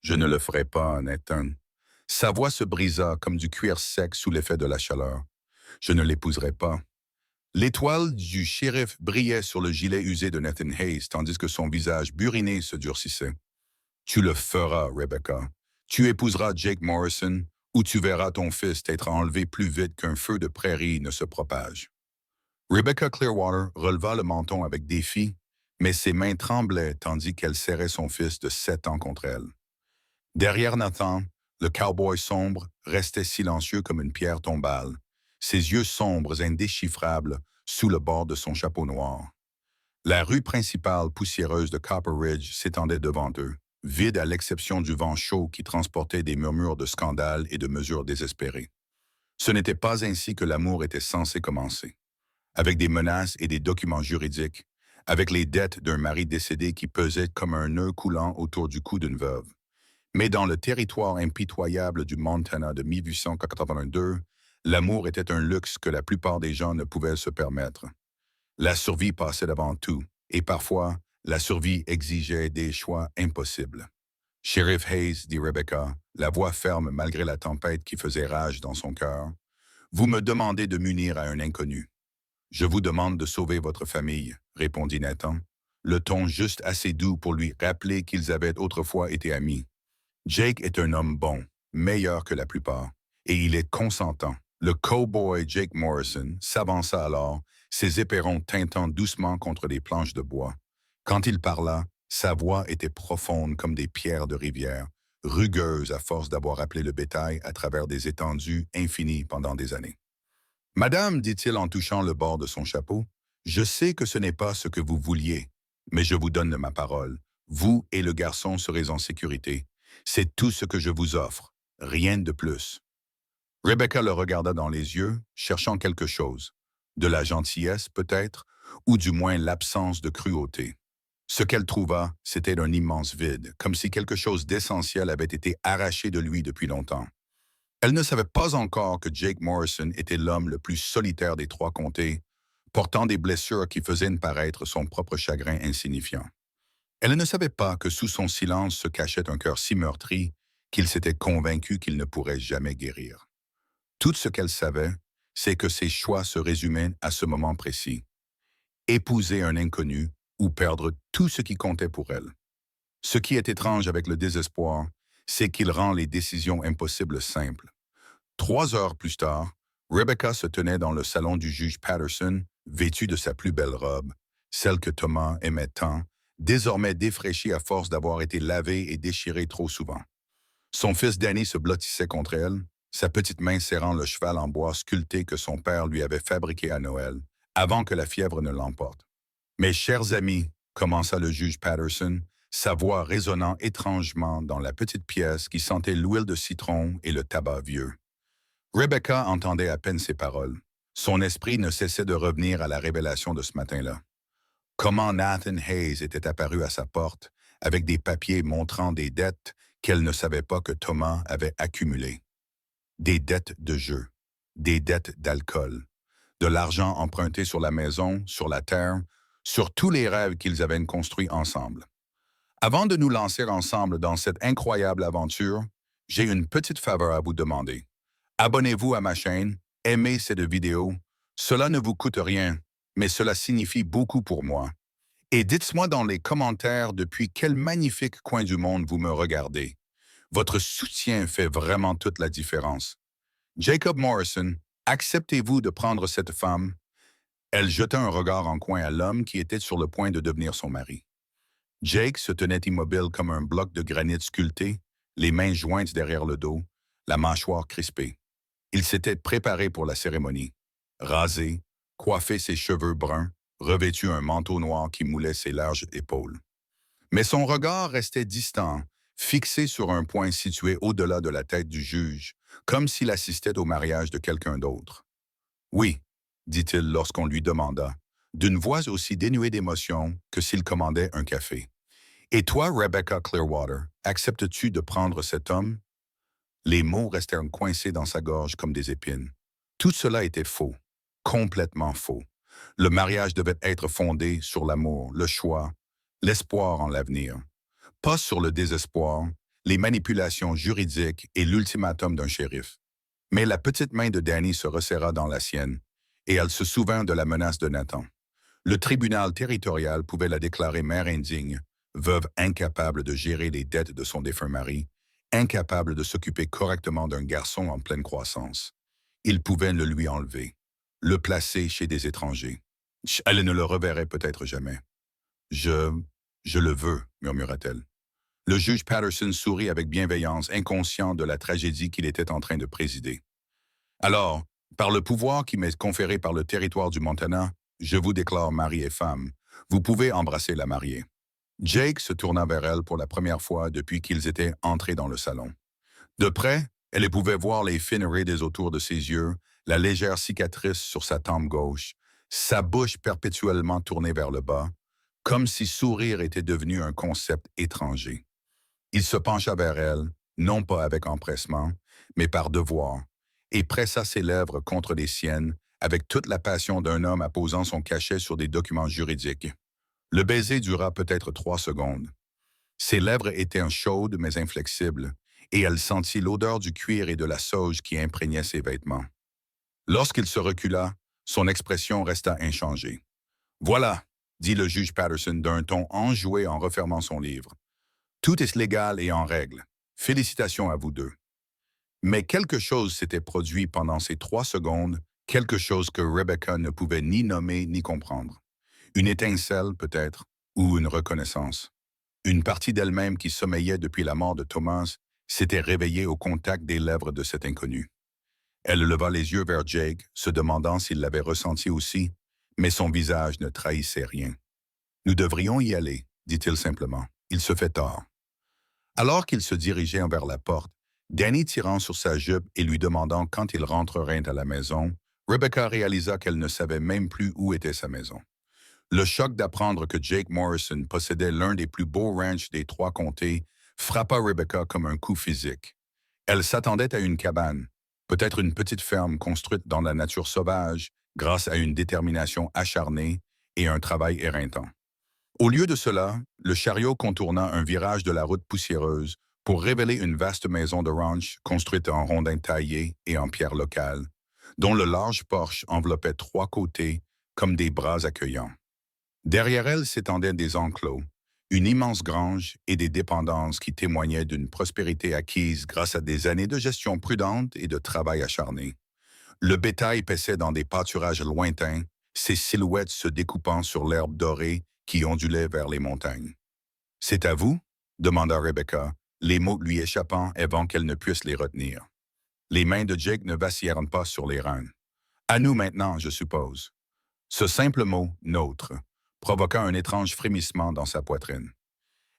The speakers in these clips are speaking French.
Je ne le ferai pas, Nathan. Sa voix se brisa comme du cuir sec sous l'effet de la chaleur. Je ne l'épouserai pas. L'étoile du shérif brillait sur le gilet usé de Nathan Hayes, tandis que son visage buriné se durcissait. Tu le feras, Rebecca. Tu épouseras Jake Morrison, ou tu verras ton fils être enlevé plus vite qu'un feu de prairie ne se propage. Rebecca Clearwater releva le menton avec défi, mais ses mains tremblaient tandis qu'elle serrait son fils de 7 ans contre elle. Derrière Nathan, le cowboy sombre restait silencieux comme une pierre tombale, ses yeux sombres indéchiffrables sous le bord de son chapeau noir. La rue principale poussiéreuse de Copper Ridge s'étendait devant eux, vide à l'exception du vent chaud qui transportait des murmures de scandale et de mesures désespérées. Ce n'était pas ainsi que l'amour était censé commencer. Avec des menaces et des documents juridiques, avec les dettes d'un mari décédé qui pesaient comme un nœud coulant autour du cou d'une veuve. Mais dans le territoire impitoyable du Montana de 1882, l'amour était un luxe que la plupart des gens ne pouvaient se permettre. La survie passait devant tout, et parfois, la survie exigeait des choix impossibles. Sheriff Hayes, dit Rebecca, la voix ferme malgré la tempête qui faisait rage dans son cœur, vous me demandez de m'unir à un inconnu. Je vous demande de sauver votre famille, répondit Nathan, le ton juste assez doux pour lui rappeler qu'ils avaient autrefois été amis. Jake est un homme bon, meilleur que la plupart, et il est consentant. Le cow-boy Jake Morrison s'avança alors, ses éperons tintant doucement contre les planches de bois. Quand il parla, sa voix était profonde comme des pierres de rivière, rugueuse à force d'avoir appelé le bétail à travers des étendues infinies pendant des années. Madame, dit-il en touchant le bord de son chapeau, je sais que ce n'est pas ce que vous vouliez, mais je vous donne ma parole. Vous et le garçon serez en sécurité. C'est tout ce que je vous offre, rien de plus. Rebecca le regarda dans les yeux, cherchant quelque chose. De la gentillesse, peut-être, ou du moins l'absence de cruauté. Ce qu'elle trouva, c'était un immense vide, comme si quelque chose d'essentiel avait été arraché de lui depuis longtemps. Elle ne savait pas encore que Jake Morrison était l'homme le plus solitaire des 3 comtés, portant des blessures qui faisaient paraître son propre chagrin insignifiant. Elle ne savait pas que sous son silence se cachait un cœur si meurtri qu'il s'était convaincu qu'il ne pourrait jamais guérir. Tout ce qu'elle savait, c'est que ses choix se résumaient à ce moment précis. Épouser un inconnu ou perdre tout ce qui comptait pour elle. Ce qui est étrange avec le désespoir, c'est qu'il rend les décisions impossibles simples. 3 heures plus tard, Rebecca se tenait dans le salon du juge Patterson, vêtue de sa plus belle robe, celle que Thomas aimait tant, désormais défraîchie à force d'avoir été lavée et déchirée trop souvent. Son fils Danny se blottissait contre elle, sa petite main serrant le cheval en bois sculpté que son père lui avait fabriqué à Noël, avant que la fièvre ne l'emporte. « Mes chers amis, commença le juge Patterson, sa voix résonnant étrangement dans la petite pièce qui sentait l'huile de citron et le tabac vieux. Rebecca entendait à peine ses paroles. Son esprit ne cessait de revenir à la révélation de ce matin-là. Comment Nathan Hayes était apparu à sa porte avec des papiers montrant des dettes qu'elle ne savait pas que Thomas avait accumulées. Des dettes de jeu, des dettes d'alcool, de l'argent emprunté sur la maison, sur la terre, sur tous les rêves qu'ils avaient construits ensemble. Avant de nous lancer ensemble dans cette incroyable aventure, j'ai une petite faveur à vous demander. Abonnez-vous à ma chaîne, aimez cette vidéo. Cela ne vous coûte rien, mais cela signifie beaucoup pour moi. Et dites-moi dans les commentaires depuis quel magnifique coin du monde vous me regardez. Votre soutien fait vraiment toute la différence. Jacob Morrison, acceptez-vous de prendre cette femme? Elle jeta un regard en coin à l'homme qui était sur le point de devenir son mari. Jake se tenait immobile comme un bloc de granit sculpté, les mains jointes derrière le dos, la mâchoire crispée. Il s'était préparé pour la cérémonie. Rasé, coiffé ses cheveux bruns, revêtu un manteau noir qui moulait ses larges épaules. Mais son regard restait distant, fixé sur un point situé au-delà de la tête du juge, comme s'il assistait au mariage de quelqu'un d'autre. « Oui, » dit-il lorsqu'on lui demanda, d'une voix aussi dénuée d'émotion que s'il commandait un café. « Et toi, Rebecca Clearwater, acceptes-tu de prendre cet homme? » Les mots restèrent coincés dans sa gorge comme des épines. Tout cela était faux, complètement faux. Le mariage devait être fondé sur l'amour, le choix, l'espoir en l'avenir. Pas sur le désespoir, les manipulations juridiques et l'ultimatum d'un shérif. Mais la petite main de Danny se resserra dans la sienne, et elle se souvint de la menace de Nathan. Le tribunal territorial pouvait la déclarer mère indigne, veuve incapable de gérer les dettes de son défunt mari, incapable de s'occuper correctement d'un garçon en pleine croissance. Il pouvait le lui enlever, le placer chez des étrangers. Elle ne le reverrait peut-être jamais. Je... je le veux, murmura-t-elle. Le juge Patterson sourit avec bienveillance, inconscient de la tragédie qu'il était en train de présider. Alors, par le pouvoir qui m'est conféré par le territoire du Montana, je vous déclare mari et femme. Vous pouvez embrasser la mariée. Jake se tourna vers elle pour la première fois depuis qu'ils étaient entrés dans le salon. De près, elle pouvait voir les fines rides autour de ses yeux, la légère cicatrice sur sa tempe gauche, sa bouche perpétuellement tournée vers le bas, comme si sourire était devenu un concept étranger. Il se pencha vers elle, non pas avec empressement, mais par devoir, et pressa ses lèvres contre les siennes avec toute la passion d'un homme apposant son cachet sur des documents juridiques. Le baiser dura peut-être 3 secondes. Ses lèvres étaient chaudes mais inflexibles, et elle sentit l'odeur du cuir et de la sauge qui imprégnait ses vêtements. Lorsqu'il se recula, son expression resta inchangée. « Voilà », dit le juge Patterson d'un ton enjoué en refermant son livre. « Tout est légal et en règle. Félicitations à vous deux. » Mais quelque chose s'était produit pendant ces 3 secondes, quelque chose que Rebecca ne pouvait ni nommer ni comprendre. Une étincelle, peut-être, ou une reconnaissance. Une partie d'elle-même qui sommeillait depuis la mort de Thomas s'était réveillée au contact des lèvres de cet inconnu. Elle leva les yeux vers Jake, se demandant s'il l'avait ressenti aussi, mais son visage ne trahissait rien. « Nous devrions y aller, » dit-il simplement. « Il se fait tard. » Alors qu'il se dirigeait vers la porte, Danny tirant sur sa jupe et lui demandant quand il rentrerait à la maison, Rebecca réalisa qu'elle ne savait même plus où était sa maison. Le choc d'apprendre que Jake Morrison possédait l'un des plus beaux ranchs des 3 comtés frappa Rebecca comme un coup physique. Elle s'attendait à une cabane, peut-être une petite ferme construite dans la nature sauvage grâce à une détermination acharnée et un travail éreintant. Au lieu de cela, le chariot contourna un virage de la route poussiéreuse pour révéler une vaste maison de ranch construite en rondins taillés et en pierre locale, dont le large porche enveloppait 3 côtés comme des bras accueillants. Derrière elle s'étendaient des enclos, une immense grange et des dépendances qui témoignaient d'une prospérité acquise grâce à des années de gestion prudente et de travail acharné. Le bétail paissait dans des pâturages lointains, ses silhouettes se découpant sur l'herbe dorée qui ondulait vers les montagnes. « C'est à vous ?» demanda Rebecca, les mots lui échappant avant qu'elle ne puisse les retenir. Les mains de Jake ne vacillèrent pas sur les rênes. « À nous maintenant, je suppose. » Ce simple mot, « nôtre », provoqua un étrange frémissement dans sa poitrine.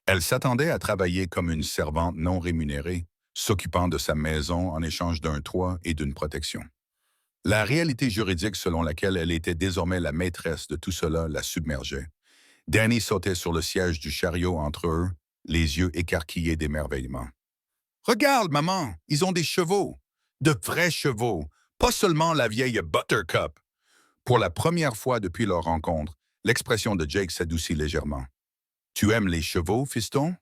Elle s'attendait à travailler comme une servante non rémunérée, s'occupant de sa maison en échange d'un toit et d'une protection. La réalité juridique selon laquelle elle était désormais la maîtresse de tout cela la submergeait. Danny sautait sur le siège du chariot entre eux, les yeux écarquillés d'émerveillement. « Regarde, maman, ils ont des chevaux, de vrais chevaux, pas seulement la vieille Buttercup. » Pour la première fois depuis leur rencontre, l'expression de Jake s'adoucit légèrement. « Tu aimes les chevaux, fiston? »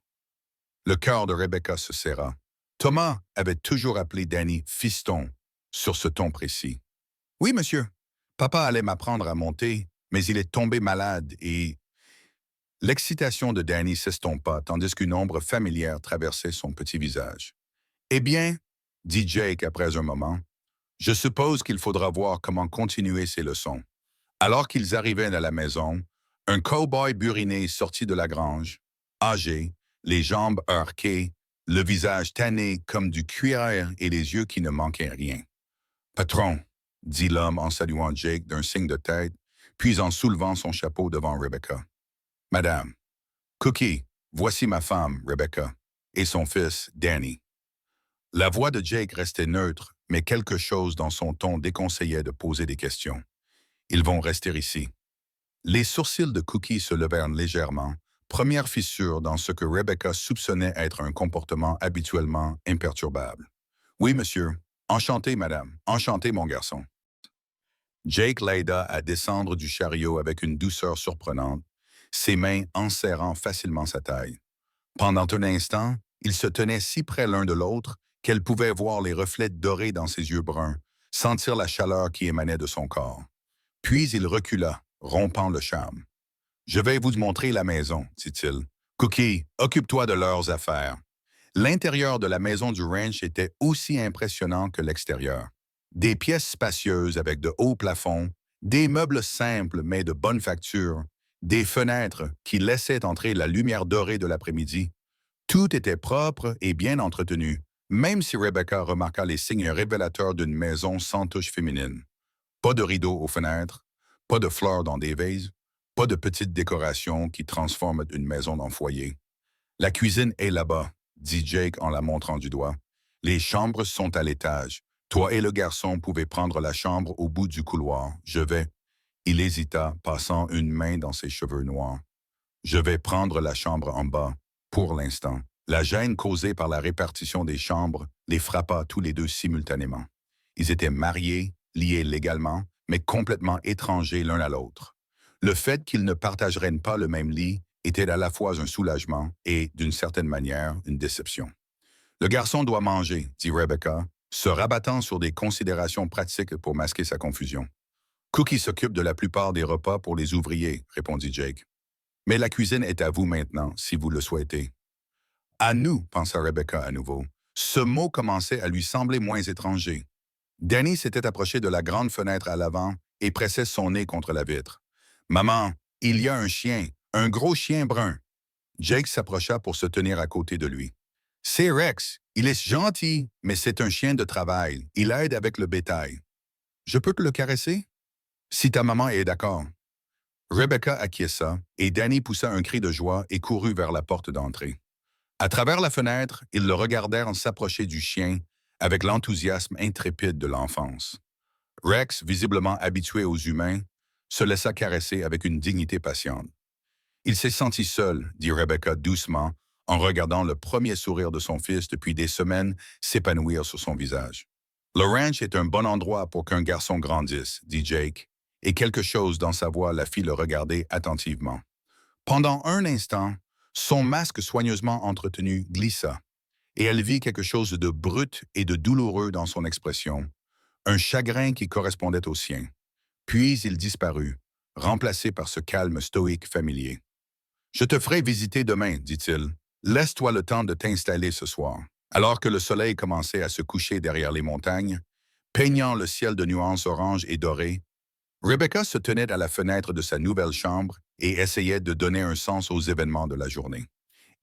Le cœur de Rebecca se serra. Thomas avait toujours appelé Danny « fiston » sur ce ton précis. « Oui, monsieur. Papa allait m'apprendre à monter, mais il est tombé malade et... » L'excitation de Danny s'estompa tandis qu'une ombre familière traversait son petit visage. « Eh bien, » dit Jake après un moment, « je suppose qu'il faudra voir comment continuer ces leçons. » Alors qu'ils arrivaient à la maison, un cow-boy buriné sortit de la grange, âgé, les jambes arquées, le visage tanné comme du cuir et les yeux qui ne manquaient rien. « Patron, » dit l'homme en saluant Jake d'un signe de tête, puis en soulevant son chapeau devant Rebecca. « Madame, Cookie, voici ma femme, Rebecca, et son fils, Danny. » La voix de Jake restait neutre, mais quelque chose dans son ton déconseillait de poser des questions. « Ils vont rester ici. » Les sourcils de Cookie se levèrent légèrement, première fissure dans ce que Rebecca soupçonnait être un comportement habituellement imperturbable. « Oui, monsieur. Enchanté, madame. Enchanté, mon garçon. » Jake l'aida à descendre du chariot avec une douceur surprenante, ses mains enserrant facilement sa taille. Pendant un instant, Ils se tenaient si près l'un de l'autre qu'elle pouvait voir les reflets dorés dans ses yeux bruns, sentir la chaleur qui émanait de son corps. Puis il recula, rompant le charme. « Je vais vous montrer la maison, dit-il. Cookie, occupe-toi de leurs affaires. » L'intérieur de la maison du ranch était aussi impressionnant que l'extérieur. Des pièces spacieuses avec de hauts plafonds, des meubles simples mais de bonne facture, des fenêtres qui laissaient entrer la lumière dorée de l'après-midi. Tout était propre et bien entretenu, même si Rebecca remarqua les signes révélateurs d'une maison sans touche féminine. Pas de rideaux aux fenêtres, pas de fleurs dans des vases, pas de petites décorations qui transforment une maison en foyer. « La cuisine est là-bas, » dit Jake en la montrant du doigt. « Les chambres sont à l'étage. Toi et le garçon pouvez prendre la chambre au bout du couloir. Je vais... » Il hésita, passant une main dans ses cheveux noirs. « Je vais prendre la chambre en bas, pour l'instant. » La gêne causée par la répartition des chambres les frappa tous les deux simultanément. Ils étaient mariés, liés légalement, mais complètement étrangers l'un à l'autre. Le fait qu'ils ne partageraient pas le même lit était à la fois un soulagement et, d'une certaine manière, une déception. « Le garçon doit manger, » dit Rebecca, se rabattant sur des considérations pratiques pour masquer sa confusion. « Cookie s'occupe de la plupart des repas pour les ouvriers, » répondit Jake. « Mais la cuisine est à vous maintenant, si vous le souhaitez. »« À nous, » pensa Rebecca à nouveau. Ce mot commençait à lui sembler moins étranger. Danny s'était approché de la grande fenêtre à l'avant et pressait son nez contre la vitre. « Maman, il y a un chien, un gros chien brun. » Jake s'approcha pour se tenir à côté de lui. « C'est Rex. Il est gentil, mais c'est un chien de travail. Il aide avec le bétail. Je peux te le caresser? Si ta maman est d'accord. » Rebecca acquiesça et Danny poussa un cri de joie et courut vers la porte d'entrée. À travers la fenêtre, ils le regardèrent s'approcher du chien avec l'enthousiasme intrépide de l'enfance. Rex, visiblement habitué aux humains, se laissa caresser avec une dignité patiente. « Il s'est senti seul, » dit Rebecca doucement, en regardant le premier sourire de son fils depuis des semaines s'épanouir sur son visage. « Le ranch est un bon endroit pour qu'un garçon grandisse, » dit Jake, et quelque chose dans sa voix la fit le regarder attentivement. Pendant un instant, son masque soigneusement entretenu glissa, et elle vit quelque chose de brut et de douloureux dans son expression, un chagrin qui correspondait au sien. Puis il disparut, remplacé par ce calme stoïque familier. « Je te ferai visiter demain, » dit-il. « Laisse-toi le temps de t'installer ce soir. » Alors que le soleil commençait à se coucher derrière les montagnes, peignant le ciel de nuances oranges et dorées, Rebecca se tenait à la fenêtre de sa nouvelle chambre et essayait de donner un sens aux événements de la journée.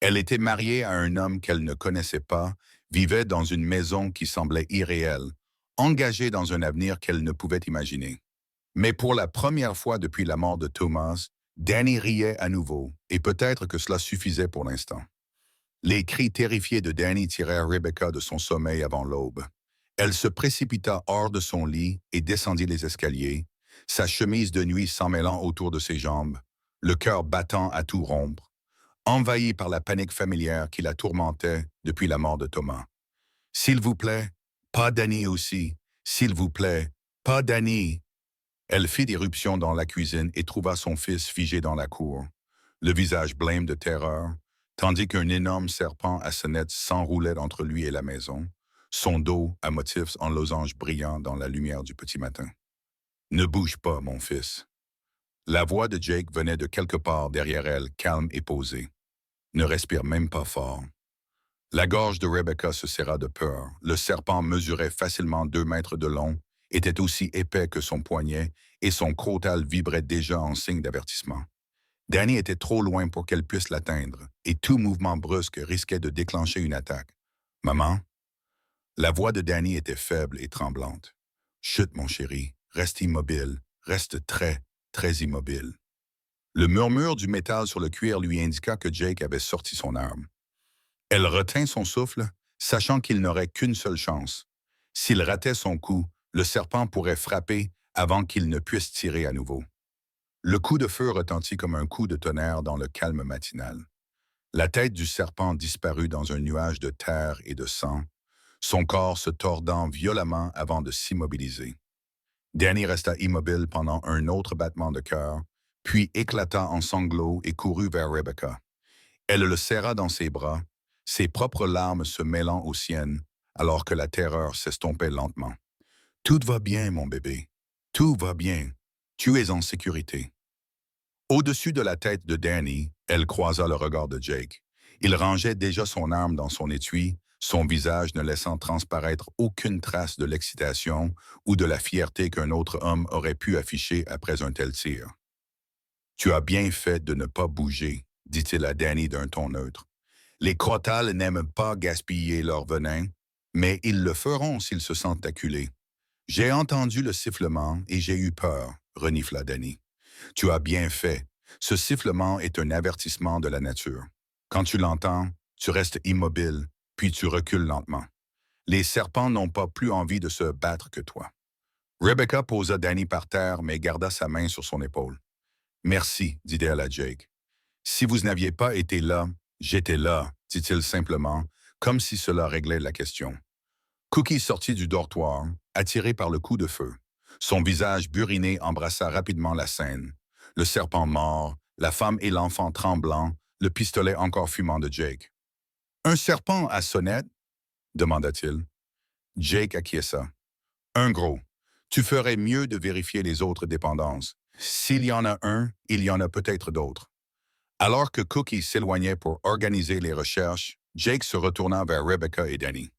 Elle était mariée à un homme qu'elle ne connaissait pas, vivait dans une maison qui semblait irréelle, engagée dans un avenir qu'elle ne pouvait imaginer. Mais pour la première fois depuis la mort de Thomas, Danny riait à nouveau, et peut-être que cela suffisait pour l'instant. Les cris terrifiés de Danny tirèrent Rebecca de son sommeil avant l'aube. Elle se précipita hors de son lit et descendit les escaliers, sa chemise de nuit s'emmêlant autour de ses jambes, le cœur battant à tout rompre, envahie par la panique familière qui la tourmentait depuis la mort de Thomas. « S'il vous plaît, pas Danny aussi. S'il vous plaît, pas Danny. » Elle fit irruption dans la cuisine et trouva son fils figé dans la cour, le visage blême de terreur, tandis qu'un énorme serpent à sonnette s'enroulait entre lui et la maison, son dos à motifs en losange brillant dans la lumière du petit matin. « Ne bouge pas, mon fils. » La voix de Jake venait de quelque part derrière elle, calme et posée. « Ne respire même pas fort. » La gorge de Rebecca se serra de peur. Le serpent mesurait facilement 2 mètres de long, était aussi épais que son poignet, et son crotal vibrait déjà en signe d'avertissement. Danny était trop loin pour qu'elle puisse l'atteindre, et tout mouvement brusque risquait de déclencher une attaque. « Maman? » La voix de Danny était faible et tremblante. « Chut, mon chéri, reste immobile, reste très, très immobile. » Le murmure du métal sur le cuir lui indiqua que Jake avait sorti son arme. Elle retint son souffle, sachant qu'il n'aurait qu'une seule chance. S'il ratait son coup, le serpent pourrait frapper avant qu'il ne puisse tirer à nouveau. Le coup de feu retentit comme un coup de tonnerre dans le calme matinal. La tête du serpent disparut dans un nuage de terre et de sang, son corps se tordant violemment avant de s'immobiliser. Danny resta immobile pendant un autre battement de cœur, puis éclata en sanglots et courut vers Rebecca. Elle le serra dans ses bras, ses propres larmes se mêlant aux siennes, alors que la terreur s'estompait lentement. Tout va bien, mon bébé. Tout va bien. Tu es en sécurité. Au-dessus de la tête de Danny, elle croisa le regard de Jake. Il rangeait déjà son arme dans son étui, son visage ne laissant transparaître aucune trace de l'excitation ou de la fierté qu'un autre homme aurait pu afficher après un tel tir. Tu as bien fait de ne pas bouger, dit-il à Danny d'un ton neutre. Les crotales n'aiment pas gaspiller leur venin, mais ils le feront s'ils se sentent acculés. J'ai entendu le sifflement et j'ai eu peur, renifla Danny. Tu as bien fait. Ce sifflement est un avertissement de la nature. Quand tu l'entends, tu restes immobile, puis tu recules lentement. Les serpents n'ont pas plus envie de se battre que toi. Rebecca posa Danny par terre, mais garda sa main sur son épaule. Merci, dit-elle à Jake. Si vous n'aviez pas été là, j'étais là, dit-il simplement, comme si cela réglait la question. Cookie sortit du dortoir, attiré par le coup de feu. Son visage buriné embrassa rapidement la scène. Le serpent mort, la femme et l'enfant tremblants, le pistolet encore fumant de Jake. Un serpent à sonnette? Demanda-t-il. Jake acquiesça. Un gros. Tu ferais mieux de vérifier les autres dépendances. S'il y en a un, il y en a peut-être d'autres. Alors que Cookie s'éloignait pour organiser les recherches, Jake se retourna vers Rebecca et Danny.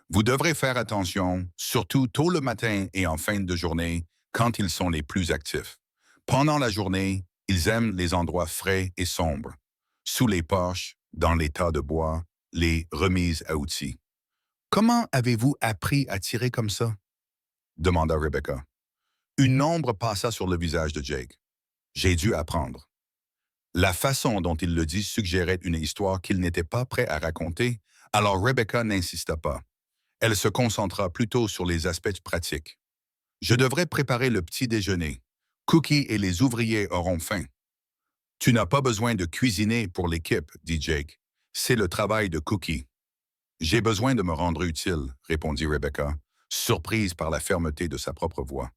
Vous devrez faire attention, surtout tôt le matin et en fin de journée, quand ils sont les plus actifs. Pendant la journée, ils aiment les endroits frais et sombres. Sous les porches, dans les tas de bois, les remises à outils. Comment avez-vous appris à tirer comme ça? Demanda Rebecca. Une ombre passa sur le visage de Jake. J'ai dû apprendre. La façon dont il le dit suggérait une histoire qu'il n'était pas prêt à raconter, alors Rebecca n'insista pas. Elle se concentra plutôt sur les aspects pratiques. Je devrais préparer le petit déjeuner. Cookie et les ouvriers auront faim. Tu n'as pas besoin de cuisiner pour l'équipe, dit Jake. C'est le travail de Cookie. J'ai besoin de me rendre utile, répondit Rebecca, surprise par la fermeté de sa propre voix.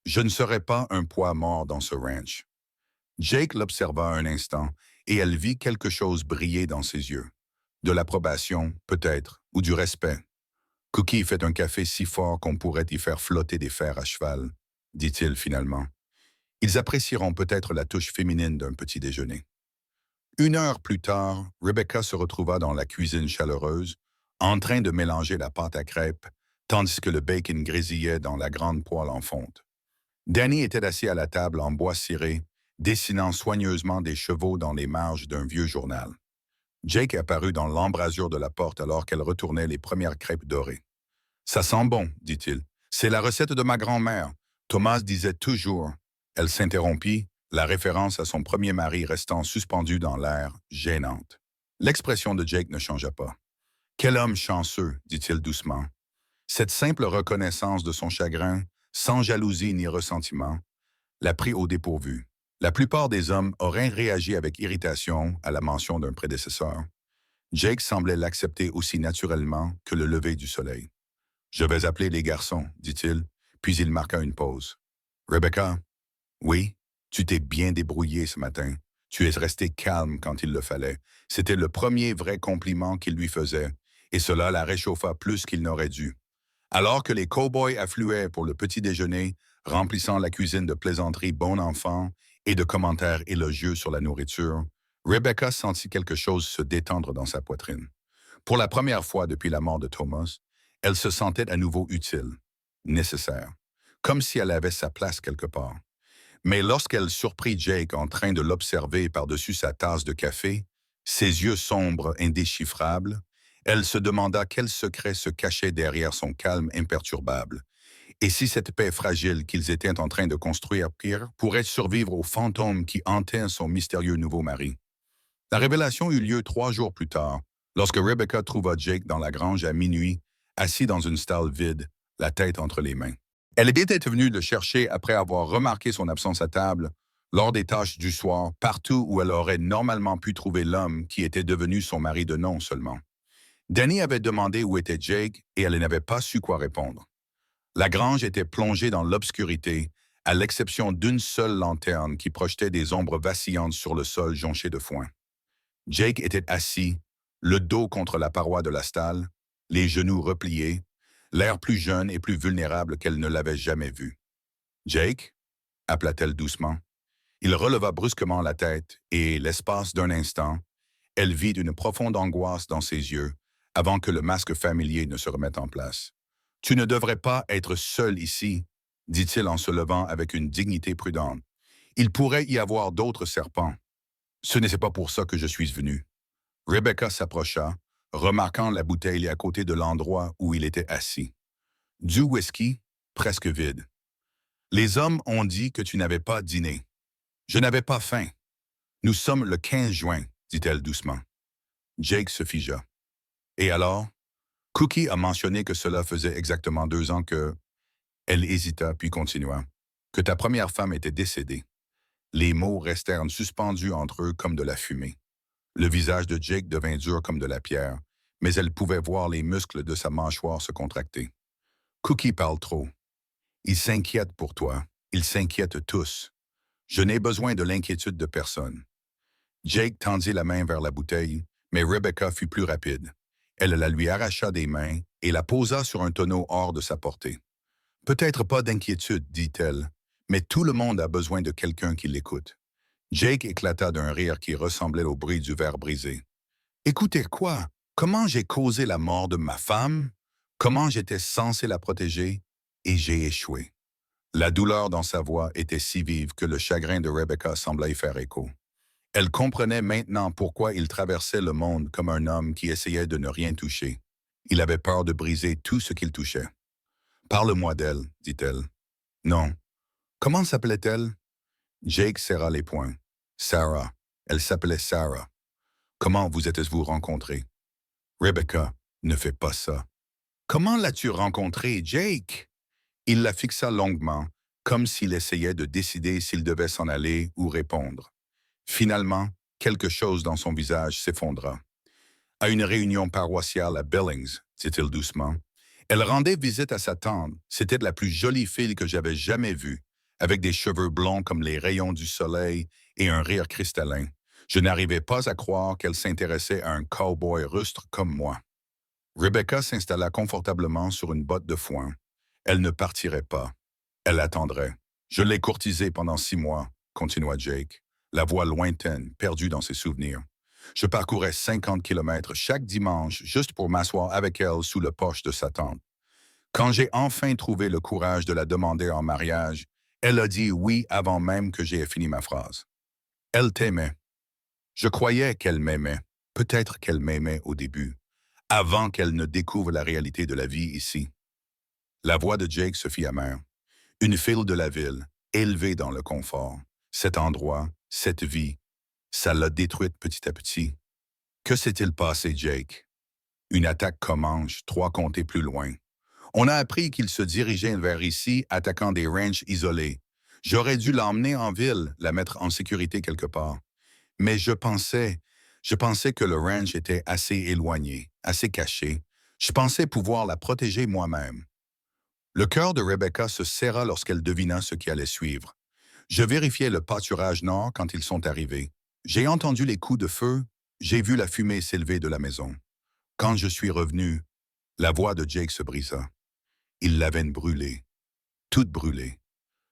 Je ne serai pas un poids mort dans ce ranch. Jake l'observa un instant et elle vit quelque chose briller dans ses yeux. De l'approbation, peut-être, ou du respect. Cookie fait un café si fort qu'on pourrait y faire flotter des fers à cheval, dit-il finalement. Ils apprécieront peut-être la touche féminine d'un petit déjeuner. 1 heure plus tard, Rebecca se retrouva dans la cuisine chaleureuse, en train de mélanger la pâte à crêpes, tandis que le bacon grésillait dans la grande poêle en fonte. Danny était assis à la table en bois ciré, dessinant soigneusement des chevaux dans les marges d'un vieux journal. Jake apparut dans l'embrasure de la porte alors qu'elle retournait les premières crêpes dorées. « Ça sent bon, dit-il. C'est la recette de ma grand-mère. Thomas disait toujours. » Elle s'interrompit, la référence à son premier mari restant suspendue dans l'air, gênante. L'expression de Jake ne changea pas. « Quel homme chanceux, dit-il doucement. » Cette simple reconnaissance de son chagrin, sans jalousie ni ressentiment, la prit au dépourvu. La plupart des hommes auraient réagi avec irritation à la mention d'un prédécesseur. Jake semblait l'accepter aussi naturellement que le lever du soleil. « Je vais appeler les garçons, dit-il, puis il marqua une pause. « Rebecca, oui, tu t'es bien débrouillée ce matin. Tu es restée calme quand il le fallait. C'était le premier vrai compliment qu'il lui faisait, et cela la réchauffa plus qu'il n'aurait dû. Alors que les cow-boys affluaient pour le petit déjeuner, remplissant la cuisine de plaisanteries bon enfant et de commentaires élogieux sur la nourriture, Rebecca sentit quelque chose se détendre dans sa poitrine. Pour la première fois depuis la mort de Thomas, elle se sentait à nouveau utile, nécessaire, comme si elle avait sa place quelque part. Mais lorsqu'elle surprit Jake en train de l'observer par-dessus sa tasse de café, ses yeux sombres indéchiffrables, elle se demanda quel secret se cachait derrière son calme imperturbable. Et si cette paix fragile qu'ils étaient en train de construire pourrait survivre aux fantômes qui hantaient son mystérieux nouveau mari. La révélation eut lieu 3 jours plus tard, lorsque Rebecca trouva Jake dans la grange à minuit, assis dans une stalle vide, la tête entre les mains. Elle était venue le chercher après avoir remarqué son absence à table, lors des tâches du soir, partout où elle aurait normalement pu trouver l'homme qui était devenu son mari de nom seulement. Danny avait demandé où était Jake et elle n'avait pas su quoi répondre. La grange était plongée dans l'obscurité, à l'exception d'une seule lanterne qui projetait des ombres vacillantes sur le sol jonché de foin. Jake était assis, le dos contre la paroi de la stalle, les genoux repliés, l'air plus jeune et plus vulnérable qu'elle ne l'avait jamais vu. « Jake » appela-t-elle doucement. Il releva brusquement la tête et, l'espace d'un instant, elle vit une profonde angoisse dans ses yeux avant que le masque familier ne se remette en place. « Tu ne devrais pas être seul ici, » dit-il en se levant avec une dignité prudente. « Il pourrait y avoir d'autres serpents. Ce n'est pas pour ça que je suis venu. » Rebecca s'approcha, remarquant la bouteille à côté de l'endroit où il était assis. Du whisky, presque vide. « Les hommes ont dit que tu n'avais pas dîné. Je n'avais pas faim. Nous sommes le 15 juin, dit-elle doucement. Jake se figea. Et alors? Cookie a mentionné que cela faisait exactement 2 ans que... Elle hésita puis continua. Que ta première femme était décédée. Les mots restèrent suspendus entre eux comme de la fumée. Le visage de Jake devint dur comme de la pierre, mais elle pouvait voir les muscles de sa mâchoire se contracter. Cookie parle trop. Il s'inquiète pour toi. Ils s'inquiètent tous. Je n'ai besoin de l'inquiétude de personne. Jake tendit la main vers la bouteille, mais Rebecca fut plus rapide. Elle la lui arracha des mains et la posa sur un tonneau hors de sa portée. « Peut-être pas d'inquiétude, dit-elle, mais tout le monde a besoin de quelqu'un qui l'écoute. » Jake éclata d'un rire qui ressemblait au bruit du verre brisé. « Écoutez quoi? Comment j'ai causé la mort de ma femme? Comment j'étais censé la protéger? Et j'ai échoué. » La douleur dans sa voix était si vive que le chagrin de Rebecca semblait y faire écho. Elle comprenait maintenant pourquoi il traversait le monde comme un homme qui essayait de ne rien toucher. Il avait peur de briser tout ce qu'il touchait. « Parle-moi d'elle, dit-elle. »« Non. Comment s'appelait-elle? » Jake serra les poings. « Sarah. Elle s'appelait Sarah. Comment vous êtes-vous rencontrés? »« Rebecca, ne fais pas ça. »« Comment l'as-tu rencontrée, Jake? » Il la fixa longuement, comme s'il essayait de décider s'il devait s'en aller ou répondre. Finalement, quelque chose dans son visage s'effondra. « À une réunion paroissiale à Billings, » dit-il doucement. Elle rendait visite à sa tante. C'était la plus jolie fille que j'avais jamais vue, avec des cheveux blonds comme les rayons du soleil et un rire cristallin. Je n'arrivais pas à croire qu'elle s'intéressait à un cow-boy rustre comme moi. Rebecca s'installa confortablement sur une botte de foin. Elle ne partirait pas. Elle attendrait. « Je l'ai courtisée pendant 6 mois, » continua Jake, la voix lointaine, perdue dans ses souvenirs. Je parcourais 50 kilomètres chaque dimanche juste pour m'asseoir avec elle sous le porche de sa tante. Quand j'ai enfin trouvé le courage de la demander en mariage, elle a dit oui avant même que j'aie fini ma phrase. Elle t'aimait. Je croyais qu'elle m'aimait. Peut-être qu'elle m'aimait au début, avant qu'elle ne découvre la réalité de la vie ici. La voix de Jake se fit amère. Une fille de la ville, élevée dans le confort. Cet endroit, cette vie, ça l'a détruite petit à petit. Que s'est-il passé, Jake? Une attaque commence, 3 comtés plus loin. On a appris qu'il se dirigeait vers ici, attaquant des ranchs isolés. J'aurais dû l'emmener en ville, la mettre en sécurité quelque part. Mais je pensais que le ranch était assez éloigné, assez caché. Je pensais pouvoir la protéger moi-même. Le cœur de Rebecca se serra lorsqu'elle devina ce qui allait suivre. Je vérifiais le pâturage nord quand ils sont arrivés. J'ai entendu les coups de feu, j'ai vu la fumée s'élever de la maison. Quand je suis revenu, la voix de Jake se brisa. Il l'avait brûlée, toute brûlée.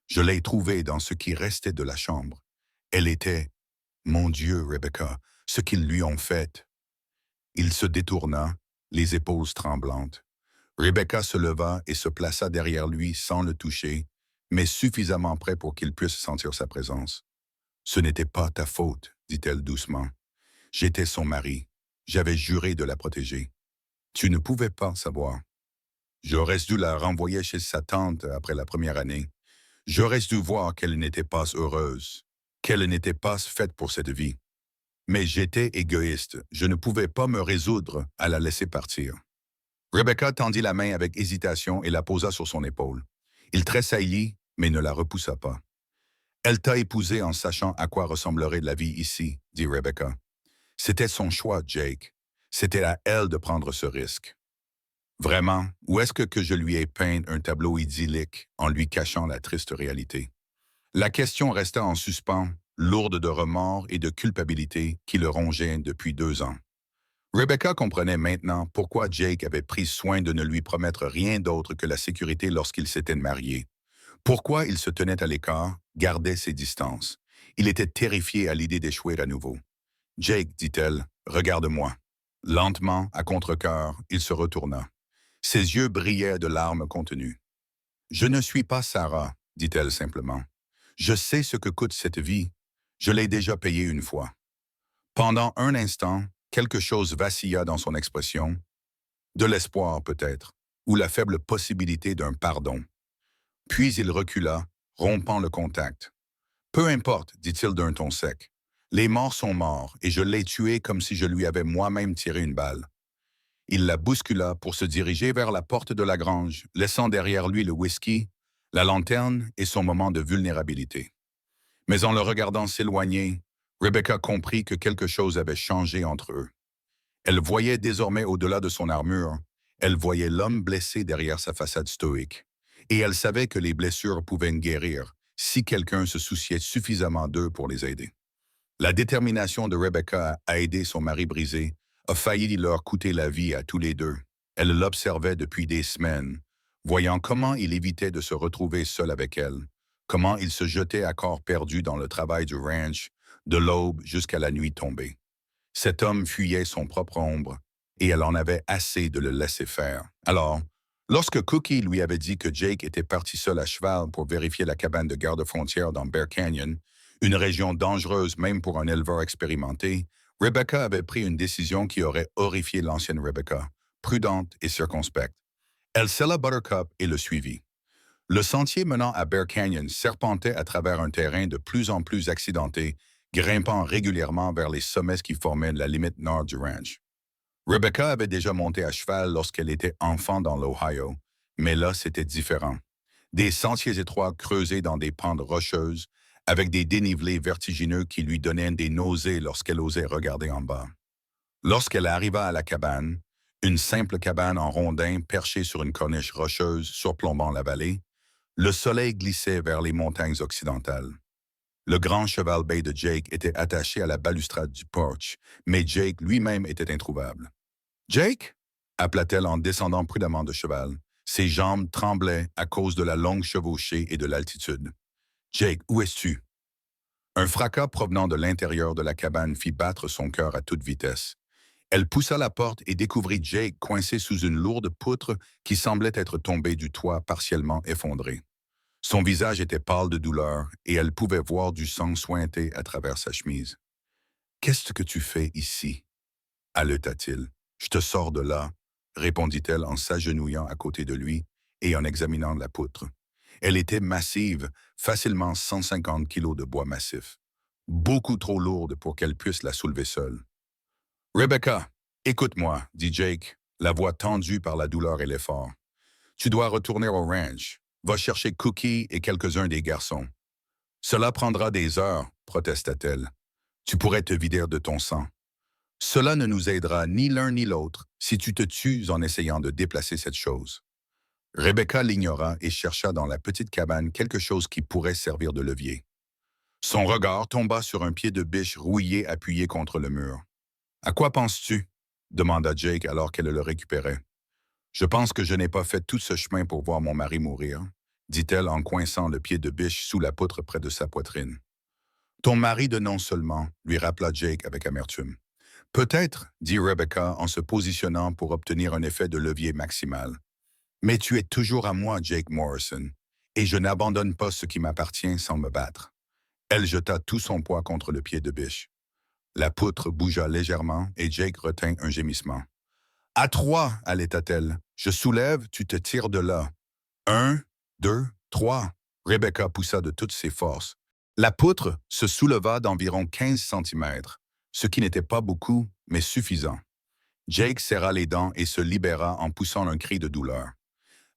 Je l'ai trouvée dans ce qui restait de la chambre. Elle était, mon Dieu, Rebecca, ce qu'ils lui ont fait. Il se détourna, les épaules tremblantes. Rebecca se leva et se plaça derrière lui sans le toucher, mais suffisamment près pour qu'il puisse sentir sa présence. « Ce n'était pas ta faute, » dit-elle doucement. « J'étais son mari. J'avais juré de la protéger. Tu ne pouvais pas savoir. J'aurais dû la renvoyer chez sa tante après la première année. J'aurais dû voir qu'elle n'était pas heureuse, qu'elle n'était pas faite pour cette vie. Mais j'étais égoïste. Je ne pouvais pas me résoudre à la laisser partir. » Rebecca tendit la main avec hésitation et la posa sur son épaule. Il tressaillit, mais ne la repoussa pas. « Elle t'a épousé en sachant à quoi ressemblerait la vie ici, » dit Rebecca. « C'était son choix, Jake. C'était à elle de prendre ce risque. » Vraiment, ou est-ce que je lui ai peint un tableau idyllique en lui cachant la triste réalité? La question resta en suspens, lourde de remords et de culpabilité qui le rongeaient depuis 2 ans. Rebecca comprenait maintenant pourquoi Jake avait pris soin de ne lui promettre rien d'autre que la sécurité lorsqu'ils s'étaient mariés. Pourquoi il se tenait à l'écart, gardait ses distances. Il était terrifié à l'idée d'échouer à nouveau. Jake, dit-elle, regarde-moi. Lentement, à contre-cœur, il se retourna. Ses yeux brillaient de larmes contenues. Je ne suis pas Sarah, dit-elle simplement. Je sais ce que coûte cette vie. Je l'ai déjà payée une fois. Pendant un instant, quelque chose vacilla dans son expression, de l'espoir peut-être, ou la faible possibilité d'un pardon. Puis il recula, rompant le contact. Peu importe, dit-il d'un ton sec. Les morts sont morts, et je l'ai tué comme si je lui avais moi-même tiré une balle. Il la bouscula pour se diriger vers la porte de la grange, laissant derrière lui le whisky, la lanterne et son moment de vulnérabilité. Mais en le regardant s'éloigner, Rebecca comprit que quelque chose avait changé entre eux. Elle voyait désormais au-delà de son armure, elle voyait l'homme blessé derrière sa façade stoïque. Et elle savait que les blessures pouvaient guérir si quelqu'un se souciait suffisamment d'eux pour les aider. La détermination de Rebecca à aider son mari brisé a failli leur coûter la vie à tous les deux. Elle l'observait depuis des semaines, voyant comment il évitait de se retrouver seul avec elle, comment il se jetait à corps perdu dans le travail du ranch, de l'aube jusqu'à la nuit tombée. Cet homme fuyait son propre ombre, et elle en avait assez de le laisser faire. Alors, lorsque Cookie lui avait dit que Jake était parti seul à cheval pour vérifier la cabane de garde-frontière dans Bear Canyon, une région dangereuse même pour un éleveur expérimenté, Rebecca avait pris une décision qui aurait horrifié l'ancienne Rebecca, prudente et circonspecte. Elle sella Buttercup et le suivit. Le sentier menant à Bear Canyon serpentait à travers un terrain de plus en plus accidenté, grimpant régulièrement vers les sommets qui formaient la limite nord du ranch. Rebecca avait déjà monté à cheval lorsqu'elle était enfant dans l'Ohio, mais là c'était différent. Des sentiers étroits creusés dans des pentes rocheuses, avec des dénivelés vertigineux qui lui donnaient des nausées lorsqu'elle osait regarder en bas. Lorsqu'elle arriva à la cabane, une simple cabane en rondin perchée sur une corniche rocheuse surplombant la vallée, le soleil glissait vers les montagnes occidentales. Le grand cheval bay de Jake était attaché à la balustrade du porche, mais Jake lui-même était introuvable. Jake? Appela-t-elle en descendant prudemment de cheval. Ses jambes tremblaient à cause de la longue chevauchée et de l'altitude. Jake, où es-tu? Un fracas provenant de l'intérieur de la cabane fit battre son cœur à toute vitesse. Elle poussa la porte et découvrit Jake coincé sous une lourde poutre qui semblait être tombée du toit partiellement effondré. Son visage était pâle de douleur et elle pouvait voir du sang suinter à travers sa chemise. « Qu'est-ce que tu fais ici? » haleuta-t-il. « Je te sors de là, » répondit-elle en s'agenouillant à côté de lui et en examinant la poutre. Elle était massive, facilement 150 kilos de bois massif. Beaucoup trop lourde pour qu'elle puisse la soulever seule. « Rebecca, écoute-moi, » dit Jake, la voix tendue par la douleur et l'effort. « Tu dois retourner au ranch. Va chercher Cookie et quelques-uns des garçons. »« Cela prendra des heures, » protesta-t-elle. « Tu pourrais te vider de ton sang. Cela ne nous aidera ni l'un ni l'autre si tu te tues en essayant de déplacer cette chose. » Rebecca l'ignora et chercha dans la petite cabane quelque chose qui pourrait servir de levier. Son regard tomba sur un pied de biche rouillé appuyé contre le mur. « À quoi penses-tu? » demanda Jake alors qu'elle le récupérait. « Je pense que je n'ai pas fait tout ce chemin pour voir mon mari mourir, » dit-elle en coinçant le pied de biche sous la poutre près de sa poitrine. « Ton mari de nom seulement, » lui rappela Jake avec amertume. « Peut-être, » dit Rebecca en se positionnant pour obtenir un effet de levier maximal. « Mais tu es toujours à moi, Jake Morrison, et je n'abandonne pas ce qui m'appartient sans me battre. » Elle jeta tout son poids contre le pied de biche. La poutre bougea légèrement et Jake retint un gémissement. « À 3, allaita-t-elle. « Je soulève, tu te tires de là. 1, 2, 3. » Rebecca poussa de toutes ses forces. La poutre se souleva d'environ 15 centimètres, ce qui n'était pas beaucoup, mais suffisant. Jake serra les dents et se libéra en poussant un cri de douleur.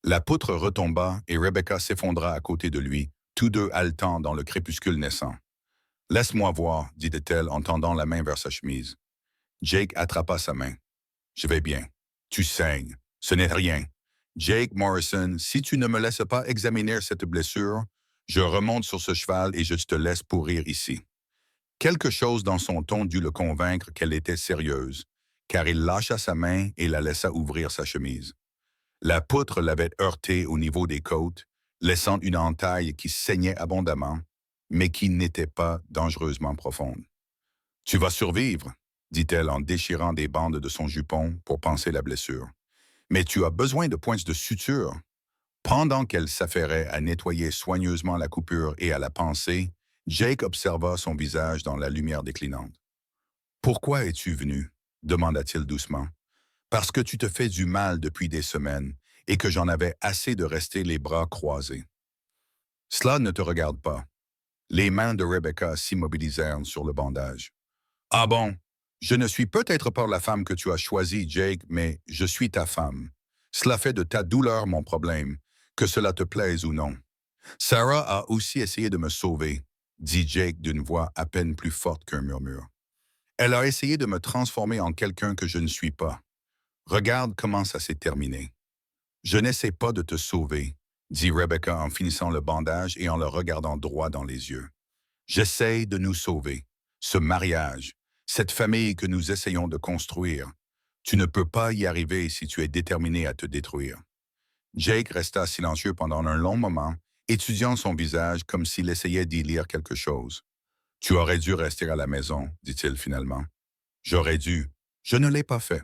La poutre retomba et Rebecca s'effondra à côté de lui, tous deux haletants dans le crépuscule naissant. « Laisse-moi voir, » dit-elle en tendant la main vers sa chemise. Jake attrapa sa main. « Je vais bien. Tu saignes. Ce n'est rien. Jake Morrison, si tu ne me laisses pas examiner cette blessure, je remonte sur ce cheval et je te laisse pourrir ici. » Quelque chose dans son ton dut le convaincre qu'elle était sérieuse, car il lâcha sa main et la laissa ouvrir sa chemise. La poutre l'avait heurté au niveau des côtes, laissant une entaille qui saignait abondamment, mais qui n'était pas dangereusement profonde. « Tu vas survivre, dit-elle en déchirant des bandes de son jupon pour panser la blessure. Mais tu as besoin de points de suture. » Pendant qu'elle s'affairait à nettoyer soigneusement la coupure et à la panser, Jake observa son visage dans la lumière déclinante. « Pourquoi es-tu venu ?» demanda-t-il doucement. « Parce que tu te fais du mal depuis des semaines et que j'en avais assez de rester les bras croisés. » « Cela ne te regarde pas. » Les mains de Rebecca s'immobilisèrent sur le bandage. « Ah bon, je ne suis peut-être pas la femme que tu as choisie, Jake, mais je suis ta femme. Cela fait de ta douleur mon problème, que cela te plaise ou non. Sarah a aussi essayé de me sauver, dit Jake d'une voix à peine plus forte qu'un murmure. Elle a essayé de me transformer en quelqu'un que je ne suis pas. Regarde comment ça s'est terminé. Je n'essaie pas de te sauver, dit Rebecca en finissant le bandage et en le regardant droit dans les yeux. J'essaie de nous sauver. Ce mariage, cette famille que nous essayons de construire. Tu ne peux pas y arriver si tu es déterminé à te détruire. Jake resta silencieux pendant un long moment, étudiant son visage comme s'il essayait d'y lire quelque chose. « Tu aurais dû rester à la maison, dit-il finalement. « J'aurais dû. Je ne l'ai pas fait. »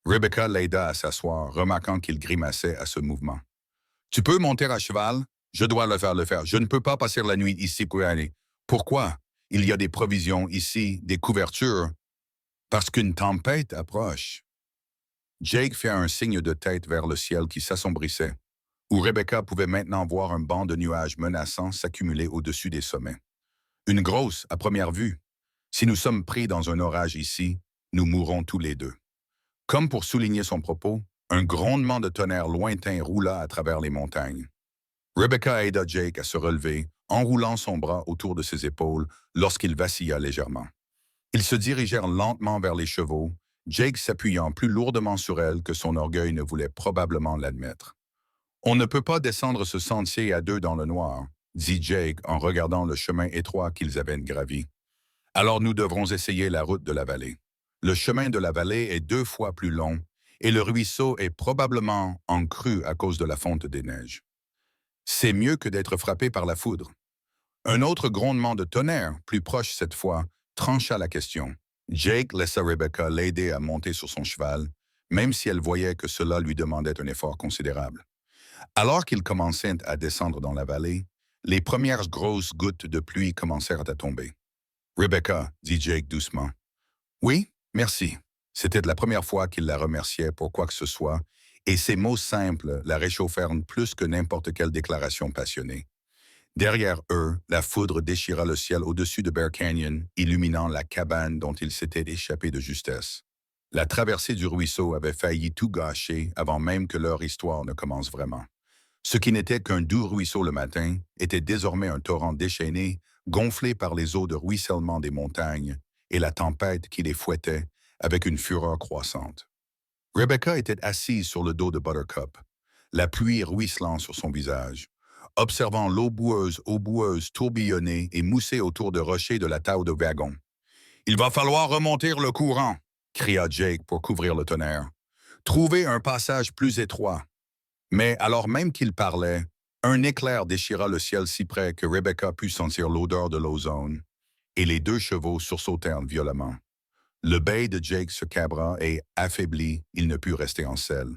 Rebecca l'aida à s'asseoir, remarquant qu'il grimaçait à ce mouvement. « Tu peux monter à cheval? Je dois le faire. Je ne peux pas passer la nuit ici pour aller. Pourquoi? Il y a des provisions ici, des couvertures. Parce qu'une tempête approche. » Jake fit un signe de tête vers le ciel qui s'assombrissait, où Rebecca pouvait maintenant voir un banc de nuages menaçants s'accumuler au-dessus des sommets. Une grosse, à première vue. Si nous sommes pris dans un orage ici, nous mourrons tous les deux. Comme pour souligner son propos, un grondement de tonnerre lointain roula à travers les montagnes. Rebecca aida Jake à se relever, enroulant son bras autour de ses épaules lorsqu'il vacilla légèrement. Ils se dirigèrent lentement vers les chevaux, Jake s'appuyant plus lourdement sur elle que son orgueil ne voulait probablement l'admettre. « On ne peut pas descendre ce sentier à deux dans le noir, » dit Jake en regardant le chemin étroit qu'ils avaient gravi. « Alors nous devrons essayer la route de la vallée. Le chemin de la vallée est 2 fois plus long et le ruisseau est probablement en crue à cause de la fonte des neiges. C'est mieux que d'être frappé par la foudre. » Un autre grondement de tonnerre, plus proche cette fois, trancha la question. Jake laissa Rebecca l'aider à monter sur son cheval, même si elle voyait que cela lui demandait un effort considérable. Alors qu'ils commençaient à descendre dans la vallée, les premières grosses gouttes de pluie commencèrent à tomber. « Rebecca, » dit Jake doucement. « Oui, merci. » C'était la première fois qu'il la remerciait pour quoi que ce soit, et ces mots simples la réchauffèrent plus que n'importe quelle déclaration passionnée. Derrière eux, la foudre déchira le ciel au-dessus de Bear Canyon, illuminant la cabane dont ils s'étaient échappés de justesse. La traversée du ruisseau avait failli tout gâcher avant même que leur histoire ne commence vraiment. Ce qui n'était qu'un doux ruisseau le matin était désormais un torrent déchaîné, gonflé par les eaux de ruissellement des montagnes et la tempête qui les fouettait avec une fureur croissante. Rebecca était assise sur le dos de Buttercup, la pluie ruisselant sur son visage, observant l'eau boueuse tourbillonner et mousser autour de rochers de la taille de wagon. « Il va falloir remonter le courant !» cria Jake pour couvrir le tonnerre. « Trouver un passage plus étroit. » Mais alors même qu'il parlait, un éclair déchira le ciel si près que Rebecca put sentir l'odeur de l'ozone, et les 2 chevaux sursautèrent violemment. Le bec de Jake se cabra et, affaibli, il ne put rester en selle.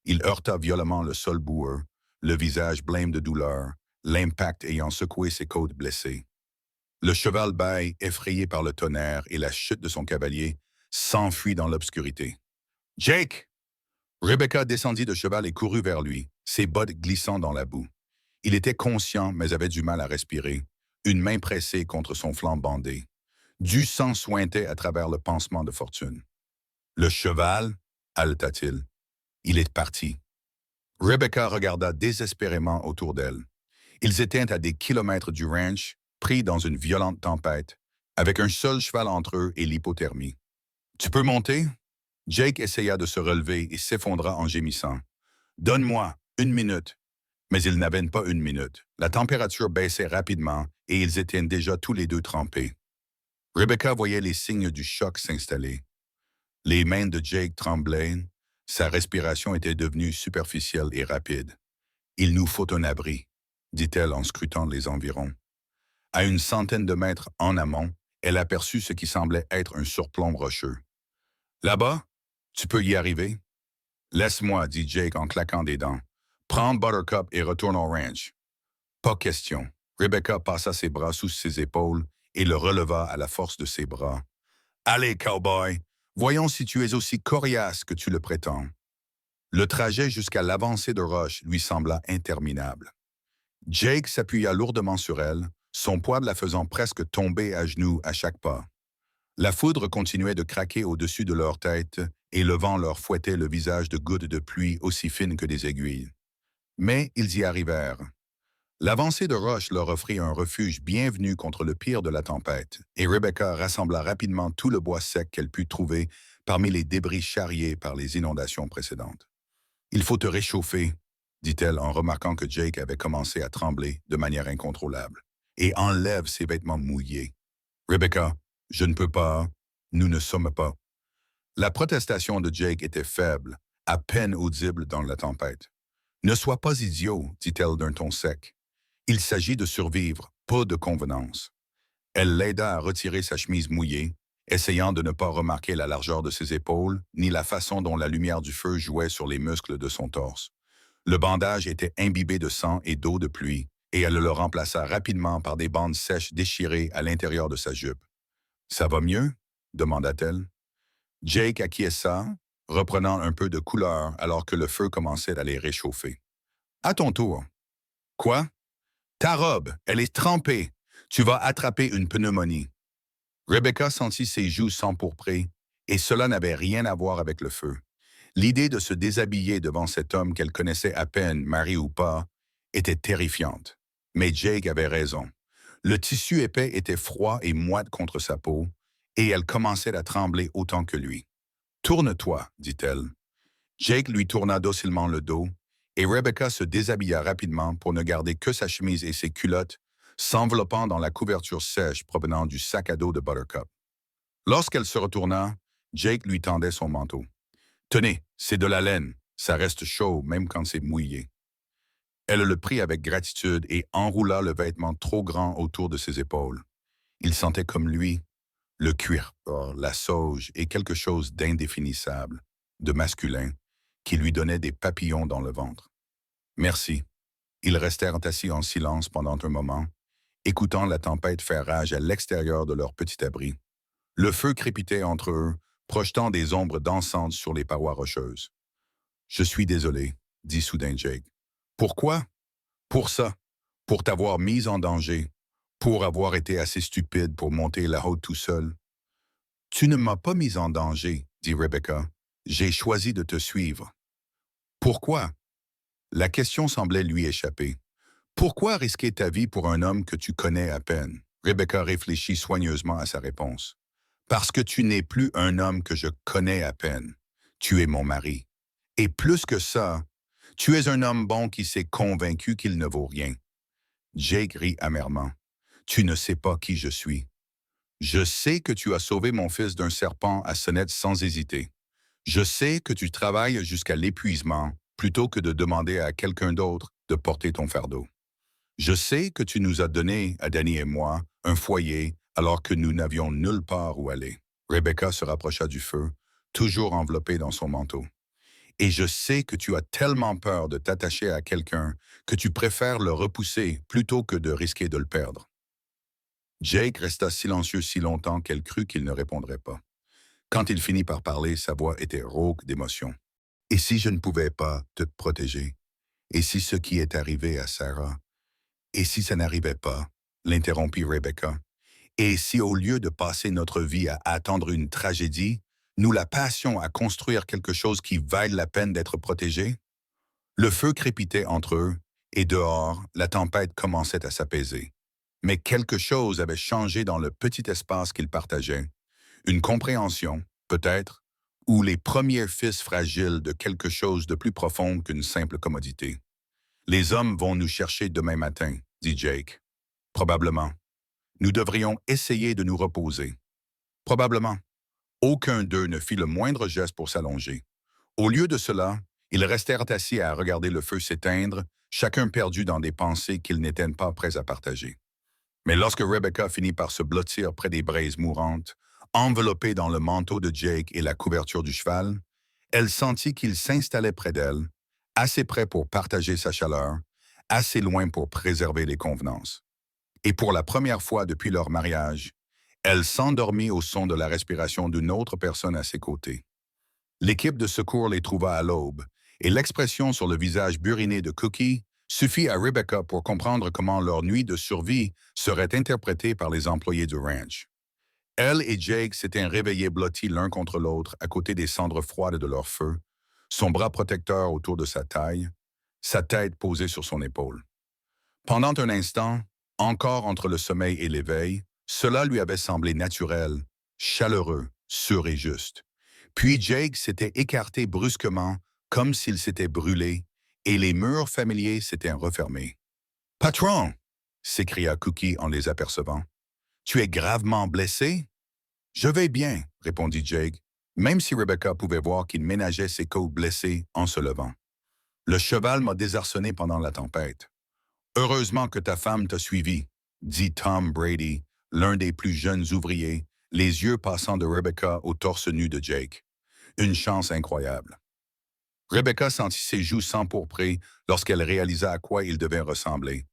Il heurta violemment le sol boueux, le visage blême de douleur, l'impact ayant secoué ses côtes blessées. Le cheval bâille, effrayé par le tonnerre et la chute de son cavalier, s'enfuit dans l'obscurité. « Jake! » Rebecca descendit de cheval et courut vers lui, ses bottes glissant dans la boue. Il était conscient, mais avait du mal à respirer, une main pressée contre son flanc bandé. Du sang suintait à travers le pansement de fortune. « Le cheval? » haleta-t-il. « Il est parti. » Rebecca regarda désespérément autour d'elle. Ils étaient à des kilomètres du ranch, pris dans une violente tempête, avec un seul cheval entre eux et l'hypothermie. « Tu peux monter? » Jake essaya de se relever et s'effondra en gémissant. « Donne-moi 1 minute. » Mais ils n'avaient pas 1 minute. La température baissait rapidement et ils étaient déjà tous les 2 trempés. Rebecca voyait les signes du choc s'installer. Les mains de Jake tremblaient, sa respiration était devenue superficielle et rapide. Il nous faut un abri, dit-elle en scrutant les environs. À une centaine de mètres en amont, elle aperçut ce qui semblait être un surplomb rocheux. Là-bas, tu peux y arriver? Laisse-moi, dit Jake en claquant des dents. Prends Buttercup et retourne au ranch. Pas question. Rebecca passa ses bras sous ses épaules et le releva à la force de ses bras. Allez, cowboy, voyons si tu es aussi coriace que tu le prétends. Le trajet jusqu'à l'avancée de roche lui sembla interminable. Jake s'appuya lourdement sur elle, son poids la faisant presque tomber à genoux à chaque pas. La foudre continuait de craquer au-dessus de leurs têtes et le vent leur fouettait le visage de gouttes de pluie aussi fines que des aiguilles. Mais ils y arrivèrent. L'avancée de roche leur offrit un refuge bienvenu contre le pire de la tempête, et Rebecca rassembla rapidement tout le bois sec qu'elle put trouver parmi les débris charriés par les inondations précédentes. « Il faut te réchauffer, » dit-elle en remarquant que Jake avait commencé à trembler de manière incontrôlable. « Et enlève ses vêtements mouillés. »« Rebecca, je ne peux pas. Nous ne sommes pas. » La protestation de Jake était faible, à peine audible dans la tempête. « Ne sois pas idiot, » dit-elle d'un ton sec. « Il s'agit de survivre, pas de convenance. » Elle l'aida à retirer sa chemise mouillée, essayant de ne pas remarquer la largeur de ses épaules, ni la façon dont la lumière du feu jouait sur les muscles de son torse. Le bandage était imbibé de sang et d'eau de pluie, et elle le remplaça rapidement par des bandes sèches déchirées à l'intérieur de sa jupe. « Ça va mieux? » demanda-t-elle. Jake acquiesça, reprenant un peu de couleur alors que le feu commençait à les réchauffer. « À ton tour. »« Quoi? Ta robe, elle est trempée. Tu vas attraper une pneumonie. » Rebecca sentit ses joues s'empourprer, et cela n'avait rien à voir avec le feu. L'idée de se déshabiller devant cet homme qu'elle connaissait à peine, mari ou pas, était terrifiante. Mais Jake avait raison. Le tissu épais était froid et moite contre sa peau, et elle commençait à trembler autant que lui. « Tourne-toi, dit-elle. Jake lui tourna docilement le dos, et Rebecca se déshabilla rapidement pour ne garder que sa chemise et ses culottes, s'enveloppant dans la couverture sèche provenant du sac à dos de Buttercup. Lorsqu'elle se retourna, Jake lui tendait son manteau. « Tenez, c'est de la laine, ça reste chaud même quand c'est mouillé. » Elle le prit avec gratitude et enroula le vêtement trop grand autour de ses épaules. Il sentait comme lui, le cuir, la sauge et quelque chose d'indéfinissable, de masculin, qui lui donnait des papillons dans le ventre. « Merci. » Ils restèrent assis en silence pendant un moment, écoutant la tempête faire rage à l'extérieur de leur petit abri. Le feu crépitait entre eux, projetant des ombres dansantes sur les parois rocheuses. « Je suis désolé, » dit soudain Jake. « Pourquoi? »« Pour ça, pour t'avoir mise en danger, pour avoir été assez stupide pour monter la haute tout seul. »« Tu ne m'as pas mise en danger, » dit Rebecca. « J'ai choisi de te suivre. »« Pourquoi? » La question semblait lui échapper. « Pourquoi risquer ta vie pour un homme que tu connais à peine? » Rebecca réfléchit soigneusement à sa réponse. « Parce que tu n'es plus un homme que je connais à peine. Tu es mon mari. Et plus que ça, tu es un homme bon qui s'est convaincu qu'il ne vaut rien. » Jake rit amèrement. « Tu ne sais pas qui je suis. Je sais que tu as sauvé mon fils d'un serpent à sonnette sans hésiter. Je sais que tu travailles jusqu'à l'épuisement plutôt que de demander à quelqu'un d'autre de porter ton fardeau. Je sais que tu nous as donné, à Danny et moi, un foyer alors que nous n'avions nulle part où aller. » Rebecca se rapprocha du feu, toujours enveloppée dans son manteau. « Et je sais que tu as tellement peur de t'attacher à quelqu'un que tu préfères le repousser plutôt que de risquer de le perdre. » Jake resta silencieux si longtemps qu'elle crut qu'il ne répondrait pas. Quand il finit par parler, sa voix était rauque d'émotion. « Et si je ne pouvais pas te protéger? Et si ce qui est arrivé à Sarah? Et si ça n'arrivait pas? » l'interrompit Rebecca. « Et si au lieu de passer notre vie à attendre une tragédie, nous la passions à construire quelque chose qui vaille la peine d'être protégé? » Le feu crépitait entre eux, et dehors, la tempête commençait à s'apaiser. Mais quelque chose avait changé dans le petit espace qu'ils partageaient. Une compréhension, peut-être, ou les premiers fils fragiles de quelque chose de plus profond qu'une simple commodité. « Les hommes vont nous chercher demain matin, » dit Jake. « Probablement. Nous devrions essayer de nous reposer. Probablement. Aucun d'eux ne fit le moindre geste pour s'allonger. Au lieu de cela, ils restèrent assis à regarder le feu s'éteindre, chacun perdu dans des pensées qu'ils n'étaient pas prêts à partager. Mais lorsque Rebecca finit par se blottir près des braises mourantes, enveloppée dans le manteau de Jake et la couverture du cheval, elle sentit qu'il s'installait près d'elle, assez près pour partager sa chaleur, assez loin pour préserver les convenances. Et pour la première fois depuis leur mariage, elle s'endormit au son de la respiration d'une autre personne à ses côtés. L'équipe de secours les trouva à l'aube, et l'expression sur le visage buriné de Cookie suffit à Rebecca pour comprendre comment leur nuit de survie serait interprétée par les employés du ranch. Elle et Jake s'étaient réveillés blottis l'un contre l'autre à côté des cendres froides de leur feu, son bras protecteur autour de sa taille, sa tête posée sur son épaule. Pendant un instant, encore entre le sommeil et l'éveil, cela lui avait semblé naturel, chaleureux, sûr et juste. Puis Jake s'était écarté brusquement, comme s'il s'était brûlé, et les murs familiers s'étaient refermés. « Patron! » s'écria Cookie en les apercevant. « Tu es gravement blessé? »« Je vais bien, » répondit Jake, même si Rebecca pouvait voir qu'il ménageait ses côtes blessées en se levant. « Le cheval m'a désarçonné pendant la tempête. »« Heureusement que ta femme t'a suivi, » dit Tom Brady, l'un des plus jeunes ouvriers, les yeux passant de Rebecca au torse nu de Jake. Une chance incroyable. Rebecca sentit ses joues s'empourprer lorsqu'elle réalisa à quoi il devait ressembler.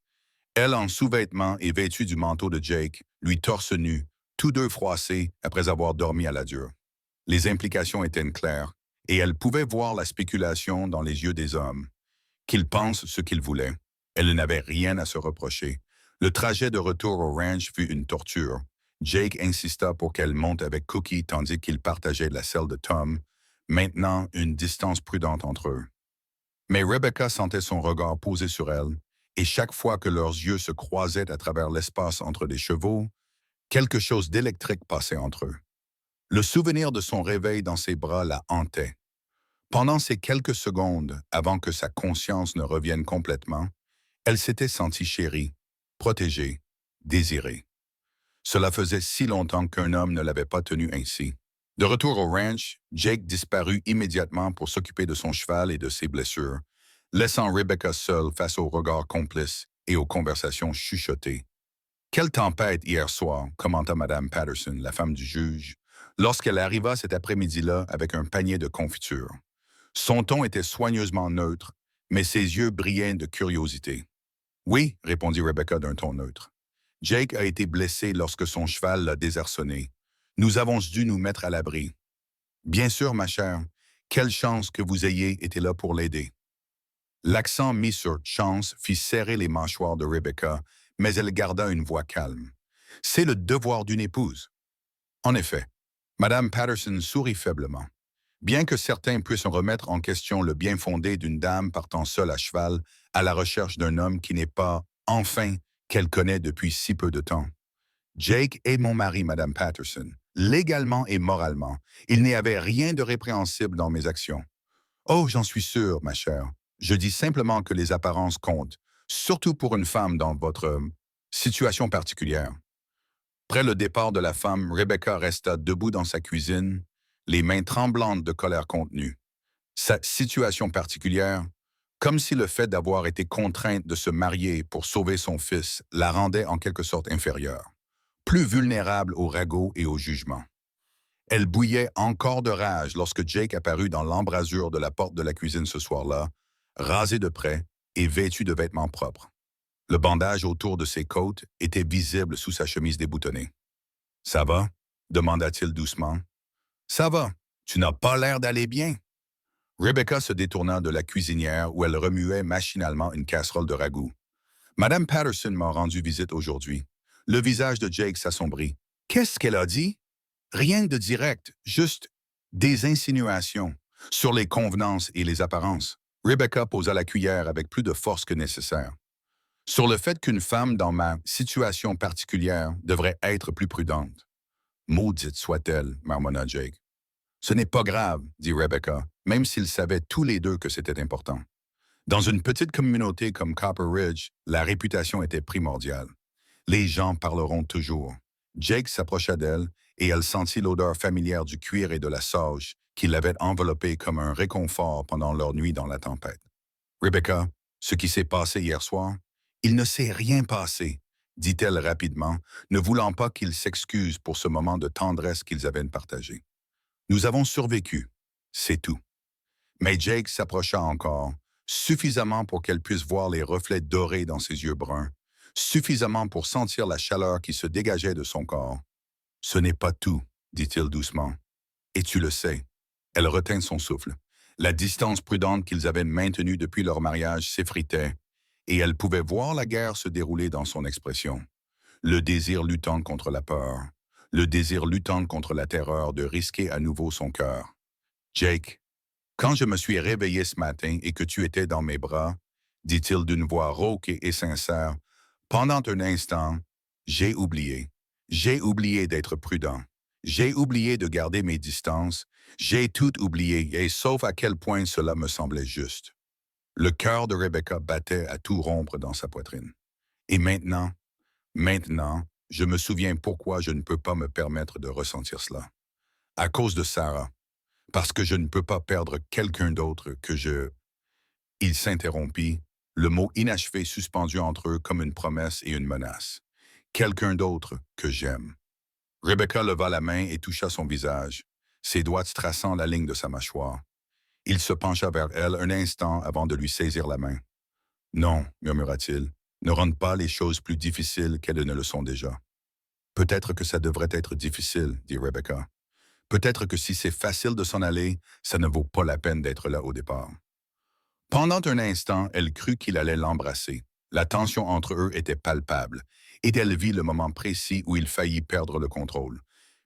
Elle en sous-vêtements et vêtue du manteau de Jake, lui torse nu, tous deux froissés après avoir dormi à la dure. Les implications étaient claires, et elle pouvait voir la spéculation dans les yeux des hommes. Qu'ils pensent ce qu'ils voulaient. Elle n'avait rien à se reprocher. Le trajet de retour au ranch fut une torture. Jake insista pour qu'elle monte avec Cookie tandis qu'il partageait la selle de Tom, maintenant une distance prudente entre eux. Mais Rebecca sentait son regard posé sur elle, et chaque fois que leurs yeux se croisaient à travers l'espace entre les chevaux, quelque chose d'électrique passait entre eux. Le souvenir de son réveil dans ses bras la hantait. Pendant ces quelques secondes, avant que sa conscience ne revienne complètement, elle s'était sentie chérie, protégée, désirée. Cela faisait si longtemps qu'un homme ne l'avait pas tenue ainsi. De retour au ranch, Jake disparut immédiatement pour s'occuper de son cheval et de ses blessures, laissant Rebecca seule face aux regards complices et aux conversations chuchotées. « Quelle tempête hier soir », commenta Mme Patterson, la femme du juge, lorsqu'elle arriva cet après-midi-là avec un panier de confitures. Son ton était soigneusement neutre, mais ses yeux brillaient de curiosité. « Oui, » répondit Rebecca d'un ton neutre. « Jake a été blessé lorsque son cheval l'a désarçonné. Nous avons dû nous mettre à l'abri. »« Bien sûr, ma chère. Quelle chance que vous ayez été là pour l'aider. » L'accent mis sur « chance » fit serrer les mâchoires de Rebecca, mais elle garda une voix calme. « C'est le devoir d'une épouse. » En effet, Mme Patterson sourit faiblement. Bien que certains puissent remettre en question le bien fondé d'une dame partant seule à cheval à la recherche d'un homme qui n'est pas, enfin, qu'elle connaît depuis si peu de temps. Jake est mon mari, Mme Patterson, légalement et moralement. Il n'y avait rien de répréhensible dans mes actions. Oh, j'en suis sûr, ma chère. Je dis simplement que les apparences comptent, surtout pour une femme dans votre situation particulière. Près le départ de la femme, Rebecca resta debout dans sa cuisine, les mains tremblantes de colère contenue. Sa situation particulière, comme si le fait d'avoir été contrainte de se marier pour sauver son fils la rendait en quelque sorte inférieure, plus vulnérable au ragot et au jugement. Elle bouillait encore de rage lorsque Jake apparut dans l'embrasure de la porte de la cuisine ce soir-là, rasé de près et vêtu de vêtements propres. Le bandage autour de ses côtes était visible sous sa chemise déboutonnée. « Ça va ?» demanda-t-il doucement. « Ça va. Tu n'as pas l'air d'aller bien. » Rebecca se détourna de la cuisinière où elle remuait machinalement une casserole de ragoût. « Madame Patterson m'a rendu visite aujourd'hui. » Le visage de Jake s'assombrit. « Qu'est-ce qu'elle a dit? » « Rien de direct, juste des insinuations sur les convenances et les apparences. » Rebecca posa la cuillère avec plus de force que nécessaire. « Sur le fait qu'une femme dans ma situation particulière devrait être plus prudente. »« Maudite soit-elle, » marmonna Jake. « Ce n'est pas grave, » dit Rebecca, même s'ils savaient tous les deux que c'était important. Dans une petite communauté comme Copper Ridge, la réputation était primordiale. Les gens parleront toujours. Jake s'approcha d'elle et elle sentit l'odeur familière du cuir et de la sauge qui l'avait enveloppée comme un réconfort pendant leur nuit dans la tempête. Rebecca, ce qui s'est passé hier soir? Il ne s'est rien passé, dit-elle rapidement, ne voulant pas qu'ils s'excusent pour ce moment de tendresse qu'ils avaient partagé. Nous avons survécu, c'est tout. Mais Jake s'approcha encore, suffisamment pour qu'elle puisse voir les reflets dorés dans ses yeux bruns, suffisamment pour sentir la chaleur qui se dégageait de son corps. Ce n'est pas tout, dit-il doucement. Et tu le sais. Elle retint son souffle. La distance prudente qu'ils avaient maintenue depuis leur mariage s'effritait, et elle pouvait voir la guerre se dérouler dans son expression. Le désir luttant contre la peur, le désir luttant contre la terreur de risquer à nouveau son cœur. Jake, quand je me suis réveillé ce matin et que tu étais dans mes bras, dit-il d'une voix rauque et sincère, pendant un instant, j'ai oublié. J'ai oublié d'être prudent. J'ai oublié de garder mes distances. J'ai tout oublié, et sauf à quel point cela me semblait juste. Le cœur de Rebecca battait à tout rompre dans sa poitrine. Et maintenant, je me souviens pourquoi je ne peux pas me permettre de ressentir cela. À cause de Sarah. Parce que je ne peux pas perdre quelqu'un d'autre que je... Il s'interrompit, le mot inachevé suspendu entre eux comme une promesse et une menace. Quelqu'un d'autre que j'aime. Rebecca leva la main et toucha son visage, ses doigts traçant la ligne de sa mâchoire. Il se pencha vers elle un instant avant de lui saisir la main. « Non, murmura-t-il, ne rende pas les choses plus difficiles qu'elles ne le sont déjà. »« Peut-être que ça devrait être difficile, dit Rebecca. Peut-être que si c'est facile de s'en aller, ça ne vaut pas la peine d'être là au départ. » Pendant un instant, elle crut qu'il allait l'embrasser. La tension entre eux était palpable, et elle vit le moment précis où il faillit perdre le contrôle.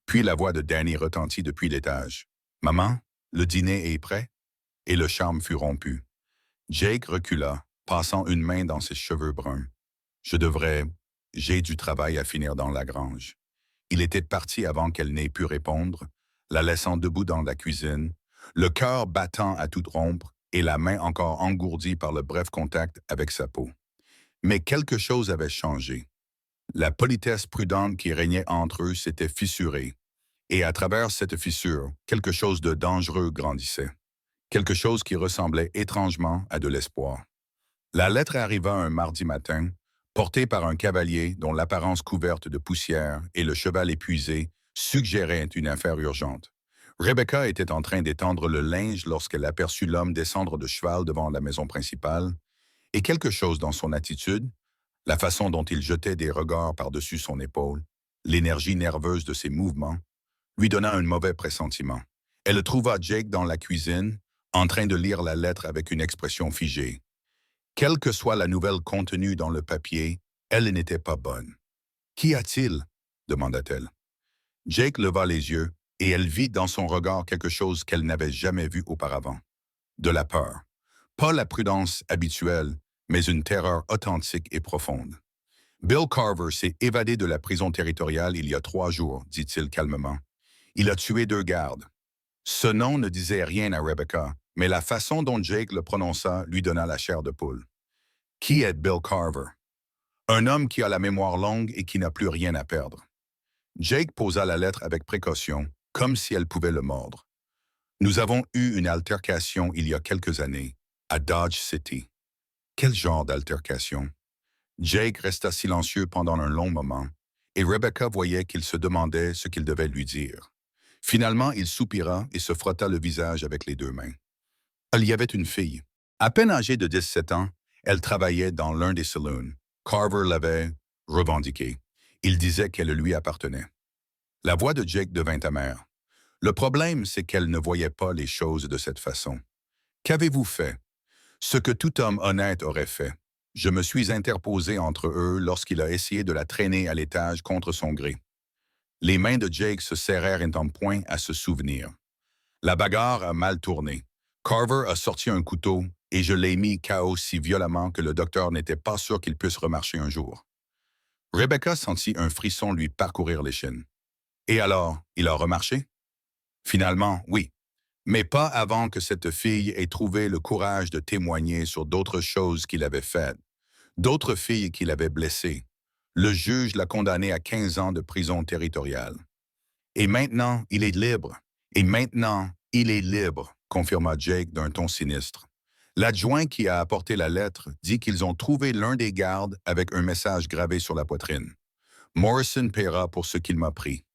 Puis la voix de Danny retentit depuis l'étage. « Maman, le dîner est prêt? » Et le charme fut rompu. Jake recula, passant une main dans ses cheveux bruns. « J'ai du travail à finir dans la grange. » Il était parti avant qu'elle n'ait pu répondre, la laissant debout dans la cuisine, le cœur battant à toute rompre et la main encore engourdie par le bref contact avec sa peau. Mais quelque chose avait changé. La politesse prudente qui régnait entre eux s'était fissurée, et à travers cette fissure, quelque chose de dangereux grandissait. Quelque chose qui ressemblait étrangement à de l'espoir. La lettre arriva un mardi matin, portée par un cavalier dont l'apparence couverte de poussière et le cheval épuisé suggéraient une affaire urgente. Rebecca était en train d'étendre le linge lorsqu'elle aperçut l'homme descendre de cheval devant la maison principale, et quelque chose dans son attitude, la façon dont il jetait des regards par-dessus son épaule, l'énergie nerveuse de ses mouvements, lui donna un mauvais pressentiment. Elle trouva Jake dans la cuisine, en train de lire la lettre avec une expression figée. Quelle que soit la nouvelle contenue dans le papier, elle n'était pas bonne. « Qu'y a-t-il » demanda-t-elle. Jake leva les yeux, et elle vit dans son regard quelque chose qu'elle n'avait jamais vu auparavant. De la peur. Pas la prudence habituelle, mais une terreur authentique et profonde. « Bill Carver s'est évadé de la prison territoriale il y a 3 jours, dit-il calmement. Il a tué 2 gardes. » Ce nom ne disait rien à Rebecca, mais la façon dont Jake le prononça lui donna la chair de poule. Qui est Bill Carver? Un homme qui a la mémoire longue et qui n'a plus rien à perdre. Jake posa la lettre avec précaution, comme si elle pouvait le mordre. Nous avons eu une altercation il y a quelques années, à Dodge City. Quel genre d'altercation? Jake resta silencieux pendant un long moment, et Rebecca voyait qu'il se demandait ce qu'il devait lui dire. Finalement, il soupira et se frotta le visage avec les 2 mains. Il y avait une fille. À peine âgée de 17 ans, elle travaillait dans l'un des saloons. Carver l'avait revendiqué. Il disait qu'elle lui appartenait. La voix de Jake devint amère. Le problème, c'est qu'elle ne voyait pas les choses de cette façon. Qu'avez-vous fait? Ce que tout homme honnête aurait fait. Je me suis interposé entre eux lorsqu'il a essayé de la traîner à l'étage contre son gré. Les mains de Jake se serrèrent en point à se souvenir. La bagarre a mal tourné. Carver a sorti un couteau et je l'ai mis KO si violemment que le docteur n'était pas sûr qu'il puisse remarcher un jour. Rebecca sentit un frisson lui parcourir l'échine. Et alors, il a remarché? Finalement, oui. Mais pas avant que cette fille ait trouvé le courage de témoigner sur d'autres choses qu'il avait faites, d'autres filles qu'il avait blessées. Le juge l'a condamné à 15 ans de prison territoriale. Et maintenant, il est libre. Et maintenant, il est libre, confirma Jake d'un ton sinistre. L'adjoint qui a apporté la lettre dit qu'ils ont trouvé l'un des gardes avec un message gravé sur la poitrine. Morrison paiera pour ce qu'il m'a pris.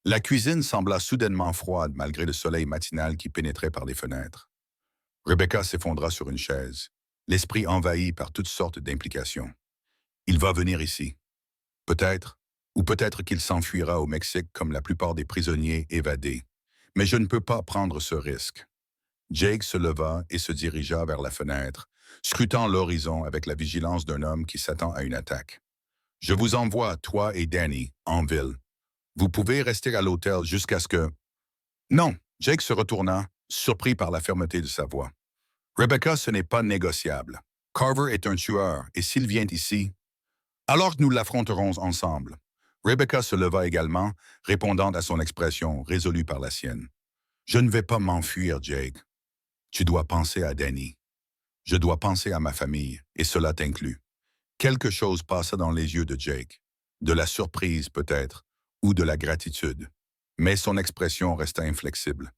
La cuisine sembla soudainement froide malgré le soleil matinal qui pénétrait par les fenêtres. Rebecca s'effondra sur une chaise, l'esprit envahi par toutes sortes d'implications. Il va venir ici. Peut-être, ou peut-être qu'il s'enfuira au Mexique comme la plupart des prisonniers évadés. Mais je ne peux pas prendre ce risque. Jake se leva et se dirigea vers la fenêtre, scrutant l'horizon avec la vigilance d'un homme qui s'attend à une attaque. Je vous envoie, toi et Danny, en ville. Vous pouvez rester à l'hôtel jusqu'à ce que... Non, Jake se retourna, surpris par la fermeté de sa voix. Rebecca, ce n'est pas négociable. Carver est un tueur, et s'il vient ici... Alors nous l'affronterons ensemble. Rebecca se leva également, répondant à son expression, résolue par la sienne. Je ne vais pas m'enfuir, Jake. Tu dois penser à Danny. Je dois penser à ma famille, et cela t'inclut. Quelque chose passa dans les yeux de Jake. De la surprise, peut-être, ou de la gratitude. Mais son expression resta inflexible.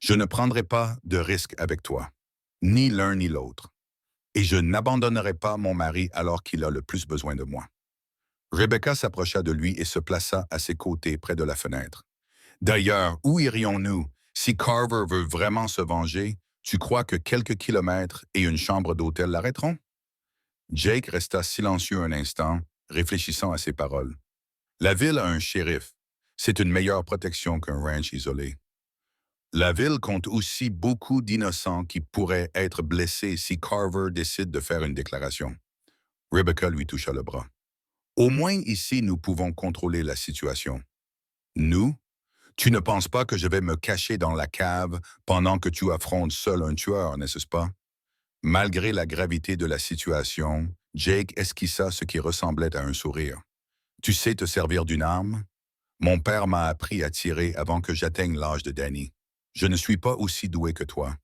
Je ne prendrai pas de risque avec toi, ni l'un ni l'autre. Et je n'abandonnerai pas mon mari alors qu'il a le plus besoin de moi. Rebecca s'approcha de lui et se plaça à ses côtés près de la fenêtre. D'ailleurs, où irions-nous? Si Carver veut vraiment se venger, tu crois que quelques kilomètres et une chambre d'hôtel l'arrêteront? Jake resta silencieux un instant, réfléchissant à ses paroles. La ville a un shérif. C'est une meilleure protection qu'un ranch isolé. La ville compte aussi beaucoup d'innocents qui pourraient être blessés si Carver décide de faire une déclaration. Rebecca lui toucha le bras. Au moins ici, nous pouvons contrôler la situation. Nous? Tu ne penses pas que je vais me cacher dans la cave pendant que tu affrontes seul un tueur, n'est-ce pas? Malgré la gravité de la situation, Jake esquissa ce qui ressemblait à un sourire. Tu sais te servir d'une arme? Mon père m'a appris à tirer avant que j'atteigne l'âge de Danny. Je ne suis pas aussi doué que toi,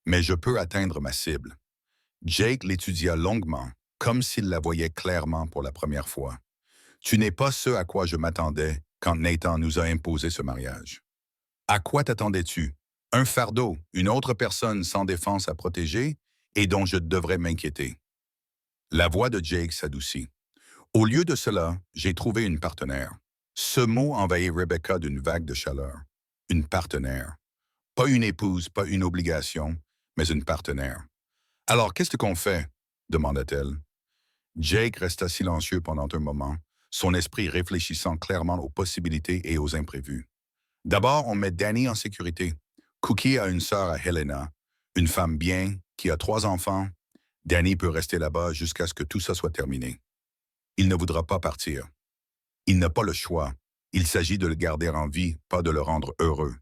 mais je peux atteindre ma cible. Jake l'étudia longuement, comme s'il la voyait clairement pour la première fois. Tu n'es pas ce à quoi je m'attendais quand Nathan nous a imposé ce mariage. À quoi t'attendais-tu? Un fardeau, une autre personne sans défense à protéger et dont je devrais m'inquiéter. La voix de Jake s'adoucit. Au lieu de cela, j'ai trouvé une partenaire. Ce mot envahit Rebecca d'une vague de chaleur. Une partenaire. Pas une épouse, pas une obligation, mais une partenaire. Alors, qu'est-ce qu'on fait? Demanda-t-elle. Jake resta silencieux pendant un moment, son esprit réfléchissant clairement aux possibilités et aux imprévus. D'abord, on met Danny en sécurité. Cookie a une sœur à Helena, une femme bien, qui a 3 enfants. Danny peut rester là-bas jusqu'à ce que tout ça soit terminé. Il ne voudra pas partir. Il n'a pas le choix. Il s'agit de le garder en vie, pas de le rendre heureux.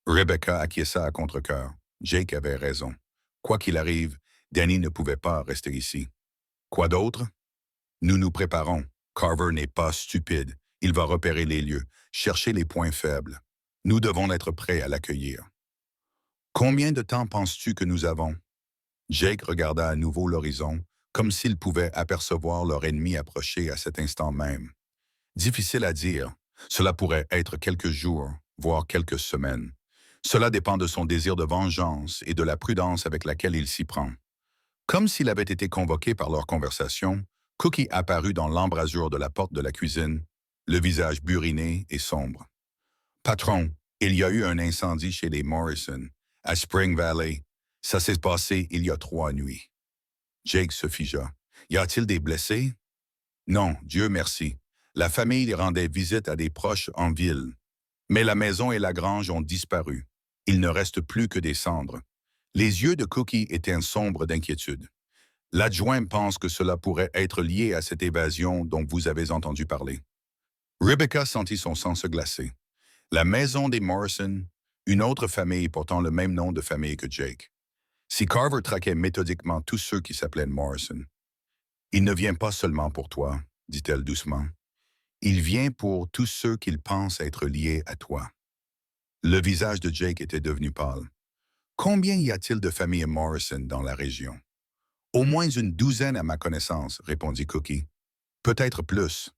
Rebecca acquiesça à contre-cœur. Jake avait raison. Quoi qu'il arrive, Danny ne pouvait pas rester ici. Quoi d'autre? Nous nous préparons. Carver n'est pas stupide. Il va repérer les lieux, chercher les points faibles. Nous devons être prêts à l'accueillir. Combien de temps penses-tu que nous avons? Jake regarda à nouveau l'horizon, comme s'il pouvait apercevoir leur ennemi approcher à cet instant même. Difficile à dire. Cela pourrait être quelques jours, voire quelques semaines. Cela dépend de son désir de vengeance et de la prudence avec laquelle il s'y prend. Comme s'il avait été convoqué par leur conversation, Cookie apparut dans l'embrasure de la porte de la cuisine, le visage buriné et sombre. « Patron, il y a eu un incendie chez les Morrison, à Spring Valley. Ça s'est passé il y a 3 nuits. » Jake se figea. « Y a-t-il des blessés? » « Non, Dieu merci. La famille rendait visite à des proches en ville. Mais la maison et la grange ont disparu. Il ne reste plus que des cendres. » Les yeux de Cookie étaient sombres d'inquiétude. L'adjoint pense que cela pourrait être lié à cette évasion dont vous avez entendu parler. Rebecca sentit son sang se glacer. La maison des Morrison, une autre famille portant le même nom de famille que Jake. Si Carver traquait méthodiquement tous ceux qui s'appelaient Morrison, il ne vient pas seulement pour toi, dit-elle doucement. Il vient pour tous ceux qu'il pense être liés à toi. Le visage de Jake était devenu pâle. Combien y a-t-il de familles Morrison dans la région? Au moins une 12 à ma connaissance, répondit Cookie. Peut-être plus.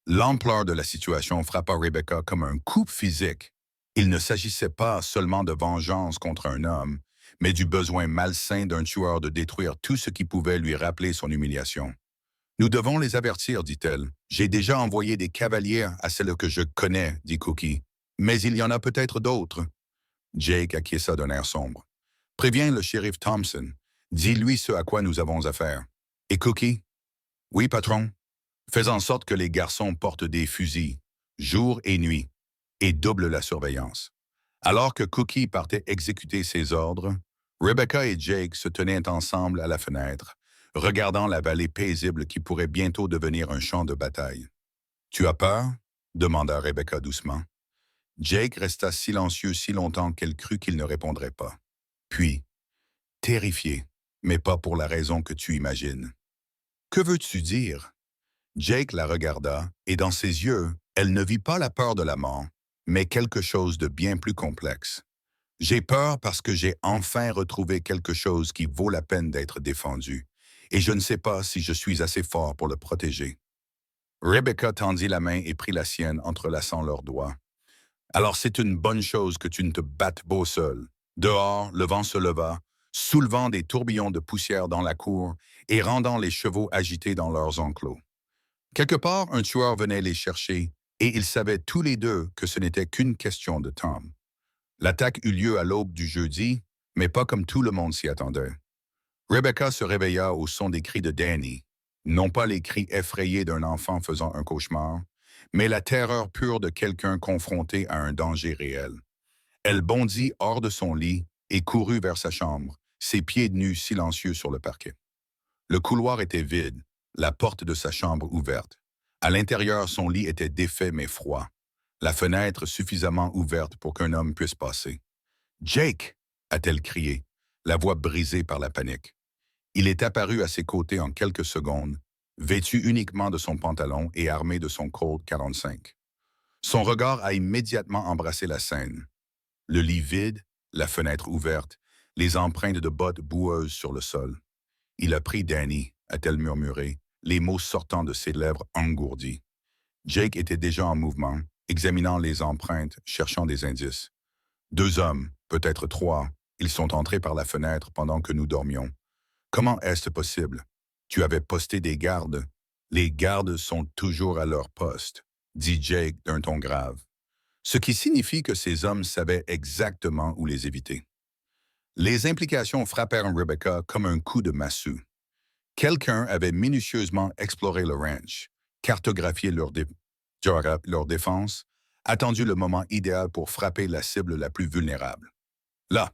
L'ampleur de la situation frappa Rebecca comme un coup physique. Il ne s'agissait pas seulement de vengeance contre un homme, mais du besoin malsain d'un tueur de détruire tout ce qui pouvait lui rappeler son humiliation. Nous devons les avertir, dit-elle. J'ai déjà envoyé des cavaliers à celles que je connais, dit Cookie. Mais il y en a peut-être d'autres. Jake acquiesça d'un air sombre. Préviens le shérif Thompson. Dis-lui ce à quoi nous avons affaire. Et Cookie? Oui, patron. Fais en sorte que les garçons portent des fusils, jour et nuit, et double la surveillance. Alors que Cookie partait exécuter ses ordres, Rebecca et Jake se tenaient ensemble à la fenêtre, regardant la vallée paisible qui pourrait bientôt devenir un champ de bataille. Tu as peur? Demanda Rebecca doucement. Jake resta silencieux si longtemps qu'elle crut qu'il ne répondrait pas. Puis, terrifié, mais pas pour la raison que tu imagines. Que veux-tu dire? Jake la regarda, et dans ses yeux, elle ne vit pas la peur de la mort, mais quelque chose de bien plus complexe. J'ai peur parce que j'ai enfin retrouvé quelque chose qui vaut la peine d'être défendu, et je ne sais pas si je suis assez fort pour le protéger. Rebecca tendit la main et prit la sienne, entrelaçant leurs doigts. Alors c'est une bonne chose que tu ne te battes beau seul. Dehors, le vent se leva, soulevant des tourbillons de poussière dans la cour et rendant les chevaux agités dans leurs enclos. Quelque part, un tueur venait les chercher, et ils savaient tous les deux que ce n'était qu'une question de temps. L'attaque eut lieu à l'aube du jeudi, mais pas comme tout le monde s'y attendait. Rebecca se réveilla au son des cris de Danny, non pas les cris effrayés d'un enfant faisant un cauchemar, mais la terreur pure de quelqu'un confronté à un danger réel. Elle bondit hors de son lit et courut vers sa chambre, ses pieds nus silencieux sur le parquet. Le couloir était vide, la porte de sa chambre ouverte. À l'intérieur, son lit était défait mais froid, la fenêtre suffisamment ouverte pour qu'un homme puisse passer. « Jake! » a-t-elle crié, la voix brisée par la panique. Il est apparu à ses côtés en quelques secondes, vêtu uniquement de son pantalon et armé de son Colt 45. Son regard a immédiatement embrassé la scène. Le lit vide, la fenêtre ouverte, les empreintes de bottes boueuses sur le sol. Il a pris Danny, a-t-elle murmuré, les mots sortant de ses lèvres engourdies. Jake était déjà en mouvement, examinant les empreintes, cherchant des indices. Deux hommes, peut-être trois, ils sont entrés par la fenêtre pendant que nous dormions. Comment est-ce possible? Tu avais posté des gardes. Les gardes sont toujours à leur poste, dit Jake d'un ton grave. Ce qui signifie que ces hommes savaient exactement où les éviter. Les implications frappèrent Rebecca comme un coup de massue. Quelqu'un avait minutieusement exploré le ranch, cartographié leur défense, attendu le moment idéal pour frapper la cible la plus vulnérable. Là,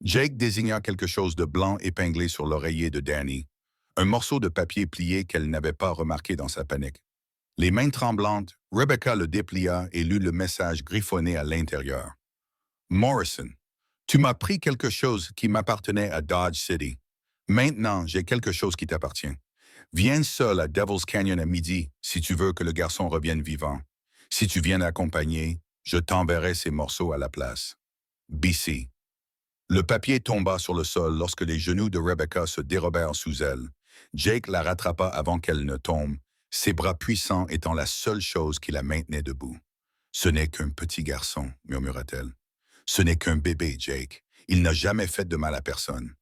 Jake désigna quelque chose de blanc épinglé sur l'oreiller de Danny, un morceau de papier plié qu'elle n'avait pas remarqué dans sa panique. Les mains tremblantes, Rebecca le déplia et lut le message griffonné à l'intérieur. Morrison, tu m'as pris quelque chose qui m'appartenait à Dodge City. Maintenant, j'ai quelque chose qui t'appartient. Viens seul à Devil's Canyon à midi si tu veux que le garçon revienne vivant. Si tu viens accompagner, je t'enverrai ces morceaux à la place. BC. Le papier tomba sur le sol lorsque les genoux de Rebecca se dérobèrent sous elle. Jake la rattrapa avant qu'elle ne tombe, ses bras puissants étant la seule chose qui la maintenait debout. « Ce n'est qu'un petit garçon, » murmura-t-elle. « Ce n'est qu'un bébé, Jake. Il n'a jamais fait de mal à personne. »«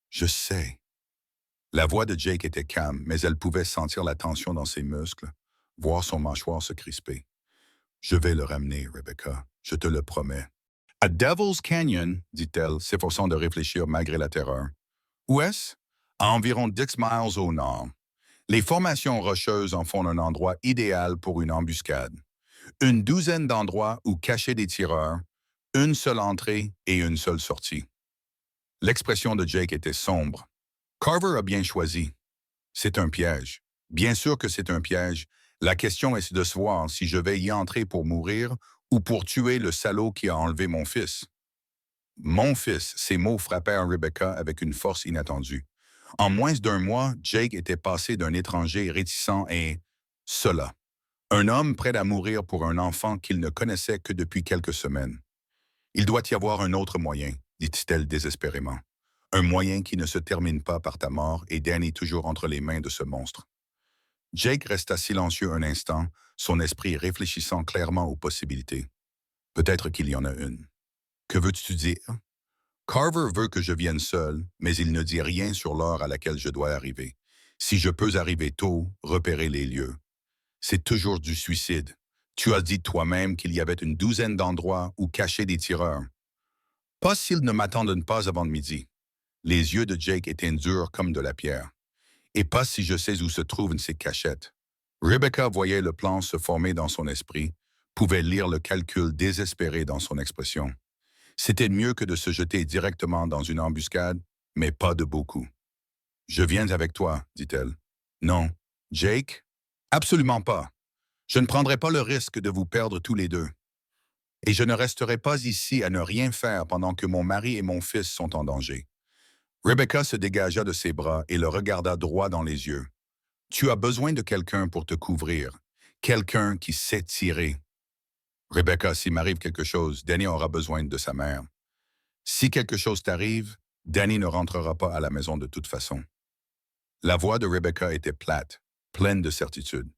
Je sais. » La voix de Jake était calme, mais elle pouvait sentir la tension dans ses muscles, voir son mâchoire se crisper. « Je vais le ramener, Rebecca, je te le promets. »« À Devil's Canyon, » dit-elle, s'efforçant de réfléchir malgré la terreur. « Où est-ce? » ?»« À environ 10 miles au nord. Les formations rocheuses en font un endroit idéal pour une embuscade. Une douzaine d'endroits où cacher des tireurs, une seule entrée et une seule sortie. » L'expression de Jake était sombre. Carver a bien choisi. C'est un piège. Bien sûr que c'est un piège. La question est de savoir si je vais y entrer pour mourir ou pour tuer le salaud qui a enlevé mon fils. Mon fils, ces mots frappèrent Rebecca avec une force inattendue. En moins d'un mois, Jake était passé d'un étranger réticent et cela. Un homme prêt à mourir pour un enfant qu'il ne connaissait que depuis quelques semaines. Il doit y avoir un autre moyen, dit-elle désespérément. Un moyen qui ne se termine pas par ta mort et Danny toujours entre les mains de ce monstre. Jake resta silencieux un instant, son esprit réfléchissant clairement aux possibilités. Peut-être qu'il y en a une. Que veux-tu dire? Carver veut que je vienne seul, mais il ne dit rien sur l'heure à laquelle je dois arriver. Si je peux arriver tôt, repérer les lieux. C'est toujours du suicide. Tu as dit toi-même qu'il y avait une douzaine d'endroits où cacher des tireurs. Pas s'ils ne m'attendent pas avant midi. Les yeux de Jake étaient durs comme de la pierre. Et pas si je sais où se trouvent ces cachettes. Rebecca voyait le plan se former dans son esprit, pouvait lire le calcul désespéré dans son expression. C'était mieux que de se jeter directement dans une embuscade, mais pas de beaucoup. Je viens avec toi, dit-elle. Non. Jake? Absolument pas. Je ne prendrai pas le risque de vous perdre tous les deux. Et je ne resterai pas ici à ne rien faire pendant que mon mari et mon fils sont en danger. Rebecca se dégagea de ses bras et le regarda droit dans les yeux. Tu as besoin de quelqu'un pour te couvrir, quelqu'un qui sait tirer. Rebecca, s'il m'arrive quelque chose, Danny aura besoin de sa mère. Si quelque chose t'arrive, Danny ne rentrera pas à la maison de toute façon. La voix de Rebecca était plate, pleine de certitude.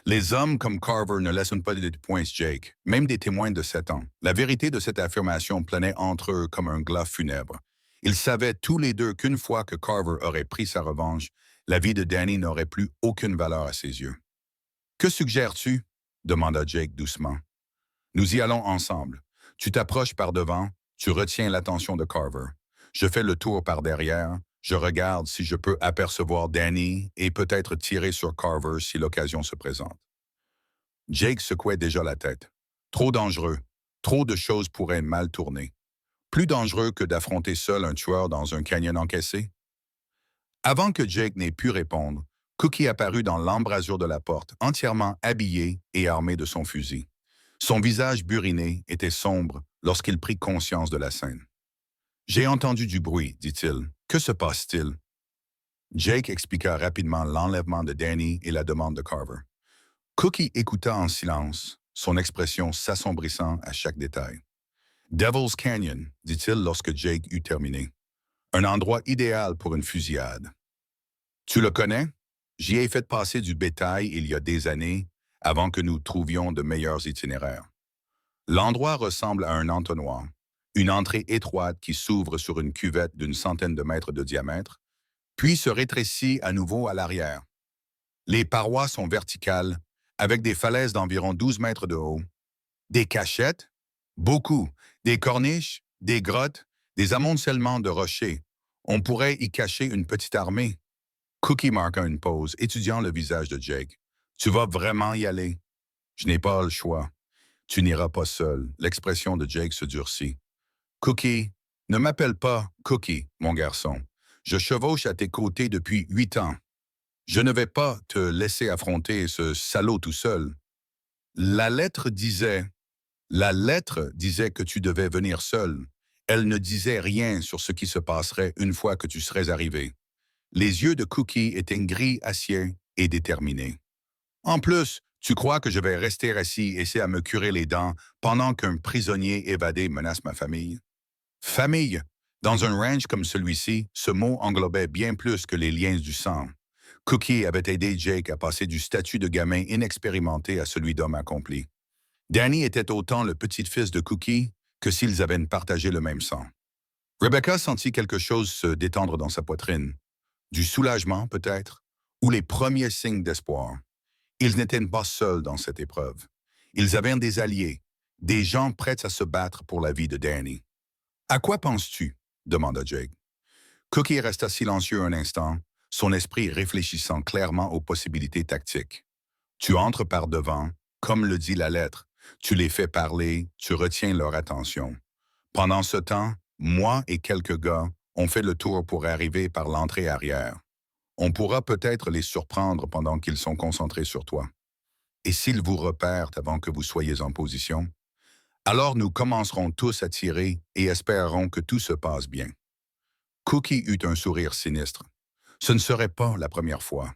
Les hommes comme Carver ne laissent pas de points Jake, même des témoins de 7 ans. La vérité de cette affirmation planait entre eux comme un glas funèbre. Ils savaient tous les deux qu'une fois que Carver aurait pris sa revanche, la vie de Danny n'aurait plus aucune valeur à ses yeux. « Que suggères-tu? » demanda Jake doucement. « Nous y allons ensemble. Tu t'approches par devant, tu retiens l'attention de Carver. Je fais le tour par derrière, je regarde si je peux apercevoir Danny et peut-être tirer sur Carver si l'occasion se présente. » Jake secouait déjà la tête. Trop dangereux. Trop de choses pourraient mal tourner. Plus dangereux que d'affronter seul un tueur dans un canyon encaissé. Avant que Jake n'ait pu répondre, Cookie apparut dans l'embrasure de la porte, entièrement habillé et armé de son fusil. Son visage buriné était sombre lorsqu'il prit conscience de la scène. « J'ai entendu du bruit, dit-il. Que se passe-t-il? » Jake expliqua rapidement l'enlèvement de Danny et la demande de Carver. Cookie écouta en silence, son expression s'assombrissant à chaque détail. « Devil's Canyon, dit-il lorsque Jake eut terminé. Un endroit idéal pour une fusillade. Tu le connais? J'y ai fait passer du bétail il y a des années, avant que nous trouvions de meilleurs itinéraires. L'endroit ressemble à un entonnoir, une entrée étroite qui s'ouvre sur une cuvette d'une centaine de mètres de diamètre, puis se rétrécit à nouveau à l'arrière. Les parois sont verticales, avec des falaises d'environ 12 mètres de haut. Des cachettes? Beaucoup. Des corniches, des grottes, des amoncellements de rochers. On pourrait y cacher une petite armée. Cookie marqua une pause, étudiant le visage de Jake. « Tu vas vraiment y aller? »« Je n'ai pas le choix. Tu n'iras pas seul. » L'expression de Jake se durcit. « Cookie, ne m'appelle pas Cookie, mon garçon. Je chevauche à tes côtés depuis 8 ans. Je ne vais pas te laisser affronter ce salaud tout seul. La lettre disait que tu devais venir seul. Elle ne disait rien sur ce qui se passerait une fois que tu serais arrivé. » Les yeux de Cookie étaient gris acier et déterminés. « En plus, tu crois que je vais rester assis et essayer à me curer les dents pendant qu'un prisonnier évadé menace ma famille? » Famille. Dans un ranch comme celui-ci, ce mot englobait bien plus que les liens du sang. Cookie avait aidé Jake à passer du statut de gamin inexpérimenté à celui d'homme accompli. Danny était autant le petit-fils de Cookie que s'ils avaient partagé le même sang. Rebecca sentit quelque chose se détendre dans sa poitrine. Du soulagement, peut-être, ou les premiers signes d'espoir. Ils n'étaient pas seuls dans cette épreuve. Ils avaient des alliés, des gens prêts à se battre pour la vie de Danny. « À quoi penses-tu? » demanda Jake. Cookie resta silencieux un instant, son esprit réfléchissant clairement aux possibilités tactiques. « Tu entres par devant, comme le dit la lettre. Tu les fais parler, tu retiens leur attention. Pendant ce temps, moi et quelques gars, on fait le tour pour arriver par l'entrée arrière. On pourra peut-être les surprendre pendant qu'ils sont concentrés sur toi. Et s'ils vous repèrent avant que vous soyez en position, alors nous commencerons tous à tirer et espérerons que tout se passe bien. » Cookie eut un sourire sinistre. Ce ne serait pas la première fois.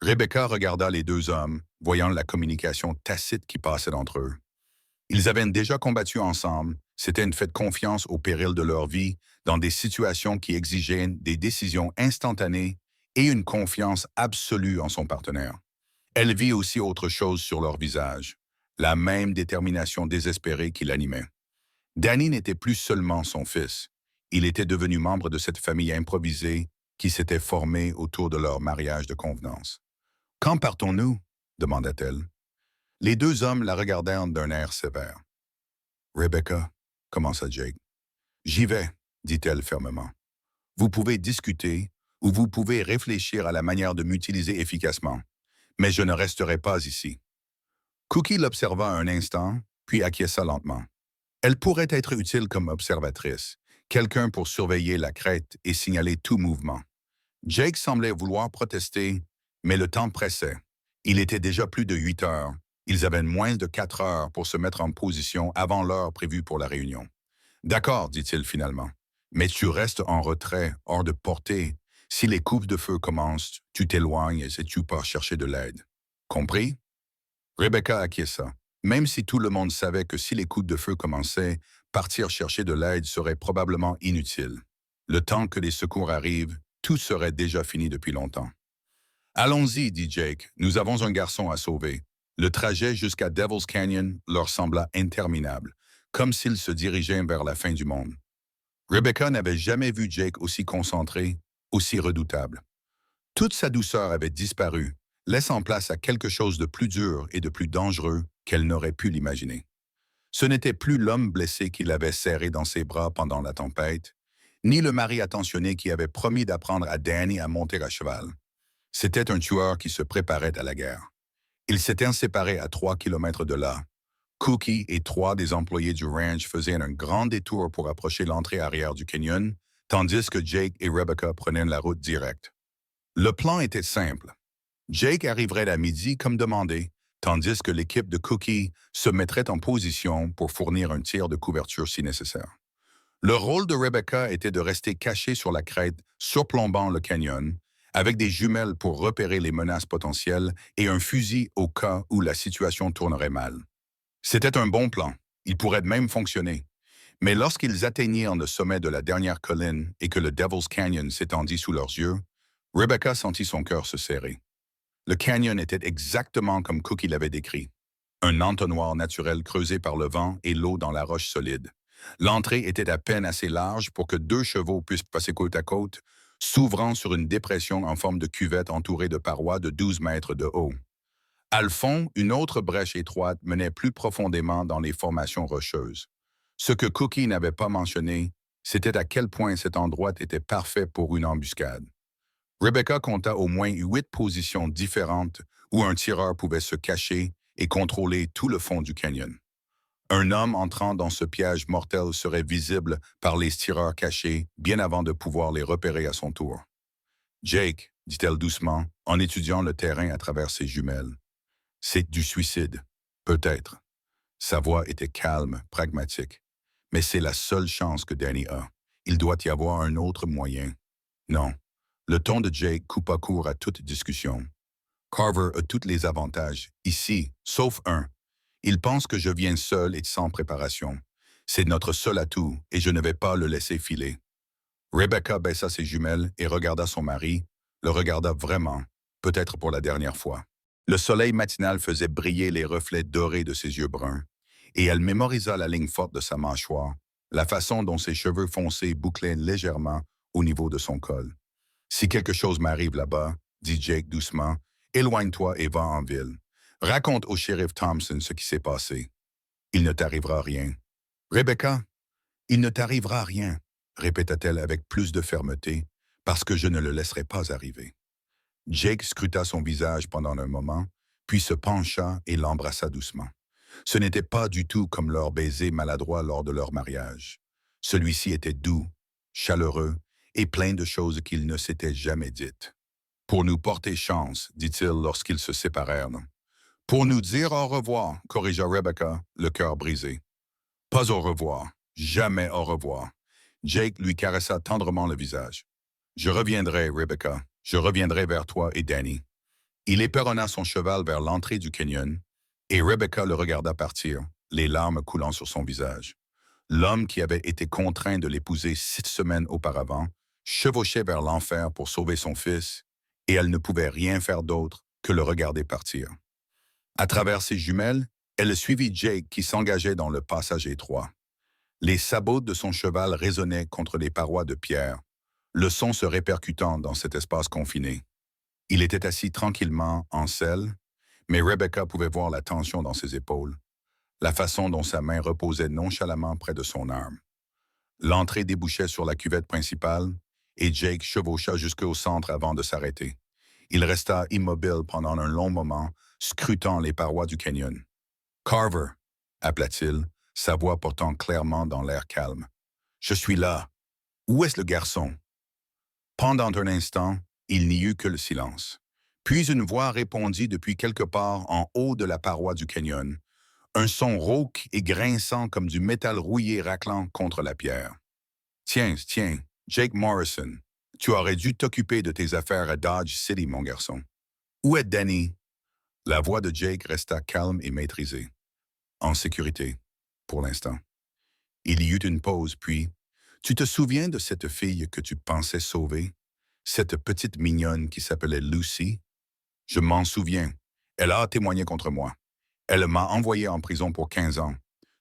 Rebecca regarda les deux hommes, voyant la communication tacite qui passait entre eux. Ils avaient déjà combattu ensemble, c'était une fait de confiance au péril de leur vie, dans des situations qui exigeaient des décisions instantanées et une confiance absolue en son partenaire. Elle vit aussi autre chose sur leur visage, la même détermination désespérée qui l'animait. Danny n'était plus seulement son fils, il était devenu membre de cette famille improvisée qui s'était formée autour de leur mariage de convenance. Quand partons-nous? Demanda-t-elle. Les deux hommes la regardèrent d'un air sévère. Rebecca, commença Jake. J'y vais, dit-elle fermement. Vous pouvez discuter ou vous pouvez réfléchir à la manière de m'utiliser efficacement, mais je ne resterai pas ici. Cookie l'observa un instant, puis acquiesça lentement. Elle pourrait être utile comme observatrice, quelqu'un pour surveiller la crête et signaler tout mouvement. Jake semblait vouloir protester, mais le temps pressait. Il était déjà plus de 8 heures. Ils avaient moins de 4 heures pour se mettre en position avant l'heure prévue pour la réunion. D'accord, dit-il finalement, mais tu restes en retrait, hors de portée. Si les coupes de feu commencent, tu t'éloignes et tu pars chercher de l'aide. Compris? Rebecca acquiesça, même si tout le monde savait que si les coups de feu commençaient, partir chercher de l'aide serait probablement inutile. Le temps que les secours arrivent, tout serait déjà fini depuis longtemps. Allons-y, dit Jake, nous avons un garçon à sauver. Le trajet jusqu'à Devil's Canyon leur sembla interminable, comme s'ils se dirigeaient vers la fin du monde. Rebecca n'avait jamais vu Jake aussi concentré, aussi redoutable. Toute sa douceur avait disparu, laissant place à quelque chose de plus dur et de plus dangereux qu'elle n'aurait pu l'imaginer. Ce n'était plus l'homme blessé qui l'avait serré dans ses bras pendant la tempête, ni le mari attentionné qui avait promis d'apprendre à Danny à monter à cheval. C'était un tueur qui se préparait à la guerre. Ils s'étaient séparés à 3 kilomètres de là. Cookie et 3 des employés du ranch faisaient un grand détour pour approcher l'entrée arrière du canyon, tandis que Jake et Rebecca prenaient la route directe. Le plan était simple. Jake arriverait à midi comme demandé, tandis que l'équipe de Cookie se mettrait en position pour fournir un tir de couverture si nécessaire. Le rôle de Rebecca était de rester cachée sur la crête, surplombant le canyon, avec des jumelles pour repérer les menaces potentielles et un fusil au cas où la situation tournerait mal. C'était un bon plan. Il pourrait même fonctionner. Mais lorsqu'ils atteignirent le sommet de la dernière colline et que le Devil's Canyon s'étendit sous leurs yeux, Rebecca sentit son cœur se serrer. Le canyon était exactement comme Cookie l'avait décrit. Un entonnoir naturel creusé par le vent et l'eau dans la roche solide. L'entrée était à peine assez large pour que 2 chevaux puissent passer côte à côte, s'ouvrant sur une dépression en forme de cuvette entourée de parois de 12 mètres de haut. À le fond, une autre brèche étroite menait plus profondément dans les formations rocheuses. Ce que Cookie n'avait pas mentionné, c'était à quel point cet endroit était parfait pour une embuscade. Rebecca compta au moins 8 positions différentes où un tireur pouvait se cacher et contrôler tout le fond du canyon. Un homme entrant dans ce piège mortel serait visible par les tireurs cachés bien avant de pouvoir les repérer à son tour. Jake, dit-elle doucement, en étudiant le terrain à travers ses jumelles. C'est du suicide, peut-être. Sa voix était calme, pragmatique. Mais c'est la seule chance que Danny a. Il doit y avoir un autre moyen. Non. Le ton de Jake coupa court à toute discussion. Carver a tous les avantages, ici, sauf un. Il pense que je viens seul et sans préparation. C'est notre seul atout et je ne vais pas le laisser filer. Rebecca baissa ses jumelles et regarda son mari, le regarda vraiment, peut-être pour la dernière fois. Le soleil matinal faisait briller les reflets dorés de ses yeux bruns, et elle mémorisa la ligne forte de sa mâchoire, la façon dont ses cheveux foncés bouclaient légèrement au niveau de son col. Si quelque chose m'arrive là-bas, dit Jake doucement, éloigne-toi et va en ville. Raconte au shérif Thompson ce qui s'est passé. Il ne t'arrivera rien. Rebecca, il ne t'arrivera rien, répéta-t-elle avec plus de fermeté, parce que je ne le laisserai pas arriver. Jake scruta son visage pendant un moment, puis se pencha et l'embrassa doucement. Ce n'était pas du tout comme leur baiser maladroit lors de leur mariage. Celui-ci était doux, chaleureux et plein de choses qu'il ne s'était jamais dites. Pour nous porter chance, dit-il lorsqu'ils se séparèrent. Pour nous dire au revoir, corrigea Rebecca, le cœur brisé. Pas au revoir, jamais au revoir. Jake lui caressa tendrement le visage. Je reviendrai, Rebecca, je reviendrai vers toi et Danny. Il éperonna son cheval vers l'entrée du canyon, et Rebecca le regarda partir, les larmes coulant sur son visage. L'homme qui avait été contraint de l'épouser 6 semaines auparavant chevauchait vers l'enfer pour sauver son fils, et elle ne pouvait rien faire d'autre que le regarder partir. À travers ses jumelles, elle suivit Jake qui s'engageait dans le passage étroit. Les sabots de son cheval résonnaient contre les parois de pierre, le son se répercutant dans cet espace confiné. Il était assis tranquillement en selle, mais Rebecca pouvait voir la tension dans ses épaules, la façon dont sa main reposait nonchalamment près de son arme. L'entrée débouchait sur la cuvette principale et Jake chevaucha jusqu'au centre avant de s'arrêter. Il resta immobile pendant un long moment, scrutant les parois du canyon. « Carver » appela-t-il, sa voix portant clairement dans l'air calme. « Je suis là. Où est-ce le garçon? » Pendant un instant, il n'y eut que le silence. Puis une voix répondit depuis quelque part en haut de la paroi du canyon, un son rauque et grinçant comme du métal rouillé raclant contre la pierre. « Tiens, Jake Morrison, tu aurais dû t'occuper de tes affaires à Dodge City, mon garçon. Où est Danny? » La voix de Jake resta calme et maîtrisée. « En sécurité, pour l'instant. » Il y eut une pause, puis « Tu te souviens de cette fille que tu pensais sauver? Cette petite mignonne qui s'appelait Lucy? » « Je m'en souviens. Elle a témoigné contre moi. Elle m'a envoyé en prison pour 15 ans.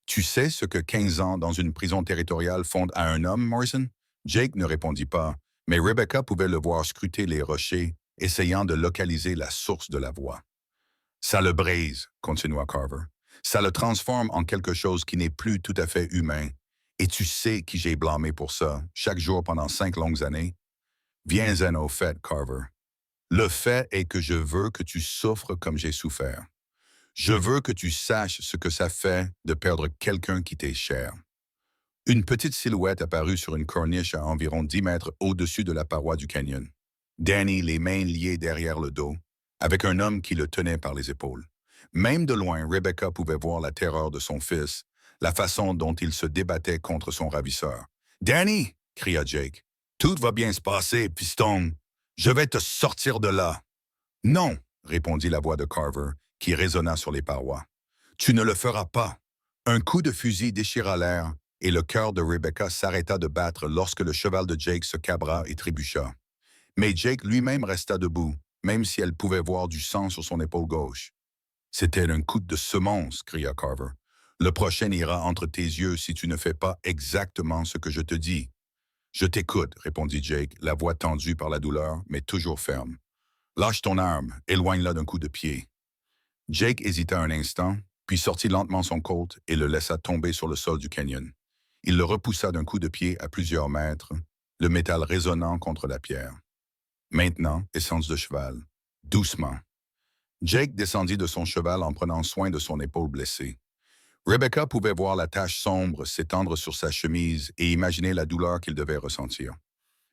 Tu sais ce que 15 ans dans une prison territoriale font à un homme, Morrison? » Jake ne répondit pas, mais Rebecca pouvait le voir scruter les rochers, essayant de localiser la source de la voix. « Ça le brise, » continua Carver. « Ça le transforme en quelque chose qui n'est plus tout à fait humain. Et tu sais qui j'ai blâmé pour ça, chaque jour pendant 5 longues années? Viens-en au fait, Carver. Le fait est que je veux que tu souffres comme j'ai souffert. Je veux que tu saches ce que ça fait de perdre quelqu'un qui t'est cher. » Une petite silhouette apparut sur une corniche à environ 10 mètres au-dessus de la paroi du canyon. Danny, les mains liées derrière le dos, avec un homme qui le tenait par les épaules. Même de loin, Rebecca pouvait voir la terreur de son fils, la façon dont il se débattait contre son ravisseur. « Danny! » cria Jake. « Tout va bien se passer, piston. Je vais te sortir de là. »« Non, » répondit la voix de Carver, qui résonna sur les parois. « Tu ne le feras pas. » Un coup de fusil déchira l'air, et le cœur de Rebecca s'arrêta de battre lorsque le cheval de Jake se cabra et trébucha. Mais Jake lui-même resta debout, même si elle pouvait voir du sang sur son épaule gauche. « C'était un coup de semonce, » cria Carver. « Le prochain ira entre tes yeux si tu ne fais pas exactement ce que je te dis. »« Je t'écoute, » répondit Jake, la voix tendue par la douleur, mais toujours ferme. « Lâche ton arme, éloigne-la d'un coup de pied. » Jake hésita un instant, puis sortit lentement son Colt et le laissa tomber sur le sol du canyon. Il le repoussa d'un coup de pied à plusieurs mètres, le métal résonnant contre la pierre. Maintenant, essence de cheval. Doucement. Jake descendit de son cheval en prenant soin de son épaule blessée. Rebecca pouvait voir la tache sombre s'étendre sur sa chemise et imaginer la douleur qu'il devait ressentir.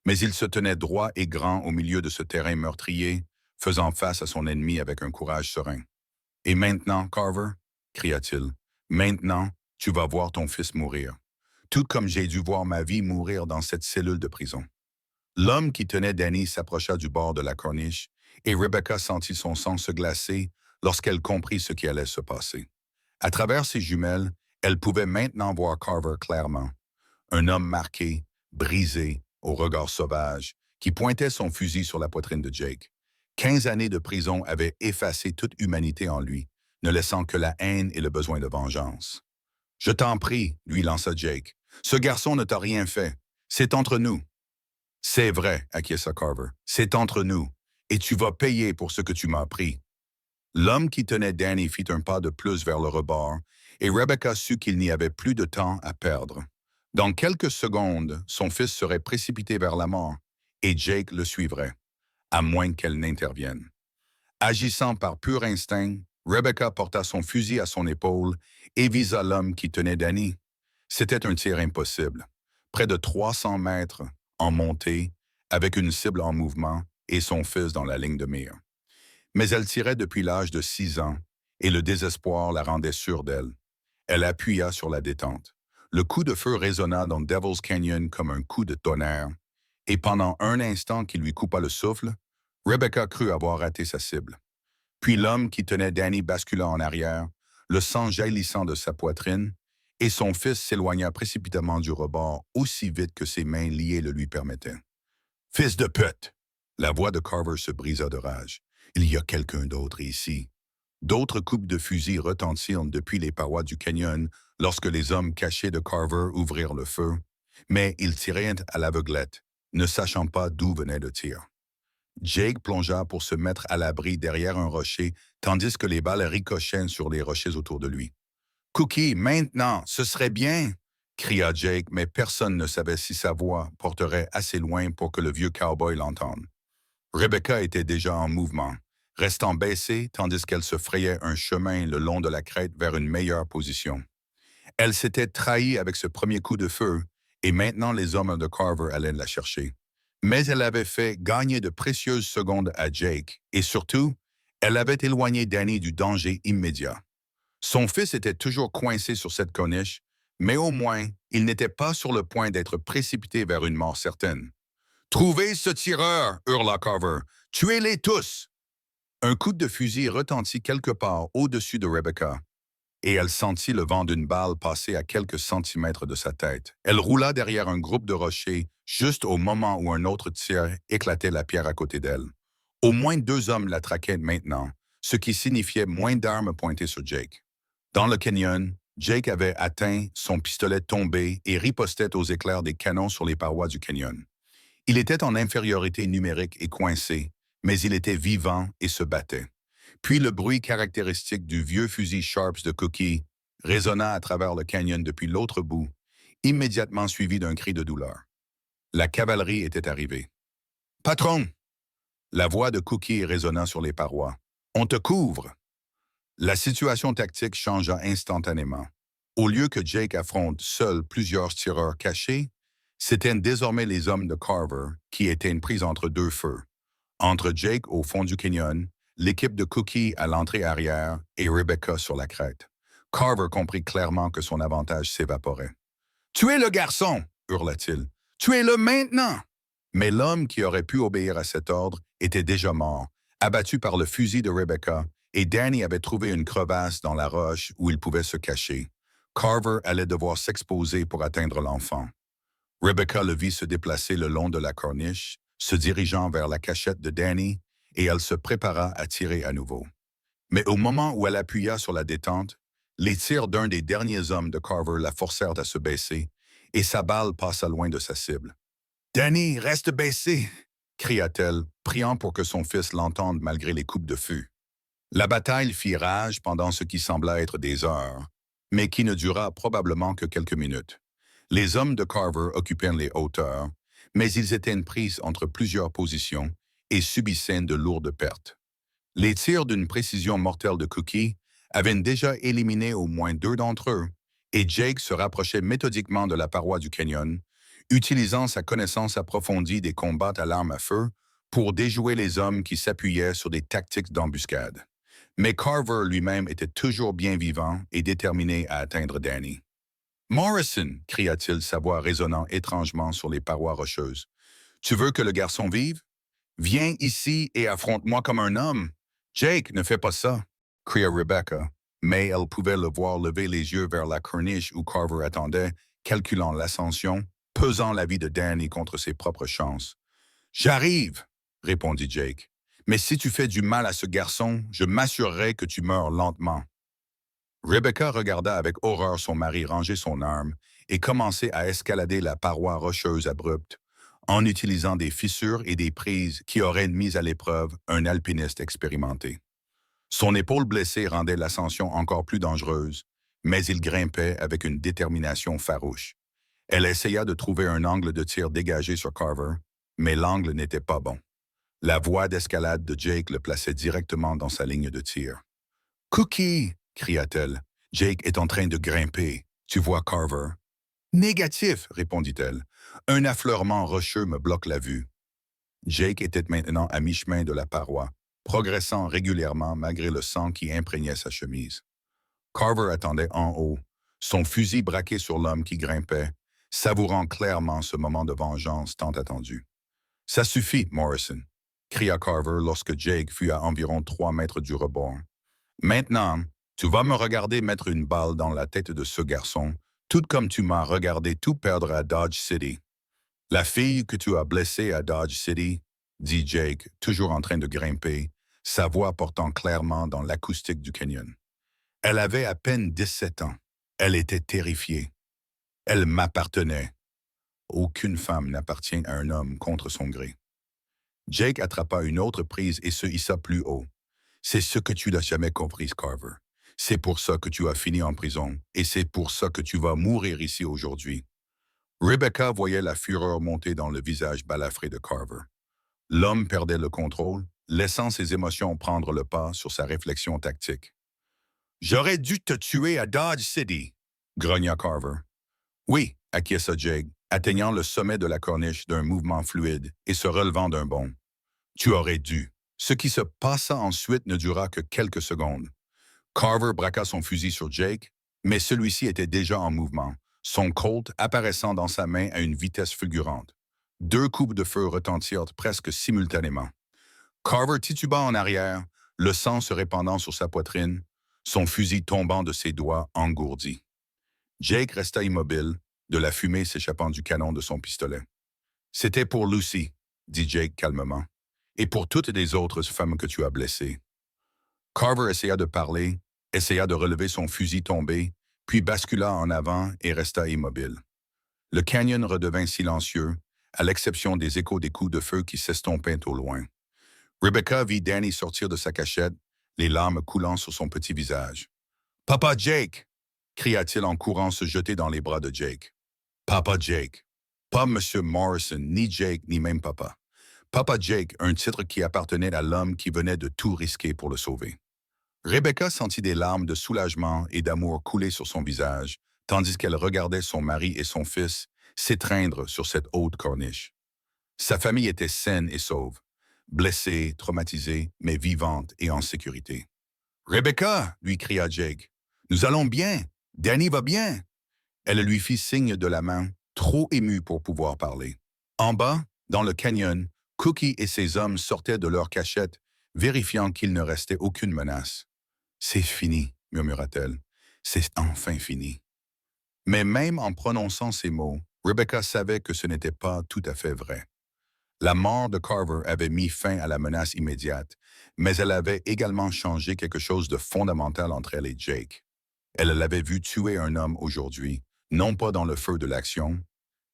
Mais il se tenait droit et grand au milieu de ce terrain meurtrier, faisant face à son ennemi avec un courage serein. « Et maintenant, Carver, » cria-t-il, « maintenant, tu vas voir ton fils mourir, tout comme j'ai dû voir ma vie mourir dans cette cellule de prison. » L'homme qui tenait Danny s'approcha du bord de la corniche, et Rebecca sentit son sang se glacer lorsqu'elle comprit ce qui allait se passer. À travers ses jumelles, elle pouvait maintenant voir Carver clairement. Un homme marqué, brisé, au regard sauvage, qui pointait son fusil sur la poitrine de Jake. 15 années de prison avaient effacé toute humanité en lui, ne laissant que la haine et le besoin de vengeance. « Je t'en prie, » lui lança Jake. « Ce garçon ne t'a rien fait. C'est entre nous. »« C'est vrai, » acquiesça Carver. « C'est entre nous. Et tu vas payer pour ce que tu m'as pris. » L'homme qui tenait Danny fit un pas de plus vers le rebord, et Rebecca sut qu'il n'y avait plus de temps à perdre. Dans quelques secondes, son fils serait précipité vers la mort, et Jake le suivrait, à moins qu'elle n'intervienne. Agissant par pur instinct, Rebecca porta son fusil à son épaule et visa l'homme qui tenait Danny. C'était un tir impossible. Près de 300 mètres, en montée, avec une cible en mouvement et son fils dans la ligne de mire. Mais elle tirait depuis l'âge de 6 ans, et le désespoir la rendait sûre d'elle. Elle appuya sur la détente. Le coup de feu résonna dans Devil's Canyon comme un coup de tonnerre, et pendant un instant qui lui coupa le souffle, Rebecca crut avoir raté sa cible. Puis l'homme qui tenait Danny bascula en arrière, le sang jaillissant de sa poitrine, et son fils s'éloigna précipitamment du rebord aussi vite que ses mains liées le lui permettaient. « Fils de pute! » La voix de Carver se brisa de rage. Il y a quelqu'un d'autre ici. D'autres coups de fusil retentirent depuis les parois du canyon lorsque les hommes cachés de Carver ouvrirent le feu, mais ils tiraient à l'aveuglette, ne sachant pas d'où venait le tir. Jake plongea pour se mettre à l'abri derrière un rocher, tandis que les balles ricochaient sur les rochers autour de lui. Cookie, maintenant, ce serait bien! Cria Jake, mais personne ne savait si sa voix porterait assez loin pour que le vieux cowboy l'entende. Rebecca était déjà en mouvement, restant baissée tandis qu'elle se frayait un chemin le long de la crête vers une meilleure position. Elle s'était trahie avec ce premier coup de feu, et maintenant les hommes de Carver allaient la chercher. Mais elle avait fait gagner de précieuses secondes à Jake, et surtout, elle avait éloigné Danny du danger immédiat. Son fils était toujours coincé sur cette corniche, mais au moins, il n'était pas sur le point d'être précipité vers une mort certaine. Trouvez ce tireur, hurla Carver. Tuez-les tous! Un coup de fusil retentit quelque part au-dessus de Rebecca, et elle sentit le vent d'une balle passer à quelques centimètres de sa tête. Elle roula derrière un groupe de rochers juste au moment où un autre tir éclatait la pierre à côté d'elle. Au moins 2 hommes la traquaient maintenant, ce qui signifiait moins d'armes pointées sur Jake. Dans le canyon, Jake avait atteint son pistolet tombé et ripostait aux éclairs des canons sur les parois du canyon. Il était en infériorité numérique et coincé, mais il était vivant et se battait. Puis le bruit caractéristique du vieux fusil Sharps de Cookie résonna à travers le canyon depuis l'autre bout, immédiatement suivi d'un cri de douleur. La cavalerie était arrivée. « Patron! » La voix de Cookie résonna sur les parois. « On te couvre! » La situation tactique changea instantanément. Au lieu que Jake affronte seul plusieurs tireurs cachés, c'étaient désormais les hommes de Carver qui étaient pris entre 2 feux. Entre Jake au fond du canyon, l'équipe de Cookie à l'entrée arrière et Rebecca sur la crête. Carver comprit clairement que son avantage s'évaporait. « Tuez le garçon! » hurla-t-il. « Tuez-le maintenant! » Mais l'homme qui aurait pu obéir à cet ordre était déjà mort, abattu par le fusil de Rebecca, et Danny avait trouvé une crevasse dans la roche où il pouvait se cacher. Carver allait devoir s'exposer pour atteindre l'enfant. Rebecca le vit se déplacer le long de la corniche, se dirigeant vers la cachette de Danny, et elle se prépara à tirer à nouveau. Mais au moment où elle appuya sur la détente, les tirs d'un des derniers hommes de Carver la forcèrent à se baisser, et sa balle passa loin de sa cible. « Danny, reste baissé! » cria-t-elle, priant pour que son fils l'entende malgré les coupes de feu. La bataille fit rage pendant ce qui sembla être des heures, mais qui ne dura probablement que quelques minutes. Les hommes de Carver occupèrent les hauteurs, mais ils étaient pris entre plusieurs positions et subissaient de lourdes pertes. Les tirs d'une précision mortelle de Cookie avaient déjà éliminé au moins 2 d'entre eux, et Jake se rapprochait méthodiquement de la paroi du canyon, utilisant sa connaissance approfondie des combats à l'arme à feu pour déjouer les hommes qui s'appuyaient sur des tactiques d'embuscade. Mais Carver lui-même était toujours bien vivant et déterminé à atteindre Danny. « Morrison! » cria-t-il, sa voix résonnant étrangement sur les parois rocheuses. « Tu veux que le garçon vive? Viens ici et affronte-moi comme un homme. »« Jake, ne fais pas ça! » cria Rebecca, mais elle pouvait le voir lever les yeux vers la corniche où Carver attendait, calculant l'ascension, pesant la vie de Danny contre ses propres chances. « J'arrive! » répondit Jake. « Mais si tu fais du mal à ce garçon, je m'assurerai que tu meurs lentement. » Rebecca regarda avec horreur son mari ranger son arme et commencer à escalader la paroi rocheuse abrupte, en utilisant des fissures et des prises qui auraient mis à l'épreuve un alpiniste expérimenté. Son épaule blessée rendait l'ascension encore plus dangereuse, mais il grimpait avec une détermination farouche. Elle essaya de trouver un angle de tir dégagé sur Carver, mais l'angle n'était pas bon. La voie d'escalade de Jake le plaçait directement dans sa ligne de tir. « Cookie! » cria-t-elle. « Jake est en train de grimper. Tu vois Carver? »« Négatif, » répondit-elle. « Un affleurement rocheux me bloque la vue. » Jake était maintenant à mi-chemin de la paroi, progressant régulièrement malgré le sang qui imprégnait sa chemise. Carver attendait en haut, son fusil braqué sur l'homme qui grimpait, savourant clairement ce moment de vengeance tant attendu. « Ça suffit, Morrison !» cria Carver lorsque Jake fut à environ 3 mètres du rebord. « Maintenant, tu vas me regarder mettre une balle dans la tête de ce garçon, tout comme tu m'as regardé tout perdre à Dodge City. » « La fille que tu as blessée à Dodge City, » dit Jake, toujours en train de grimper, sa voix portant clairement dans l'acoustique du canyon. Elle avait à peine 17 ans. Elle était terrifiée. Elle m'appartenait. Aucune femme n'appartient à un homme contre son gré. Jake attrapa une autre prise et se hissa plus haut. C'est ce que tu n'as jamais compris, Carver. C'est pour ça que tu as fini en prison, et c'est pour ça que tu vas mourir ici aujourd'hui. Rebecca voyait la fureur monter dans le visage balafré de Carver. L'homme perdait le contrôle, laissant ses émotions prendre le pas sur sa réflexion tactique. « J'aurais dû te tuer à Dodge City », grogna Carver. « Oui », acquiesça Jake, atteignant le sommet de la corniche d'un mouvement fluide et se relevant d'un bond. « Tu aurais dû. » Ce qui se passa ensuite ne dura que quelques secondes. Carver braqua son fusil sur Jake, mais celui-ci était déjà en mouvement, son Colt apparaissant dans sa main à une vitesse fulgurante. 2 coups de feu retentirent presque simultanément. Carver tituba en arrière, le sang se répandant sur sa poitrine, son fusil tombant de ses doigts engourdis. Jake resta immobile, de la fumée s'échappant du canon de son pistolet. « C'était pour Lucy », dit Jake calmement, « et pour toutes les autres femmes que tu as blessées. » Carver essaya de parler, essaya de relever son fusil tombé, puis bascula en avant et resta immobile. Le canyon redevint silencieux, à l'exception des échos des coups de feu qui s'estompaient au loin. Rebecca vit Danny sortir de sa cachette, les larmes coulant sur son petit visage. « Papa Jake !» cria-t-il en courant se jeter dans les bras de Jake. « Papa Jake !» Pas Monsieur Morrison, ni Jake, ni même Papa. Papa Jake, un titre qui appartenait à l'homme qui venait de tout risquer pour le sauver. Rebecca sentit des larmes de soulagement et d'amour couler sur son visage, tandis qu'elle regardait son mari et son fils s'étreindre sur cette haute corniche. Sa famille était saine et sauve, blessée, traumatisée, mais vivante et en sécurité. « Rebecca !» lui cria Jake. « Nous allons bien! Danny va bien! » Elle lui fit signe de la main, trop émue pour pouvoir parler. En bas, dans le canyon, Cookie et ses hommes sortaient de leur cachette, vérifiant qu'il ne restait aucune menace. « C'est fini », murmura-t-elle. « C'est enfin fini. » Mais même en prononçant ces mots, Rebecca savait que ce n'était pas tout à fait vrai. La mort de Carver avait mis fin à la menace immédiate, mais elle avait également changé quelque chose de fondamental entre elle et Jake. Elle l'avait vu tuer un homme aujourd'hui, non pas dans le feu de l'action,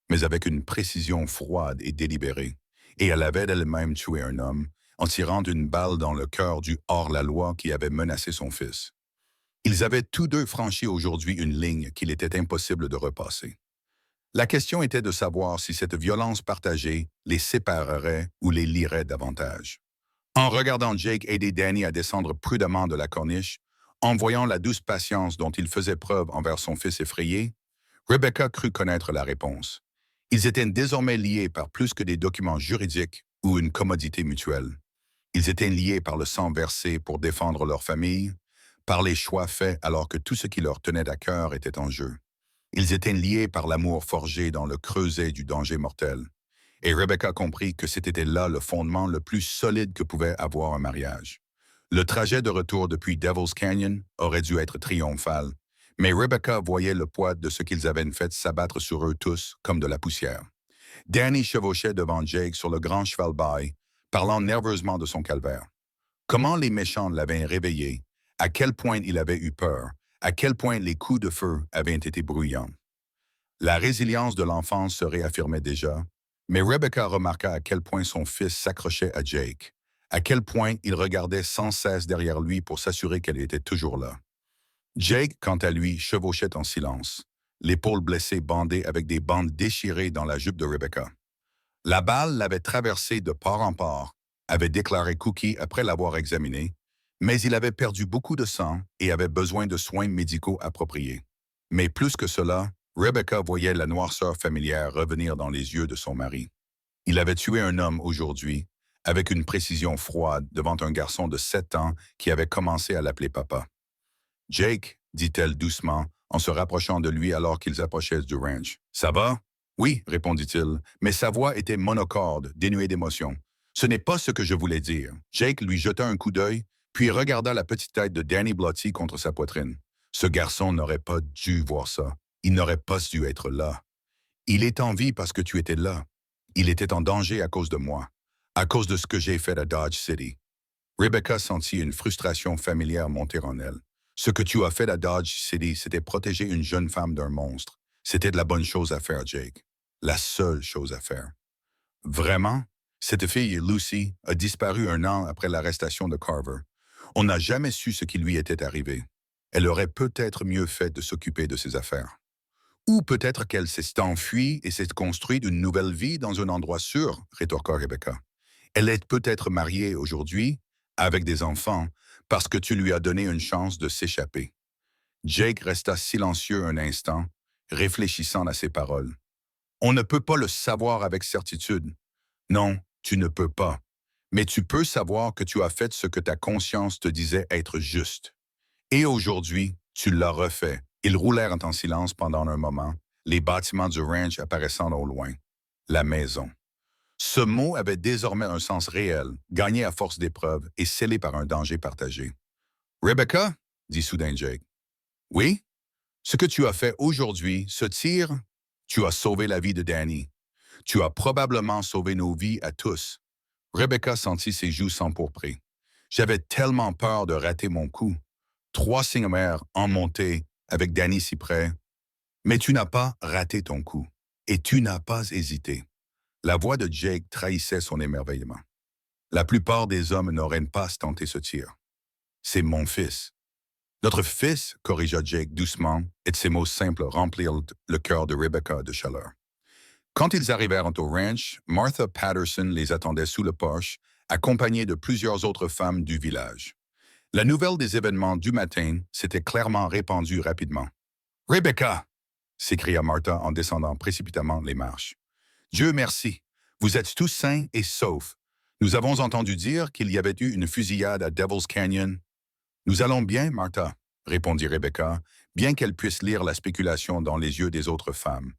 mais avec une précision froide et délibérée, et elle avait elle-même tué un homme, en tirant une balle dans le cœur du hors-la-loi qui avait menacé son fils. Ils avaient tous deux franchi aujourd'hui une ligne qu'il était impossible de repasser. La question était de savoir si cette violence partagée les séparerait ou les lierait davantage. En regardant Jake aider Danny à descendre prudemment de la corniche, en voyant la douce patience dont il faisait preuve envers son fils effrayé, Rebecca crut connaître la réponse. Ils étaient désormais liés par plus que des documents juridiques ou une commodité mutuelle. Ils étaient liés par le sang versé pour défendre leur famille, par les choix faits alors que tout ce qui leur tenait à cœur était en jeu. Ils étaient liés par l'amour forgé dans le creuset du danger mortel. Et Rebecca comprit que c'était là le fondement le plus solide que pouvait avoir un mariage. Le trajet de retour depuis Devil's Canyon aurait dû être triomphal, mais Rebecca voyait le poids de ce qu'ils avaient fait s'abattre sur eux tous comme de la poussière. Danny chevauchait devant Jake sur le grand cheval bail, parlant nerveusement de son calvaire. Comment les méchants l'avaient réveillé, à quel point il avait eu peur, à quel point les coups de feu avaient été bruyants. La résilience de l'enfance se réaffirmait déjà, mais Rebecca remarqua à quel point son fils s'accrochait à Jake, à quel point il regardait sans cesse derrière lui pour s'assurer qu'elle était toujours là. Jake, quant à lui, chevauchait en silence, l'épaule blessée bandée avec des bandes déchirées dans la jupe de Rebecca. La balle l'avait traversé de part en part, avait déclaré Cookie après l'avoir examiné, mais il avait perdu beaucoup de sang et avait besoin de soins médicaux appropriés. Mais plus que cela, Rebecca voyait la noirceur familière revenir dans les yeux de son mari. Il avait tué un homme aujourd'hui, avec une précision froide devant un garçon de 7 ans qui avait commencé à l'appeler papa. « Jake », dit-elle doucement, en se rapprochant de lui alors qu'ils approchaient du ranch. « Ça va? »« Oui, » répondit-il, mais sa voix était monocorde, dénuée d'émotion. « Ce n'est pas ce que je voulais dire. » Jake lui jeta un coup d'œil, puis regarda la petite tête de Danny Blotty contre sa poitrine. Ce garçon n'aurait pas dû voir ça. Il n'aurait pas dû être là. Il est en vie parce que tu étais là. Il était en danger à cause de moi, à cause de ce que j'ai fait à Dodge City. Rebecca sentit une frustration familière monter en elle. Ce que tu as fait à Dodge City, c'était protéger une jeune femme d'un monstre. C'était de la bonne chose à faire, Jake. La seule chose à faire. Vraiment? Cette fille, Lucy, a disparu 1 an après l'arrestation de Carver. On n'a jamais su ce qui lui était arrivé. Elle aurait peut-être mieux fait de s'occuper de ses affaires. Ou peut-être qu'elle s'est enfuie et s'est construite une nouvelle vie dans un endroit sûr, rétorqua Rebecca. Elle est peut-être mariée aujourd'hui, avec des enfants, parce que tu lui as donné une chance de s'échapper. Jake resta silencieux un instant, réfléchissant à ses paroles. On ne peut pas le savoir avec certitude. Non, tu ne peux pas. Mais tu peux savoir que tu as fait ce que ta conscience te disait être juste. Et aujourd'hui, tu l'as refait. Ils roulèrent en silence pendant un moment, les bâtiments du ranch apparaissant au loin. La maison. Ce mot avait désormais un sens réel, gagné à force d'épreuves et scellé par un danger partagé. Rebecca, dit soudain Jake. Oui, ce que tu as fait aujourd'hui, ce tir, tu as sauvé la vie de Danny. Tu as probablement sauvé nos vies à tous. Rebecca sentit ses joues s'empourprer. J'avais tellement peur de rater mon coup. 3 signes en montée, avec Danny si près. Mais tu n'as pas raté ton coup. Et tu n'as pas hésité. La voix de Jake trahissait son émerveillement. La plupart des hommes n'auraient pas tenté ce tir. C'est mon fils. Notre fils, corrigea Jake doucement, et ces mots simples remplirent le cœur de Rebecca de chaleur. Quand ils arrivèrent au ranch, Martha Patterson les attendait sous le porche, accompagnée de plusieurs autres femmes du village. La nouvelle des événements du matin s'était clairement répandue rapidement. « Rebecca! » s'écria Martha en descendant précipitamment les marches. « Dieu merci, vous êtes tous sains et saufs. Nous avons entendu dire qu'il y avait eu une fusillade à Devil's Canyon. »« Nous allons bien, Martha, » répondit Rebecca, bien qu'elle puisse lire la spéculation dans les yeux des autres femmes.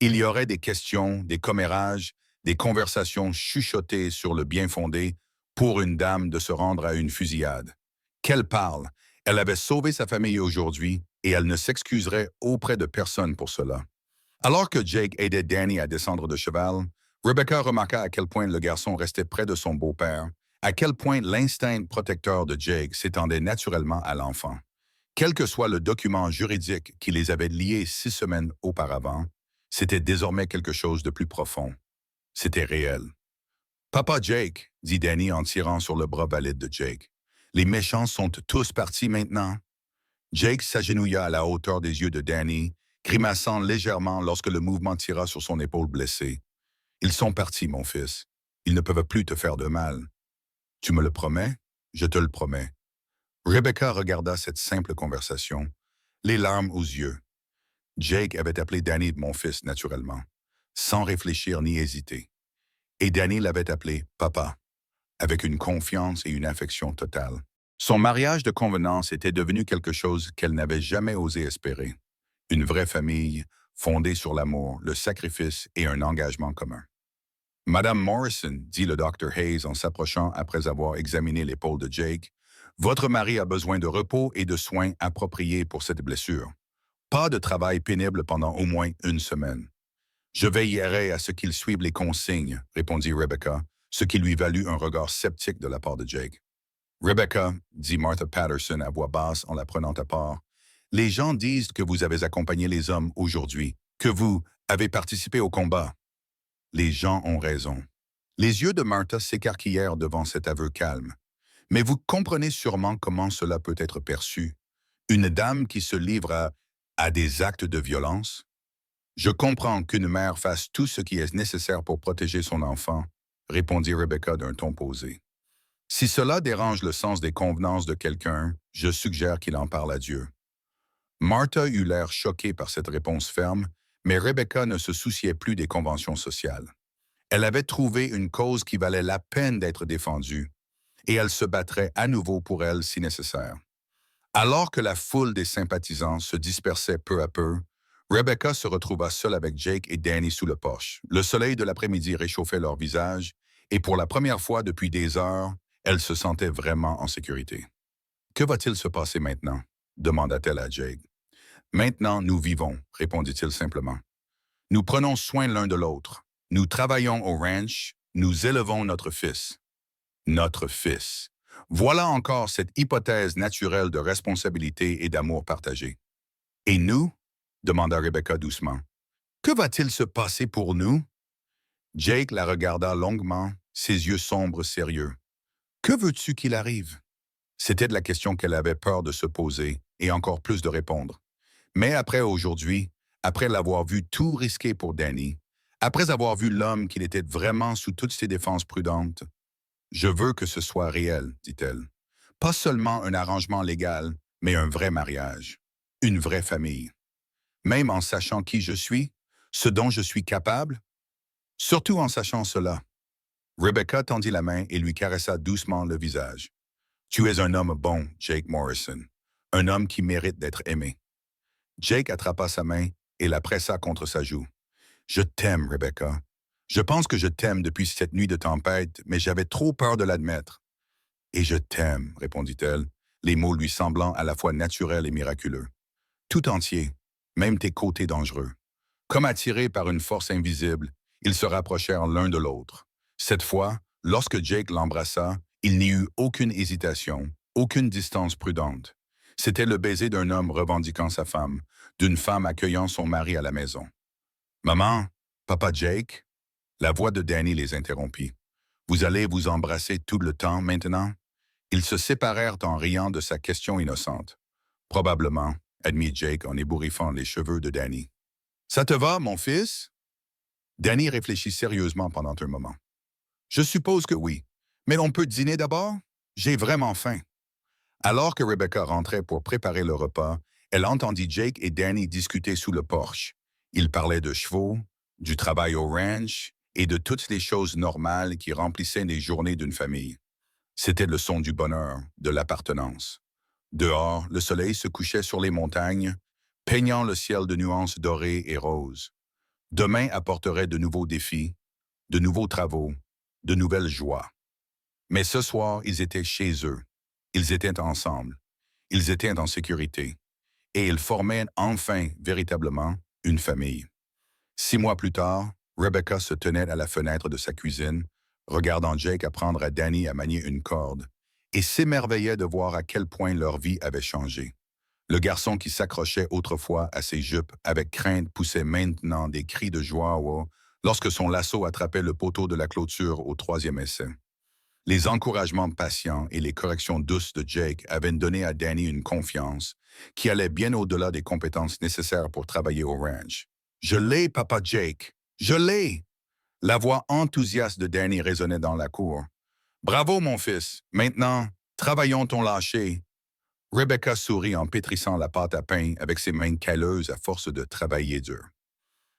Il y aurait des questions, des commérages, des conversations chuchotées sur le bien fondé pour une dame de se rendre à une fusillade. Qu'elle parle, elle avait sauvé sa famille aujourd'hui et elle ne s'excuserait auprès de personne pour cela. Alors que Jake aidait Danny à descendre de cheval, Rebecca remarqua à quel point le garçon restait près de son beau-père, à quel point l'instinct protecteur de Jake s'étendait naturellement à l'enfant. Quel que soit le document juridique qui les avait liés 6 semaines auparavant, c'était désormais quelque chose de plus profond. C'était réel. « Papa Jake, » dit Danny en tirant sur le bras valide de Jake. « Les méchants sont tous partis maintenant. » Jake s'agenouilla à la hauteur des yeux de Danny, grimaçant légèrement lorsque le mouvement tira sur son épaule blessée. « Ils sont partis, mon fils. Ils ne peuvent plus te faire de mal. »« Tu me le promets? »« Je te le promets. » Rebecca regarda cette simple conversation, les larmes aux yeux. Jake avait appelé Danny mon fils naturellement, sans réfléchir ni hésiter. Et Danny l'avait appelé « papa », avec une confiance et une affection totale. Son mariage de convenance était devenu quelque chose qu'elle n'avait jamais osé espérer. Une vraie famille, fondée sur l'amour, le sacrifice et un engagement commun. « Madame Morrison, » dit le Dr. Hayes en s'approchant après avoir examiné l'épaule de Jake, « votre mari a besoin de repos et de soins appropriés pour cette blessure. Pas de travail pénible pendant au moins 1 semaine. » « Je veillerai à ce qu'il suive les consignes, » répondit Rebecca, ce qui lui valut un regard sceptique de la part de Jake. « Rebecca, » dit Martha Patterson à voix basse en la prenant à part, « les gens disent que vous avez accompagné les hommes aujourd'hui, que vous avez participé au combat. » Les gens ont raison. Les yeux de Martha s'écarquillèrent devant cet aveu calme. « Mais vous comprenez sûrement comment cela peut être perçu. Une dame qui se livre à des actes de violence. Je comprends qu'une mère fasse tout ce qui est nécessaire pour protéger son enfant, » répondit Rebecca d'un ton posé. « Si cela dérange le sens des convenances de quelqu'un, je suggère qu'il en parle à Dieu. » Martha eut l'air choquée par cette réponse ferme, mais Rebecca ne se souciait plus des conventions sociales. Elle avait trouvé une cause qui valait la peine d'être défendue, et elle se battrait à nouveau pour elle si nécessaire. Alors que la foule des sympathisants se dispersait peu à peu, Rebecca se retrouva seule avec Jake et Danny sous le porche. Le soleil de l'après-midi réchauffait leurs visages, et pour la première fois depuis des heures, elle se sentait vraiment en sécurité. « Que va-t-il se passer maintenant? » demanda-t-elle à Jake. « Maintenant, nous vivons, » répondit-il simplement. « Nous prenons soin l'un de l'autre. Nous travaillons au ranch, nous élevons notre fils. » Notre fils. Voilà encore cette hypothèse naturelle de responsabilité et d'amour partagé. Et nous? Demanda Rebecca doucement. Que va-t-il se passer pour nous? Jake la regarda longuement, ses yeux sombres sérieux. Que veux-tu qu'il arrive? C'était de la question qu'elle avait peur de se poser et encore plus de répondre. Mais après aujourd'hui, après l'avoir vu tout risquer pour Danny, après avoir vu l'homme qu'il était vraiment sous toutes ses défenses prudentes, je veux que ce soit réel, dit-elle. Pas seulement un arrangement légal, mais un vrai mariage, une vraie famille. Même en sachant qui je suis, ce dont je suis capable, surtout en sachant cela. Rebecca tendit la main et lui caressa doucement le visage. Tu es un homme bon, Jake Morrison, un homme qui mérite d'être aimé. Jake attrapa sa main et la pressa contre sa joue. Je t'aime, Rebecca. Je pense que je t'aime depuis cette nuit de tempête, mais j'avais trop peur de l'admettre. Et je t'aime, répondit-elle, les mots lui semblant à la fois naturels et miraculeux. Tout entier, même tes côtés dangereux. Comme attirés par une force invisible, ils se rapprochèrent l'un de l'autre. Cette fois, lorsque Jake l'embrassa, il n'y eut aucune hésitation, aucune distance prudente. C'était le baiser d'un homme revendiquant sa femme, d'une femme accueillant son mari à la maison. Maman, papa Jake, la voix de Danny les interrompit. Vous allez vous embrasser tout le temps maintenant? Ils se séparèrent en riant de sa question innocente. Probablement, admit Jake en ébouriffant les cheveux de Danny. Ça te va, mon fils? Danny réfléchit sérieusement pendant un moment. Je suppose que oui. Mais on peut dîner d'abord? J'ai vraiment faim. Alors que Rebecca rentrait pour préparer le repas, elle entendit Jake et Danny discuter sous le porche. Ils parlaient de chevaux, du travail au ranch et de toutes les choses normales qui remplissaient les journées d'une famille. C'était le son du bonheur, de l'appartenance. Dehors, le soleil se couchait sur les montagnes, peignant le ciel de nuances dorées et roses. Demain apporterait de nouveaux défis, de nouveaux travaux, de nouvelles joies. Mais ce soir, ils étaient chez eux. Ils étaient ensemble. Ils étaient en sécurité. Et ils formaient enfin, véritablement, une famille. 6 mois plus tard, Rebecca se tenait à la fenêtre de sa cuisine, regardant Jake apprendre à Danny à manier une corde, et s'émerveillait de voir à quel point leur vie avait changé. Le garçon qui s'accrochait autrefois à ses jupes avec crainte poussait maintenant des cris de joie lorsque son lasso attrapait le poteau de la clôture au 3e essai. Les encouragements patients et les corrections douces de Jake avaient donné à Danny une confiance qui allait bien au-delà des compétences nécessaires pour travailler au ranch. « Je l'ai, papa Jake! Je l'ai! » La voix enthousiaste de Danny résonnait dans la cour. « Bravo, mon fils! Maintenant, travaillons ton lâcher! » Rebecca sourit en pétrissant la pâte à pain avec ses mains calleuses à force de travailler dur.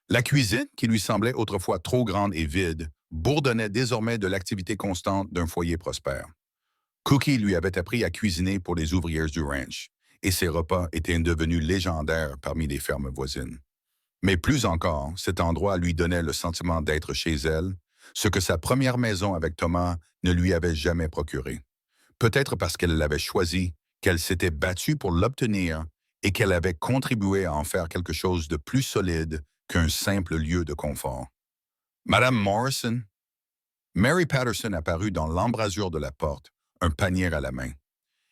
La cuisine, qui lui semblait autrefois trop grande et vide, bourdonnait désormais de l'activité constante d'un foyer prospère. Cookie lui avait appris à cuisiner pour les ouvrières du ranch, et ses repas étaient devenus légendaires parmi les fermes voisines. Mais plus encore, cet endroit lui donnait le sentiment d'être chez elle, ce que sa première maison avec Thomas ne lui avait jamais procuré. Peut-être parce qu'elle l'avait choisi, qu'elle s'était battue pour l'obtenir et qu'elle avait contribué à en faire quelque chose de plus solide qu'un simple lieu de confort. Madame Morrison? Mary Patterson apparut dans l'embrasure de la porte, un panier à la main.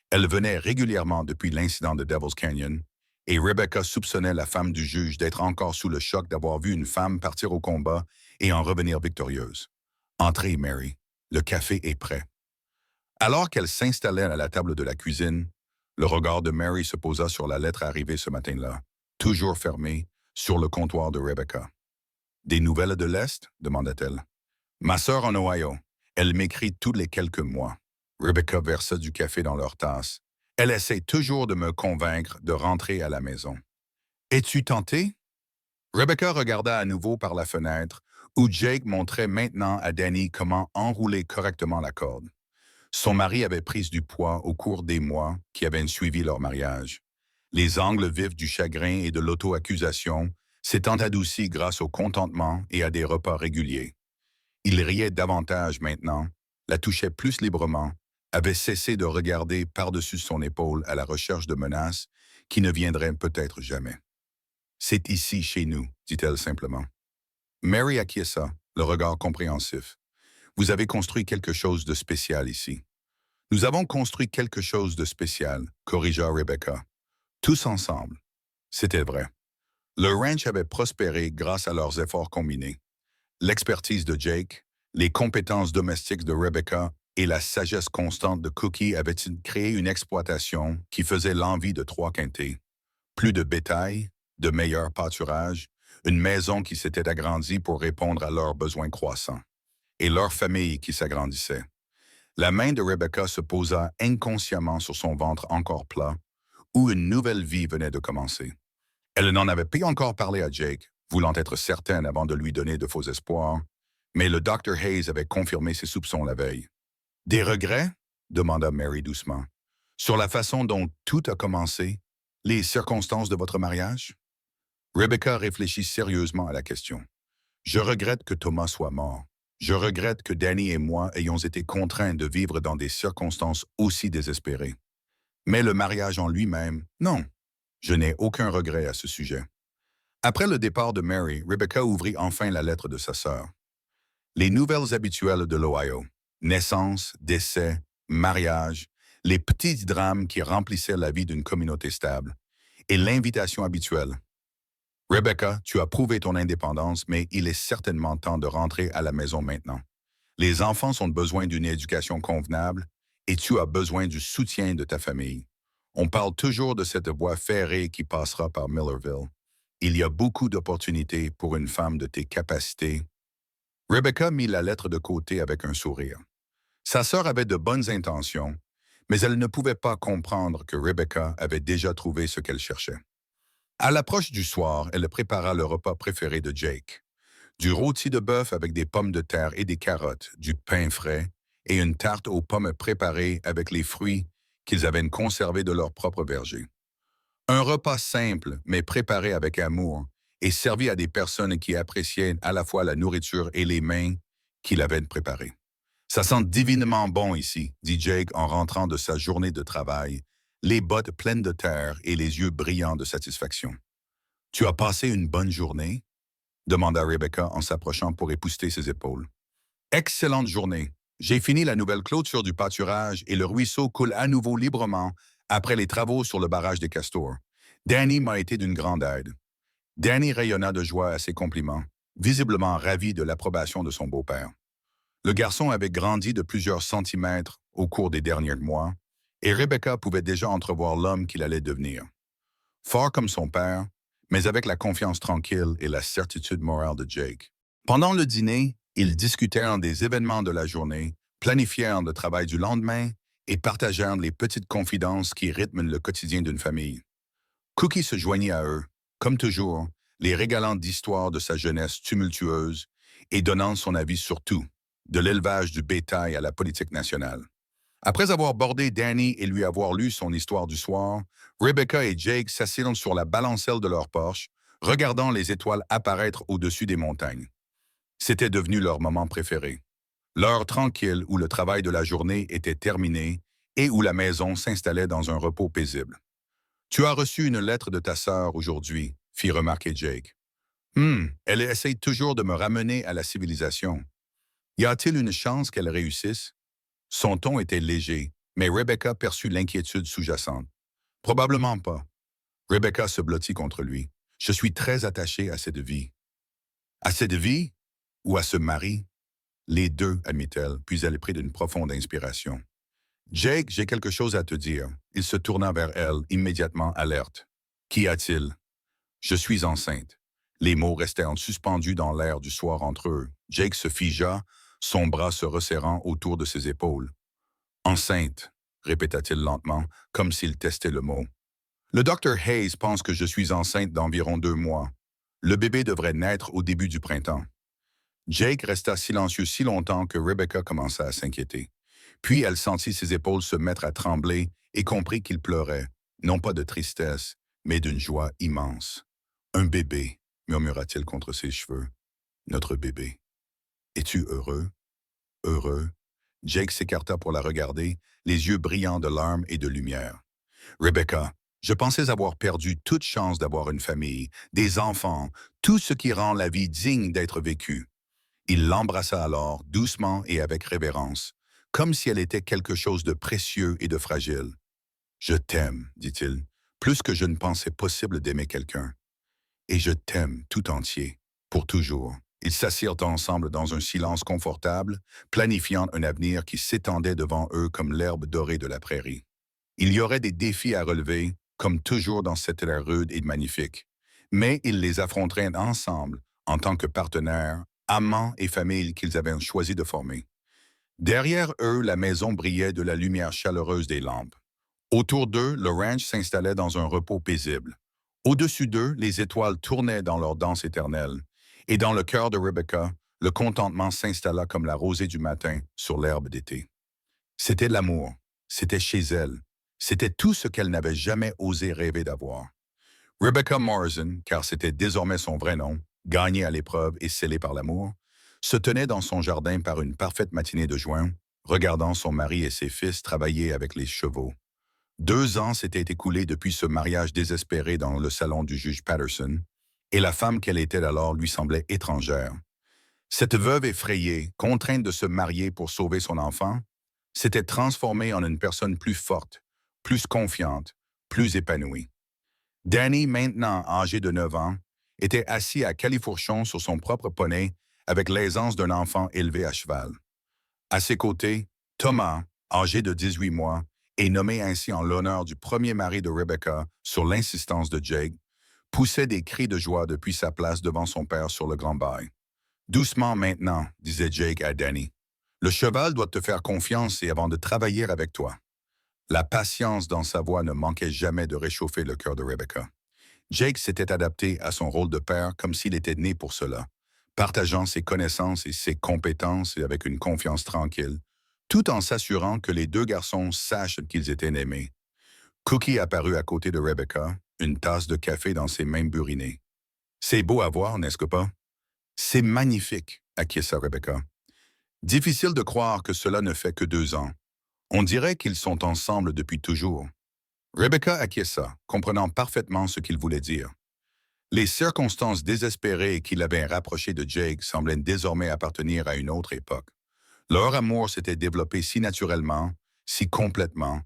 Elle venait régulièrement depuis l'incident de Devil's Canyon, et Rebecca soupçonnait la femme du juge d'être encore sous le choc d'avoir vu une femme partir au combat et en revenir victorieuse. « Entrez, Mary. Le café est prêt. » Alors qu'elle s'installait à la table de la cuisine, le regard de Mary se posa sur la lettre arrivée ce matin-là, toujours fermée, sur le comptoir de Rebecca. « Des nouvelles de l'Est? » demanda-t-elle. « Ma sœur en Ohio. Elle m'écrit tous les quelques mois. » Rebecca versa du café dans leur tasse. « Elle essaie toujours de me convaincre de rentrer à la maison. »« Es-tu tenté? » Rebecca regarda à nouveau par la fenêtre, où Jake montrait maintenant à Danny comment enrouler correctement la corde. Son mari avait pris du poids au cours des mois qui avaient suivi leur mariage. Les angles vifs du chagrin et de l'auto-accusation s'étant adoucis grâce au contentement et à des repas réguliers. Il riait davantage maintenant, la touchait plus librement, avait cessé de regarder par-dessus son épaule à la recherche de menaces qui ne viendraient peut-être jamais. « C'est ici, chez nous, » dit-elle simplement. Mary acquiesça, le regard compréhensif. « Vous avez construit quelque chose de spécial ici. Nous avons construit quelque chose de spécial, corrigea Rebecca. Tous ensemble. C'était vrai. Le ranch avait prospéré grâce à leurs efforts combinés. L'expertise de Jake, les compétences domestiques de Rebecca et la sagesse constante de Cookie avaient créé une exploitation qui faisait l'envie de trois quintés. Plus de bétail, de meilleurs pâturages, une maison qui s'était agrandie pour répondre à leurs besoins croissants, et leur famille qui s'agrandissait. La main de Rebecca se posa inconsciemment sur son ventre encore plat, où une nouvelle vie venait de commencer. Elle n'en avait pas encore parlé à Jake, voulant être certaine avant de lui donner de faux espoirs, mais le Dr. Hayes avait confirmé ses soupçons la veille. Des regrets? Demanda Mary doucement. Sur la façon dont tout a commencé, les circonstances de votre mariage? Rebecca réfléchit sérieusement à la question. Je regrette que Thomas soit mort. Je regrette que Danny et moi ayons été contraints de vivre dans des circonstances aussi désespérées. Mais le mariage en lui-même, non. Je n'ai aucun regret à ce sujet. Après le départ de Mary, Rebecca ouvrit enfin la lettre de sa sœur. Les nouvelles habituelles de l'Ohio. Naissance, décès, mariage, les petits drames qui remplissaient la vie d'une communauté stable. Et l'invitation habituelle. Rebecca, tu as prouvé ton indépendance, mais il est certainement temps de rentrer à la maison maintenant. Les enfants ont besoin d'une éducation convenable et tu as besoin du soutien de ta famille. On parle toujours de cette voie ferrée qui passera par Millerville. Il y a beaucoup d'opportunités pour une femme de tes capacités. Rebecca mit la lettre de côté avec un sourire. Sa sœur avait de bonnes intentions, mais elle ne pouvait pas comprendre que Rebecca avait déjà trouvé ce qu'elle cherchait. À l'approche du soir, elle prépara le repas préféré de Jake. Du rôti de bœuf avec des pommes de terre et des carottes, du pain frais et une tarte aux pommes préparée avec les fruits qu'ils avaient conservés de leur propre verger. Un repas simple, mais préparé avec amour et servi à des personnes qui appréciaient à la fois la nourriture et les mains qu'il avait préparées. Ça sent divinement bon ici, dit Jake en rentrant de sa journée de travail, les bottes pleines de terre et les yeux brillants de satisfaction. Tu as passé une bonne journée? Demanda Rebecca en s'approchant pour épousseter ses épaules. Excellente journée. J'ai fini la nouvelle clôture du pâturage et le ruisseau coule à nouveau librement après les travaux sur le barrage des Castors. Danny m'a été d'une grande aide. Danny rayonna de joie à ses compliments, visiblement ravi de l'approbation de son beau-père. Le garçon avait grandi de plusieurs centimètres au cours des derniers mois, et Rebecca pouvait déjà entrevoir l'homme qu'il allait devenir. Fort comme son père, mais avec la confiance tranquille et la certitude morale de Jake. Pendant le dîner, ils discutèrent des événements de la journée, planifièrent le travail du lendemain et partagèrent les petites confidences qui rythment le quotidien d'une famille. Cookie se joignit à eux, comme toujours, les régalant d'histoires de sa jeunesse tumultueuse et donnant son avis sur tout, de l'élevage du bétail à la politique nationale. Après avoir bordé Danny et lui avoir lu son histoire du soir, Rebecca et Jake s'assirent sur la balancelle de leur Porsche, regardant les étoiles apparaître au-dessus des montagnes. C'était devenu leur moment préféré. L'heure tranquille où le travail de la journée était terminé et où la maison s'installait dans un repos paisible. « Tu as reçu une lettre de ta sœur aujourd'hui », fit remarquer Jake. « Elle essaye toujours de me ramener à la civilisation. Y a-t-il une chance qu'elle réussisse? » Son ton était léger, mais Rebecca perçut l'inquiétude sous-jacente. « Probablement pas. » Rebecca se blottit contre lui. « Je suis très attachée à cette vie. »« À cette vie? Ou à ce mari? » Les deux, admit-elle, puis elle prit d'une profonde inspiration. « Jake, j'ai quelque chose à te dire. » Il se tourna vers elle, immédiatement alerte. « Qu'y a-t-il? »« Je suis enceinte. » Les mots restèrent suspendus dans l'air du soir entre eux. Jake se figea, son bras se resserrant autour de ses épaules. « Enceinte, » répéta-t-il lentement, comme s'il testait le mot. « Le Dr. Hayes pense que je suis enceinte d'environ 2 mois. Le bébé devrait naître au début du printemps. » Jake resta silencieux si longtemps que Rebecca commença à s'inquiéter. Puis elle sentit ses épaules se mettre à trembler et comprit qu'il pleurait, non pas de tristesse, mais d'une joie immense. « Un bébé, » murmura-t-il contre ses cheveux. « Notre bébé. Es-tu heureux? » « Heureux. » Jake s'écarta pour la regarder, les yeux brillants de larmes et de lumière. « Rebecca, je pensais avoir perdu toute chance d'avoir une famille, des enfants, tout ce qui rend la vie digne d'être vécue. » Il l'embrassa alors, doucement et avec révérence, comme si elle était quelque chose de précieux et de fragile. « Je t'aime, dit-il, plus que je ne pensais possible d'aimer quelqu'un. Et je t'aime tout entier, pour toujours. » Ils s'assirent ensemble dans un silence confortable, planifiant un avenir qui s'étendait devant eux comme l'herbe dorée de la prairie. Il y aurait des défis à relever, comme toujours dans cette ère rude et magnifique, mais ils les affronteraient ensemble en tant que partenaires, amants et familles qu'ils avaient choisi de former. Derrière eux, la maison brillait de la lumière chaleureuse des lampes. Autour d'eux, le ranch s'installait dans un repos paisible. Au-dessus d'eux, les étoiles tournaient dans leur danse éternelle. Et dans le cœur de Rebecca, le contentement s'installa comme la rosée du matin sur l'herbe d'été. C'était l'amour. C'était chez elle. C'était tout ce qu'elle n'avait jamais osé rêver d'avoir. Rebecca Morrison, car c'était désormais son vrai nom, gagné à l'épreuve et scellé par l'amour, se tenait dans son jardin par une parfaite matinée de juin, regardant son mari et ses fils travailler avec les chevaux. 2 ans s'étaient écoulés depuis ce mariage désespéré dans le salon du juge Patterson, et la femme qu'elle était alors lui semblait étrangère. Cette veuve effrayée, contrainte de se marier pour sauver son enfant, s'était transformée en une personne plus forte, plus confiante, plus épanouie. Danny, maintenant âgé de 9 ans, était assis à califourchon sur son propre poney avec l'aisance d'un enfant élevé à cheval. À ses côtés, Thomas, âgé de 18 mois, et nommé ainsi en l'honneur du premier mari de Rebecca sur l'insistance de Jake, poussait des cris de joie depuis sa place devant son père sur le grand bail. « Doucement maintenant, disait Jake à Danny. Le cheval doit te faire confiance et avant de travailler avec toi. » La patience dans sa voix ne manquait jamais de réchauffer le cœur de Rebecca. Jake s'était adapté à son rôle de père comme s'il était né pour cela, partageant ses connaissances et ses compétences avec une confiance tranquille, tout en s'assurant que les 2 garçons sachent qu'ils étaient aimés. Cookie apparut à côté de Rebecca, une tasse de café dans ses mains burinées. « C'est beau à voir, n'est-ce pas? »« C'est magnifique, » acquiesça Rebecca. « Difficile de croire que cela ne fait que 2 ans. On dirait qu'ils sont ensemble depuis toujours. » Rebecca acquiesça, comprenant parfaitement ce qu'il voulait dire. Les circonstances désespérées qui l'avaient rapproché de Jake semblaient désormais appartenir à une autre époque. Leur amour s'était développé si naturellement, si complètement,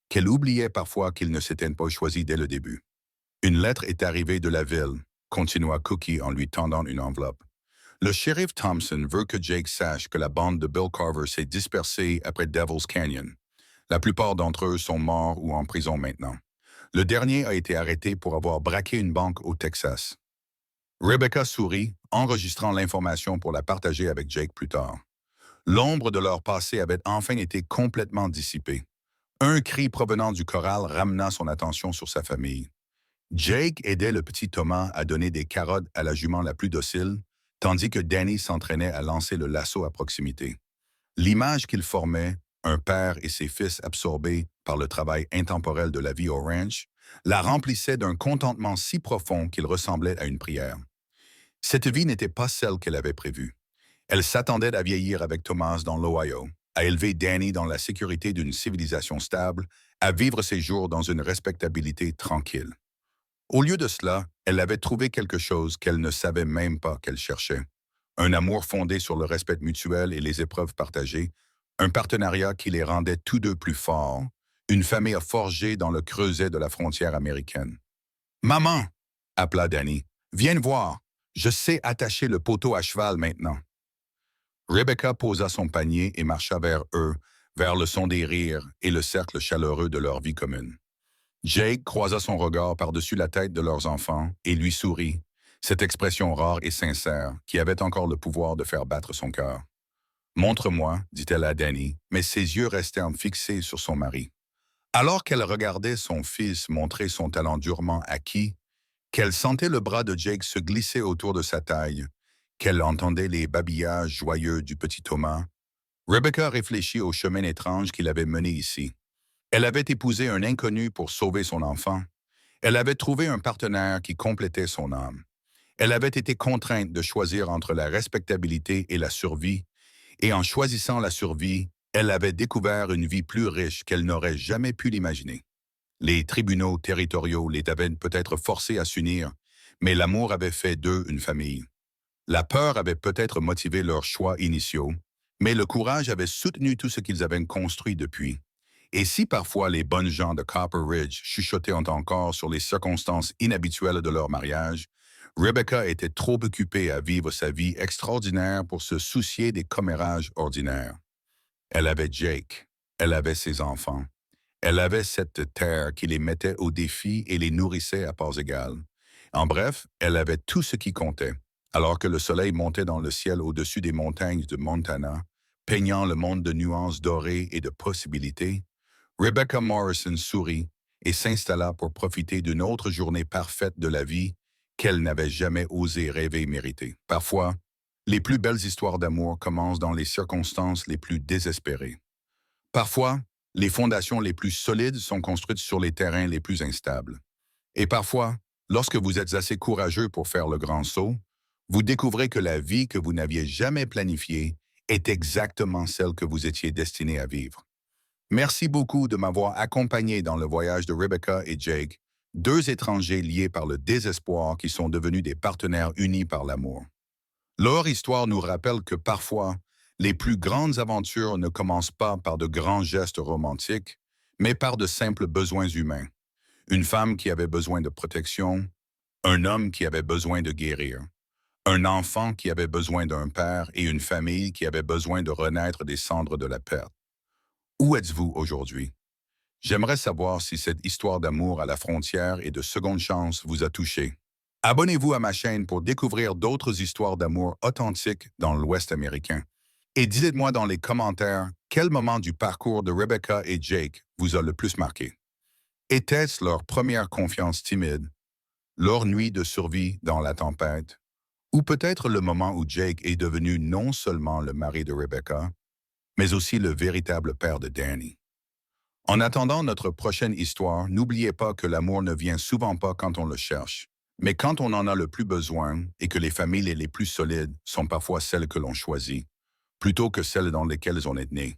qu'elle oubliait parfois qu'ils ne s'étaient pas choisis dès le début. « Une lettre est arrivée de la ville, » continua Cookie en lui tendant une enveloppe. « Le shérif Thompson veut que Jake sache que la bande de Bill Carver s'est dispersée après Devil's Canyon. La plupart d'entre eux sont morts ou en prison maintenant. Le dernier a été arrêté pour avoir braqué une banque au Texas. » Rebecca sourit, enregistrant l'information pour la partager avec Jake plus tard. L'ombre de leur passé avait enfin été complètement dissipée. Un cri provenant du corral ramena son attention sur sa famille. Jake aidait le petit Thomas à donner des carottes à la jument la plus docile, tandis que Danny s'entraînait à lancer le lasso à proximité. L'image qu'il formait, un père et ses fils absorbés par le travail intemporel de la vie au ranch, la remplissait d'un contentement si profond qu'il ressemblait à une prière. Cette vie n'était pas celle qu'elle avait prévue. Elle s'attendait à vieillir avec Thomas dans l'Ohio, à élever Danny dans la sécurité d'une civilisation stable, à vivre ses jours dans une respectabilité tranquille. Au lieu de cela, elle avait trouvé quelque chose qu'elle ne savait même pas qu'elle cherchait. Un amour fondé sur le respect mutuel et les épreuves partagées, un partenariat qui les rendait tous deux plus forts, une famille forgée dans le creuset de la frontière américaine. « Maman !» appela Danny. « Viens voir, je sais attacher le poteau à cheval maintenant. » Rebecca posa son panier et marcha vers eux, vers le son des rires et le cercle chaleureux de leur vie commune. Jake croisa son regard par-dessus la tête de leurs enfants et lui sourit, cette expression rare et sincère qui avait encore le pouvoir de faire battre son cœur. « Montre-moi, dit-elle à Danny, mais ses yeux restaient fixés sur son mari. Alors qu'elle regardait son fils montrer son talent durement acquis, qu'elle sentait le bras de Jake se glisser autour de sa taille, qu'elle entendait les babillages joyeux du petit Thomas, Rebecca réfléchit au chemin étrange qu'il avait mené ici. Elle avait épousé un inconnu pour sauver son enfant. Elle avait trouvé un partenaire qui complétait son âme. Elle avait été contrainte de choisir entre la respectabilité et la survie, et en choisissant la survie, elle avait découvert une vie plus riche qu'elle n'aurait jamais pu l'imaginer. Les tribunaux territoriaux les avaient peut-être forcés à s'unir, mais l'amour avait fait d'eux une famille. La peur avait peut-être motivé leurs choix initiaux, Mais le courage avait soutenu tout ce qu'ils avaient construit depuis. Et si parfois les bonnes gens de Copper Ridge chuchotaient encore sur les circonstances inhabituelles de leur mariage, Rebecca était trop occupée à vivre sa vie extraordinaire pour se soucier des commérages ordinaires. Elle avait Jake, elle avait ses enfants, elle avait cette terre qui les mettait au défi et les nourrissait à parts égales. En bref, elle avait tout ce qui comptait, alors que le soleil montait dans le ciel au-dessus des montagnes de Montana, peignant le monde de nuances dorées et de possibilités. Rebecca Morrison sourit et s'installa pour profiter d'une autre journée parfaite de la vie qu'elle n'avait jamais osé rêver mériter. Parfois, les plus belles histoires d'amour commencent dans les circonstances les plus désespérées. Parfois, les fondations les plus solides sont construites sur les terrains les plus instables. Et parfois, lorsque vous êtes assez courageux pour faire le grand saut, vous découvrez que la vie que vous n'aviez jamais planifiée est exactement celle que vous étiez destiné à vivre. Merci beaucoup de m'avoir accompagné dans le voyage de Rebecca et Jake, deux étrangers liés par le désespoir qui sont devenus des partenaires unis par l'amour. Leur histoire nous rappelle que parfois, les plus grandes aventures ne commencent pas par de grands gestes romantiques, mais par de simples besoins humains. Une femme qui avait besoin de protection, un homme qui avait besoin de guérir, un enfant qui avait besoin d'un père et une famille qui avait besoin de renaître des cendres de la perte. Où êtes-vous aujourd'hui? J'aimerais savoir si cette histoire d'amour à la frontière et de seconde chance vous a touché. Abonnez-vous à ma chaîne pour découvrir d'autres histoires d'amour authentiques dans l'Ouest américain. Et dites-moi dans les commentaires quel moment du parcours de Rebecca et Jake vous a le plus marqué. Était-ce leur première confiance timide, leur nuit de survie dans la tempête, ou peut-être le moment où Jake est devenu non seulement le mari de Rebecca, mais aussi le véritable père de Danny? En attendant notre prochaine histoire, n'oubliez pas que l'amour ne vient souvent pas quand on le cherche, mais quand on en a le plus besoin et que les familles les plus solides sont parfois celles que l'on choisit, plutôt que celles dans lesquelles on est né.